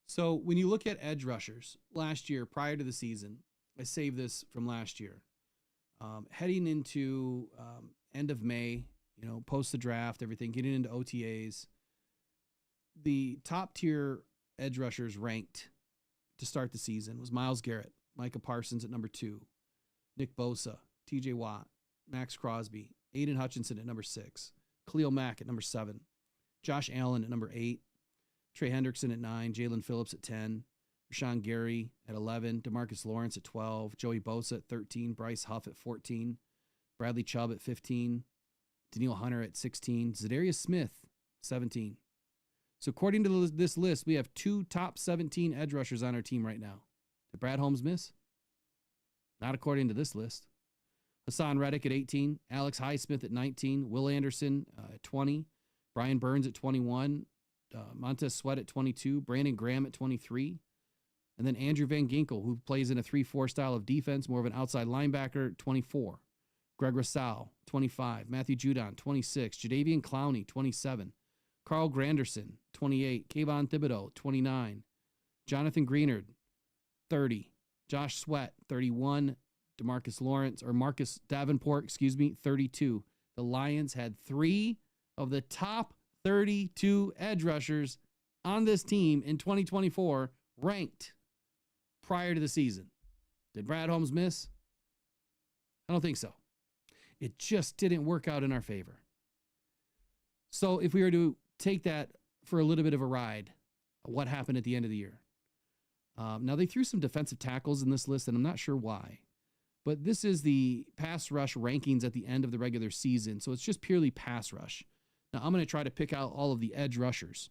So when you look at edge rushers last year, prior to the season, I saved this from last year, heading into end of May, post the draft, everything, getting into OTAs, the top tier edge rushers ranked to start the season was Myles Garrett, Micah Parsons at number 2, Nick Bosa, TJ Watt, Max Crosby, Aiden Hutchinson at number 6, Khalil Mack at number 7, Josh Allen at number 8. Trey Hendrickson at 9. Jalen Phillips at 10. Rashawn Gary at 11. DeMarcus Lawrence at 12. Joey Bosa at 13. Bryce Huff at 14. Bradley Chubb at 15. Danielle Hunter at 16. Zadarius Smith, 17. So according to this list, we have 2 top 17 edge rushers on our team right now. Did Brad Holmes miss? Not according to this list. Hassan Reddick at 18. Alex Highsmith at 19. Will Anderson at 20. Brian Burns at 21. Montez Sweat at 22. Brandon Graham at 23. And then Andrew Van Ginkel, who plays in a 3-4 style of defense, more of an outside linebacker, 24. Greg Rousseau, 25. Matthew Judon, 26. Jadeveon Clowney, 27. Carl Granderson, 28. Kayvon Thibodeau, 29. Jonathan Greenard, 30. Josh Sweat, 31. Marcus Davenport, 32. The Lions had 3 of the top 32 edge rushers on this team in 2024 ranked prior to the season. Did Brad Holmes miss? I don't think so. It just didn't work out in our favor. So if we were to take that for a little bit of a ride, what happened at the end of the year? Now, they threw some defensive tackles in this list, and I'm not sure why. But this is the pass rush rankings at the end of the regular season, so it's just purely pass rush. Now, I'm going to try to pick out all of the edge rushers.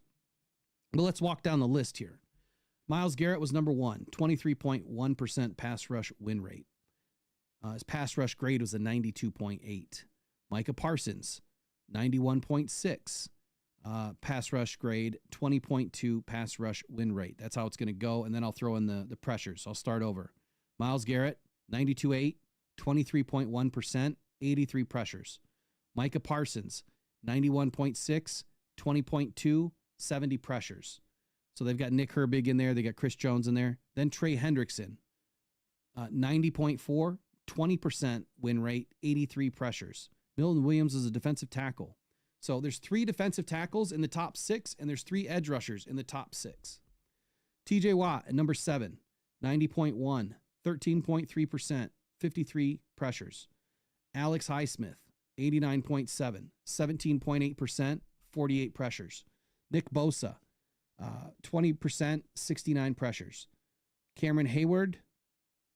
But let's walk down the list here. Myles Garrett was number 1, 23.1% pass rush win rate. His pass rush grade was a 92.8. Micah Parsons, 91.6. Pass rush grade, 20.2 pass rush win rate. That's how it's going to go, and then I'll throw in the pressures. I'll start over. Myles Garrett, 92.8, 23.1%, 83 pressures. Micah Parsons, 91.6, 20.2, 70 pressures. So they've got Nick Herbig in there. They got Chris Jones in there. Then Trey Hendrickson, 90.4, 20% win rate, 83 pressures. Milton Williams is a defensive tackle. So there's 3 defensive tackles in the top 6, and there's 3 edge rushers in the top 6. TJ Watt at number 7, 90.1, 13.3%, 53 pressures. Alex Highsmith, 89.7, 17.8%, 48 pressures. Nick Bosa, 20%, 69 pressures. Cameron Hayward,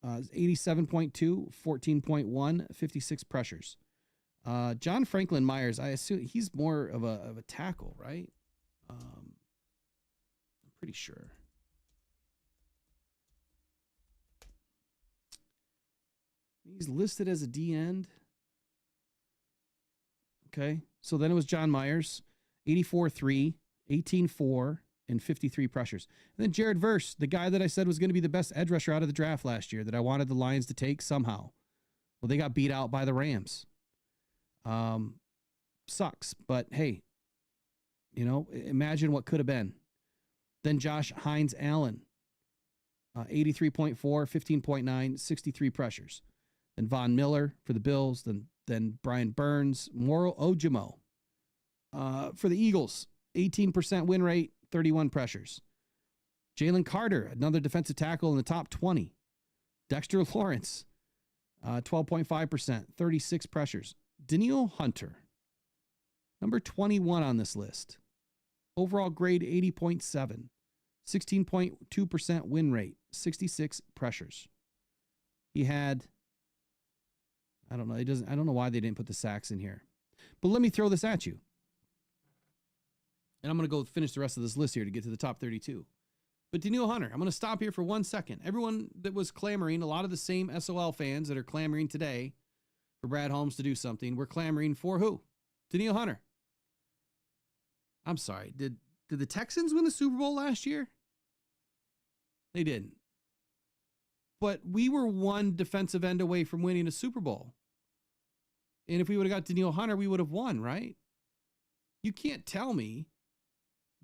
87.2, 14.1, 56 pressures. John Franklin Myers, I assume he's more of a tackle, right? I'm pretty sure. He's listed as a D end. Okay. So then it was John Myers, 84.3, 18.4, and 53 pressures. And then Jared Verse, the guy that I said was going to be the best edge rusher out of the draft last year that I wanted the Lions to take somehow. Well, they got beat out by the Rams. Sucks, but hey, imagine what could have been. Then Josh Hines Allen, 83.4, 15.9, 63 pressures. Then Von Miller for the Bills. Then Brian Burns, Moro Ojimo for the Eagles, 18% win rate, 31 pressures. Jalen Carter, another defensive tackle in the top 20. Dexter Lawrence, 12.5%, 36 pressures. Danielle Hunter, number 21 on this list. Overall grade 80.7, 16.2% win rate, 66 pressures. He had, I don't know why they didn't put the sacks in here. But let me throw this at you. And I'm going to go finish the rest of this list here to get to the top 32. But Danielle Hunter, I'm going to stop here for 1 second. Everyone that was clamoring, a lot of the same SOL fans that are clamoring today for Brad Holmes to do something, we're clamoring for who? Danielle Hunter. I'm sorry. Did the Texans win the Super Bowl last year? They didn't. But we were one defensive end away from winning a Super Bowl. And if we would have got Danielle Hunter, we would have won, right? You can't tell me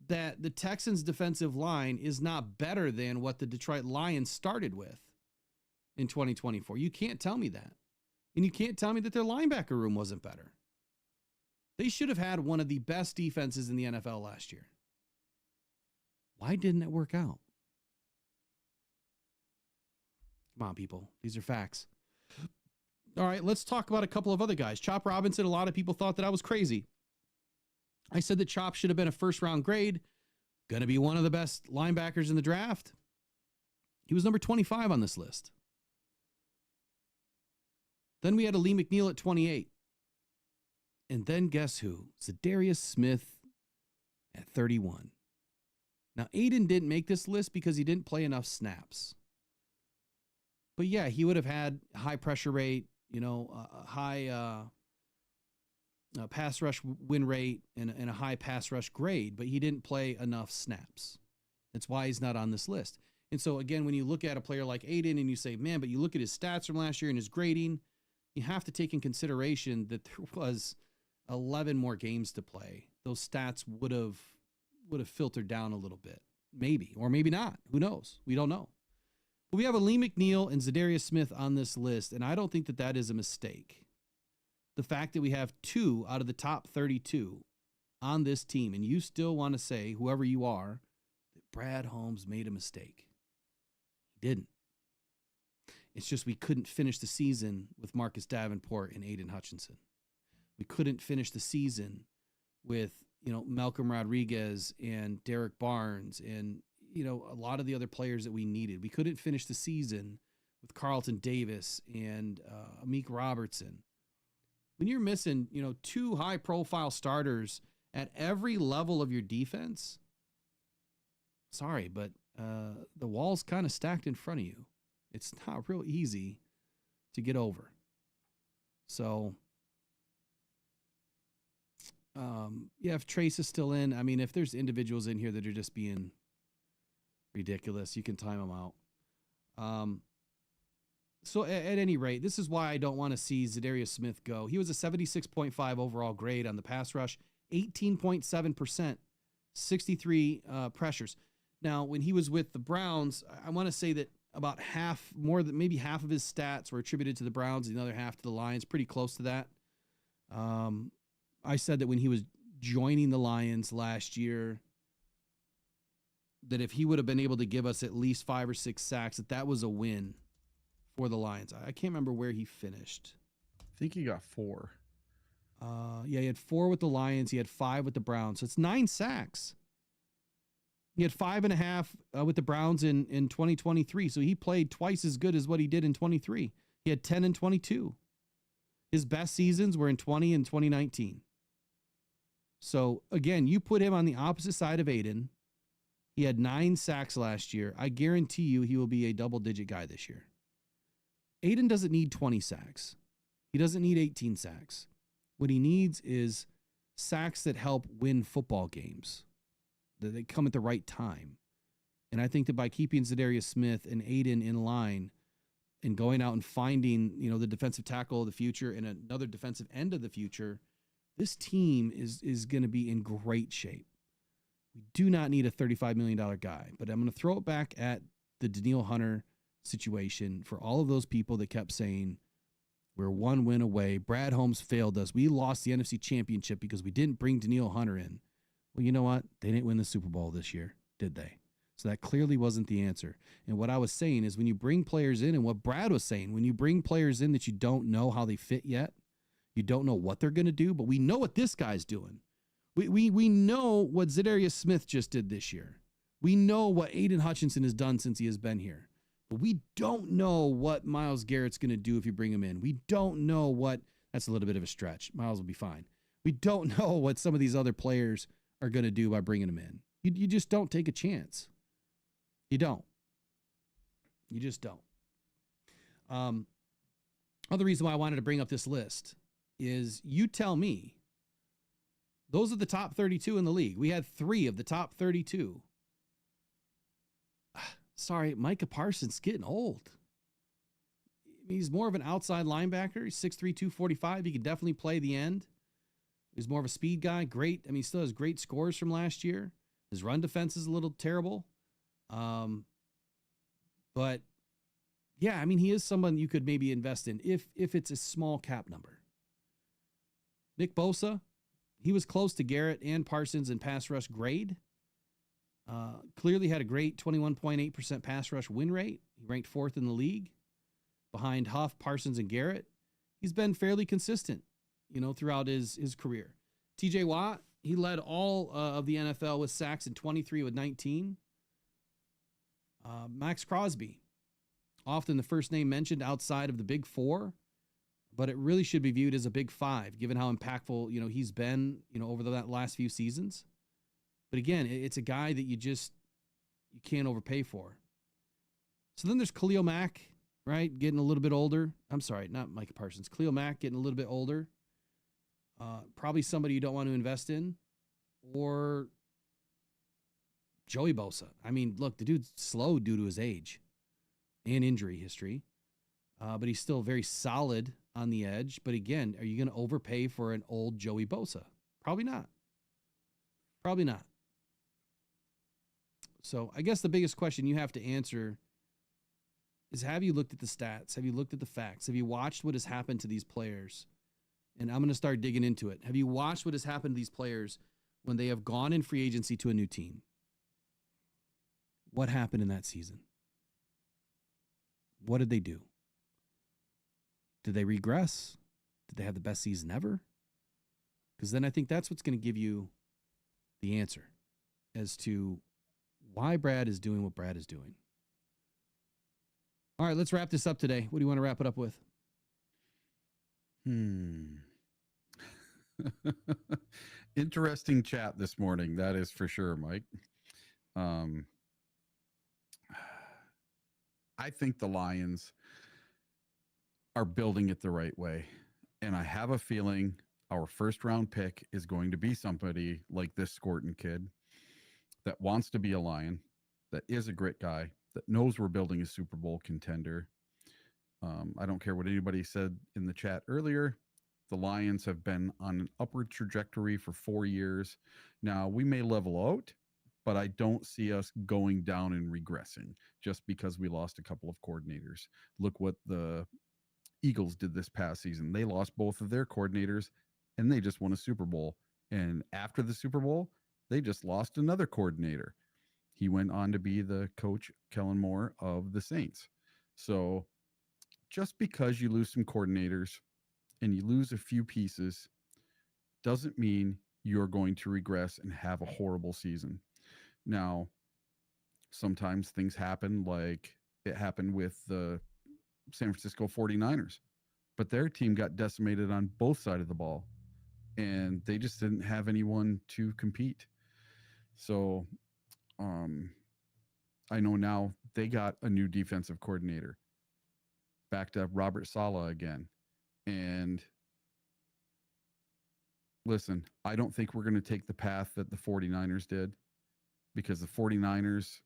that the Texans' defensive line is not better than what the Detroit Lions started with in 2024. You can't tell me that. And you can't tell me that their linebacker room wasn't better. They should have had one of the best defenses in the NFL last year. Why didn't it work out? Come on, people. These are facts. All right, let's talk about a couple of other guys. Chop Robinson, a lot of people thought that I was crazy I said that Chop should have been a first-round grade, going to be one of the best linebackers in the draft. He was number 25 on this list. Then we had a Lee McNeil at 28. And then guess who? Zadarius Smith at 31. Now, Aiden didn't make this list because he didn't play enough snaps. But yeah, he would have had high pressure rate, a high pass rush win rate and a high pass rush grade, but he didn't play enough snaps. That's why he's not on this list. And so again, when you look at a player like Aiden and you say, man, but you look at his stats from last year and his grading, you have to take in consideration that there was 11 more games to play. Those stats would have filtered down a little bit, maybe, or maybe not. Who knows? We don't know. But we have a Lee McNeil and Zadarius Smith on this list, and I don't think that that is a mistake. The fact that we have 2 out of the top 32 on this team, and you still want to say, whoever you are, that Brad Holmes made a mistake. He didn't. It's just we couldn't finish the season with Marcus Davenport and Aiden Hutchinson. We couldn't finish the season with, Malcolm Rodriguez and Derek Barnes and, a lot of the other players that we needed. We couldn't finish the season with Carlton Davis and Amik Robertson. When you're missing, 2 high-profile starters at every level of your defense, sorry, but the wall's kind of stacked in front of you. It's not real easy to get over. So, if Trace is still in, if there's individuals in here that are just being ridiculous, you can time them out. So at any rate, this is why I don't want to see Zadarius Smith go. He was a 76.5 overall grade on the pass rush, 18.7%, 63 pressures. Now, when he was with the Browns, I want to say that about maybe half of his stats were attributed to the Browns and the other half to the Lions, pretty close to that. I said that when he was joining the Lions last year, that if he would have been able to give us at least 5 or 6 sacks, that was a win for the Lions. I can't remember where he finished. I think he got 4. He had 4 with the Lions. He had 5 with the Browns. So it's 9 sacks. He had 5.5 with the Browns in 2023. So he played twice as good as what he did in 23. He had 10 and 22. His best seasons were in 20 and 2019. So again, you put him on the opposite side of Aiden. He had 9 sacks last year. I guarantee you he will be a double-digit guy this year. Aiden doesn't need 20 sacks. He doesn't need 18 sacks. What he needs is sacks that help win football games, that they come at the right time. And I think that by keeping Zadarius Smith and Aiden in line and going out and finding, the defensive tackle of the future and another defensive end of the future, this team is going to be in great shape. We do not need a $35 million guy, but I'm going to throw it back at the Danielle Hunter situation for all of those people that kept saying, we're 1 win away. Brad Holmes failed us. We lost the NFC Championship because we didn't bring Danielle Hunter in. Well, you know what? They didn't win the Super Bowl this year, did they? So that clearly wasn't the answer. And what I was saying is when you bring players in, and what Brad was saying, when you bring players in that you don't know how they fit yet, you don't know what they're going to do, but we know what this guy's doing. We know what Zadarius Smith just did this year. We know what Aiden Hutchinson has done since he has been here. But we don't know what Myles Garrett's going to do if you bring him in. We don't know what, that's a little bit of a stretch. Myles will be fine. We don't know what some of these other players are going to do by bringing him in. You just don't take a chance. You don't. You just don't. Other reason why I wanted to bring up this list is you tell me, those are the top 32 in the league. We had 3 of the top 32. Sorry, Micah Parsons getting old. He's more of an outside linebacker. He's 6'3", 245. He can definitely play the end. He's more of a speed guy. Great. He still has great scores from last year. His run defense is a little terrible. But yeah, he is someone you could maybe invest in if it's a small cap number. Nick Bosa, he was close to Garrett and Parsons in pass rush grade. Clearly had a great 21.8% pass rush win rate. He ranked 4th in the league behind Huff, Parsons, and Garrett. He's been fairly consistent, throughout his career. TJ Watt, He led all of the NFL with sacks in 23 with 19. Max Crosby, often the first name mentioned outside of the big four, but it really should be viewed as a big five, given how impactful, he's been, over the last few seasons. But again, it's a guy that you can't overpay for. So then there's Khalil Mack, right? Getting a little bit older. I'm sorry, not Micah Parsons. Khalil Mack getting a little bit older. Probably somebody you don't want to invest in. Or Joey Bosa. I mean, look, the dude's slow due to his age and injury history. But he's still very solid on the edge. But again, are you going to overpay for an old Joey Bosa? Probably not. Probably not. So I guess the biggest question you have to answer is, have you looked at the stats? Have you looked at the facts? Have you watched what has happened to these players? And I'm going to start digging into it. Have you watched what has happened to these players when they have gone in free agency to a new team? What happened in that season? What did they do? Did they regress? Did they have the best season ever? Because then I think that's what's going to give you the answer as to why Brad is doing what Brad is doing. All right, let's wrap this up today. What do you want to wrap it up with? Interesting chat this morning. That is for sure, Mike. I think the Lions are building it the right way. And I have a feeling our first round pick is going to be somebody like this Scorton kid that wants to be a Lion, that is a grit guy, that knows we're building a Super Bowl contender. I don't care what anybody said in the chat earlier. The Lions have been on an upward trajectory for 4 years. Now, we may level out, but I don't see us going down and regressing just because we lost a couple of coordinators. Look what the Eagles did this past season. They lost both of their coordinators and they just won a Super Bowl. And after the Super Bowl, they just lost another coordinator. He went on to be the coach, Kellen Moore, of the Saints. So just because you lose some coordinators and you lose a few pieces doesn't mean you're going to regress and have a horrible season. Now, sometimes things happen, like it happened with the San Francisco 49ers, but their team got decimated on both sides of the ball and they just didn't have anyone to compete. So I know now they got a new defensive coordinator, backed up Robert Saleh again. And listen, I don't think we're going to take the path that the 49ers did, because the 49ers,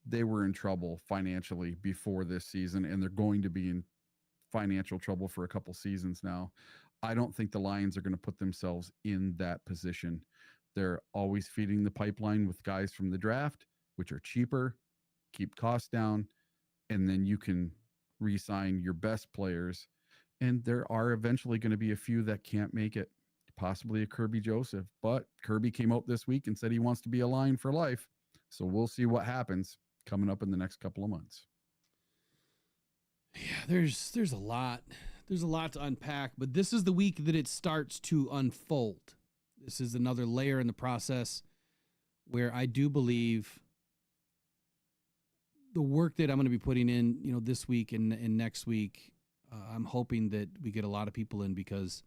they were in trouble financially before this season, and they're going to be in financial trouble for a couple seasons now. I don't think the Lions are going to put themselves in that position. They're always feeding the pipeline with guys from the draft, which are cheaper, keep costs down, and then you can re-sign your best players. And there are eventually going to be a few that can't make it, possibly a Kirby Joseph. But Kirby came out this week and said he wants to be a Lion for life. So we'll see what happens coming up in the next couple of months. Yeah, there's a lot. There's a lot to unpack, but this is the week that it starts to unfold. This is another layer in the process where I do believe the work that I'm going to be putting in, this week and next week, I'm hoping that we get a lot of people in, because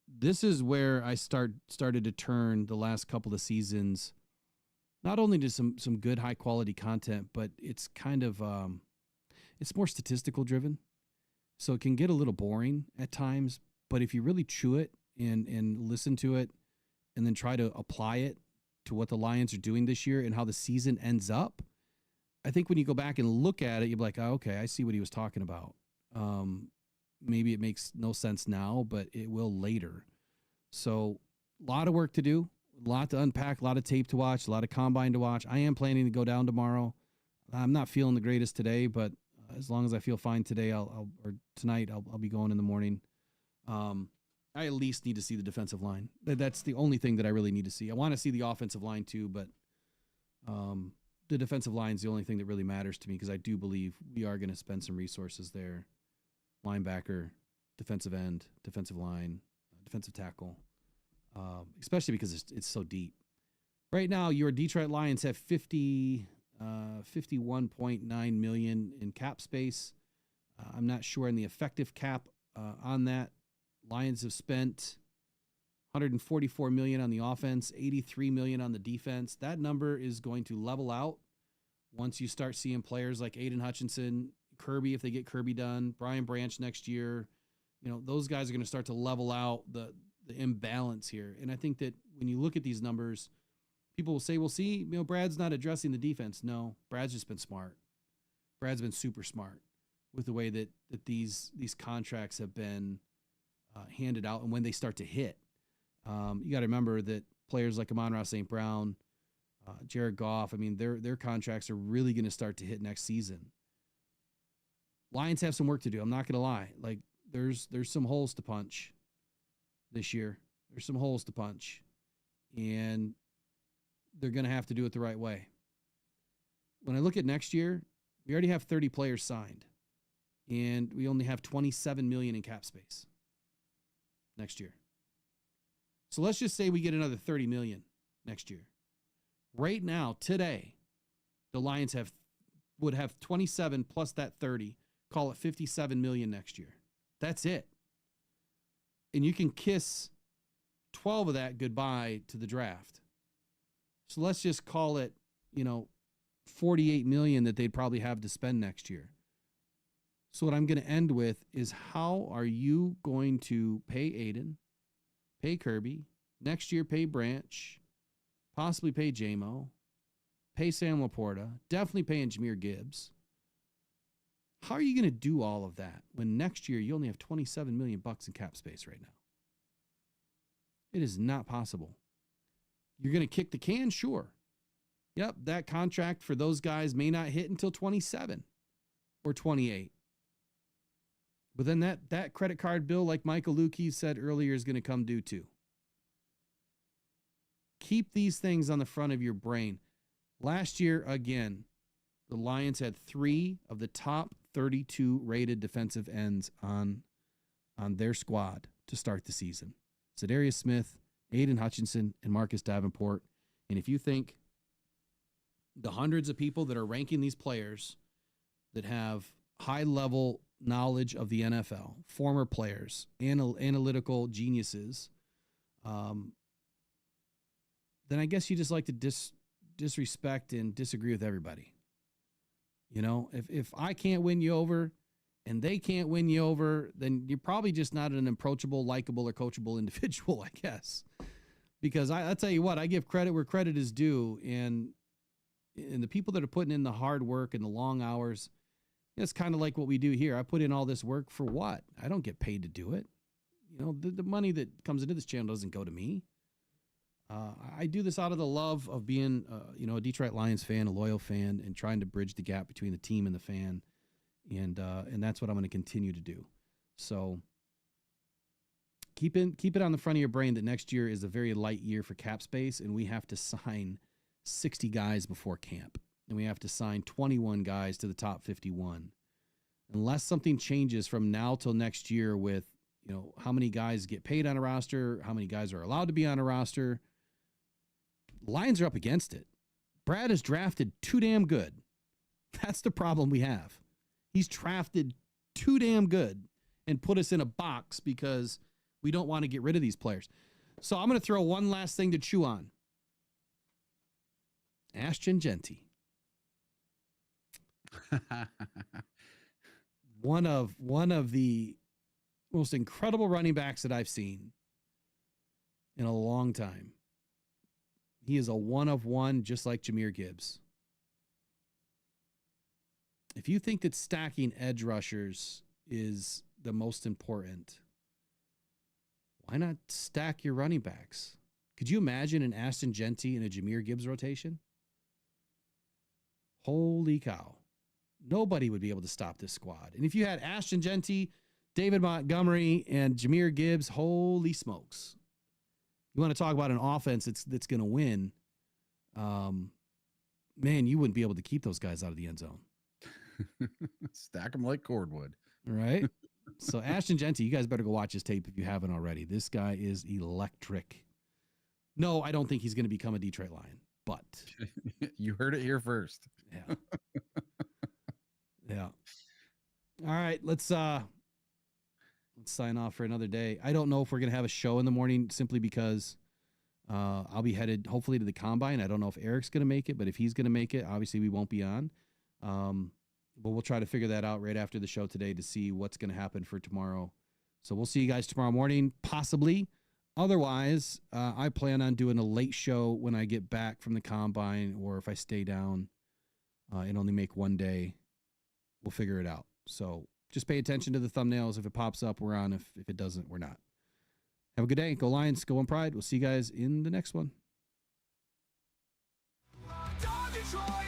this is where I started to turn the last couple of seasons, not only to some good high quality content, but it's kind of, it's more statistical driven. So it can get a little boring at times, but if you really chew it and listen to it and then try to apply it to what the Lions are doing this year and how the season ends up, I think when you go back and look at it, you'll be like, oh, okay, I see what he was talking about. Maybe it makes no sense now, but it will later. So a lot of work to do, a lot to unpack, a lot of tape to watch, a lot of combine to watch. I am planning to go down tomorrow. I'm not feeling the greatest today, but as long as I feel fine today, or tonight, I'll be going in the morning. I at least need to see the defensive line. That's the only thing that I really need to see. I want to see the offensive line too, but the defensive line is the only thing that really matters to me, because I do believe we are going to spend some resources there. Linebacker, defensive end, defensive line, defensive tackle. especially because it's so deep. Right now, your Detroit Lions have 51.9 million in cap space. I'm not sure on the effective cap on that. Lions have spent 144 million on the offense, 83 million on the defense. That number is going to level out once you start seeing players like Aiden Hutchinson, Kirby, if they get Kirby done, Brian Branch next year. Those guys are going to start to level out the imbalance here. And I think that when you look at these numbers, people will say, well, see, Brad's not addressing the defense. No, Brad's just been smart. Brad's been super smart with the way that these contracts have been handed out and when they start to hit. You got to remember that players like Amon-Ra St. Brown, Jared Goff, their contracts are really going to start to hit next season. Lions have some work to do. I'm not going to lie. Like there's some holes to punch this year. There's some holes to punch, and they're going to have to do it the right way. When I look at next year, we already have 30 players signed, and we only have 27 million in cap space next year. So let's just say we get another 30 million next year. Right now, today, the Lions would have 27 plus that 30, call it 57 million next year. That's it. And you can kiss 12 of that goodbye to the draft. So let's just call it, 48 million that they'd probably have to spend next year. So what I'm going to end with is, how are you going to pay Aiden, pay Kirby, next year pay Branch, possibly pay J-Mo, pay Sam Laporta, definitely paying Jahmyr Gibbs? How are you going to do all of that when next year you only have 27 million bucks in cap space right now? It is not possible. You're going to kick the can? Sure. Yep, that contract for those guys may not hit until 27 or 28. But then that credit card bill, like Michael Lukey said earlier, is going to come due too. Keep these things on the front of your brain. Last year, again, the Lions had 3 of the top 32 rated defensive ends on their squad to start the season. Za'Darius Smith, Aiden Hutchinson, and Marcus Davenport. And if you think the hundreds of people that are ranking these players that have high-level knowledge of the NFL, former players, analytical geniuses, then I guess you just like to disrespect and disagree with everybody. If I can't win you over and they can't win you over, then you're probably just not an approachable, likable, or coachable individual, I guess. Because I tell you what, I give credit where credit is due, and the people that are putting in the hard work and the long hours, it's kind of like what we do here. I put in all this work for what? I don't get paid to do it. The money that comes into this channel doesn't go to me. I do this out of the love of being, a Detroit Lions fan, a loyal fan, and trying to bridge the gap between the team and the fan. And that's what I'm going to continue to do. So keep it on the front of your brain that next year is a very light year for cap space, and we have to sign 60 guys before camp, and we have to sign 21 guys to the top 51. Unless something changes from now till next year with, how many guys get paid on a roster, how many guys are allowed to be on a roster, Lions are up against it. Brad is drafted too damn good. That's the problem we have. He's drafted too damn good and put us in a box because we don't want to get rid of these players. So I'm going to throw one last thing to chew on. Ashton Genty. One of the most incredible running backs that I've seen in a long time. He is a one of one, just like Jahmyr Gibbs. If you think that stacking edge rushers is the most important, why not stack your running backs? Could you imagine an Ashton Genty and a Jahmyr Gibbs rotation? Holy cow. Nobody would be able to stop this squad. And if you had Ashton Genty, David Montgomery, and Jahmyr Gibbs, holy smokes. You want to talk about an offense that's going to win, man, you wouldn't be able to keep those guys out of the end zone. Stack them like cordwood. Right? So Ashton Genty, you guys better go watch his tape if you haven't already. This guy is electric. No, I don't think he's going to become a Detroit Lion, but You heard it here first. yeah. Yeah. All right, let's sign off for another day. I don't know if we're going to have a show in the morning simply because I'll be headed hopefully to the combine. I don't know if Eric's going to make it, but if he's going to make it, obviously we won't be on. But we'll try to figure that out right after the show today to see what's going to happen for tomorrow. So we'll see you guys tomorrow morning, possibly. Otherwise, I plan on doing a late show when I get back from the combine, or if I stay down and only make one day, we'll figure it out. So just pay attention to the thumbnails. If it pops up, we're on. If it doesn't, we're not. Have a good day. Go Lions. Go on Pride. We'll see you guys in the next one. Detroit.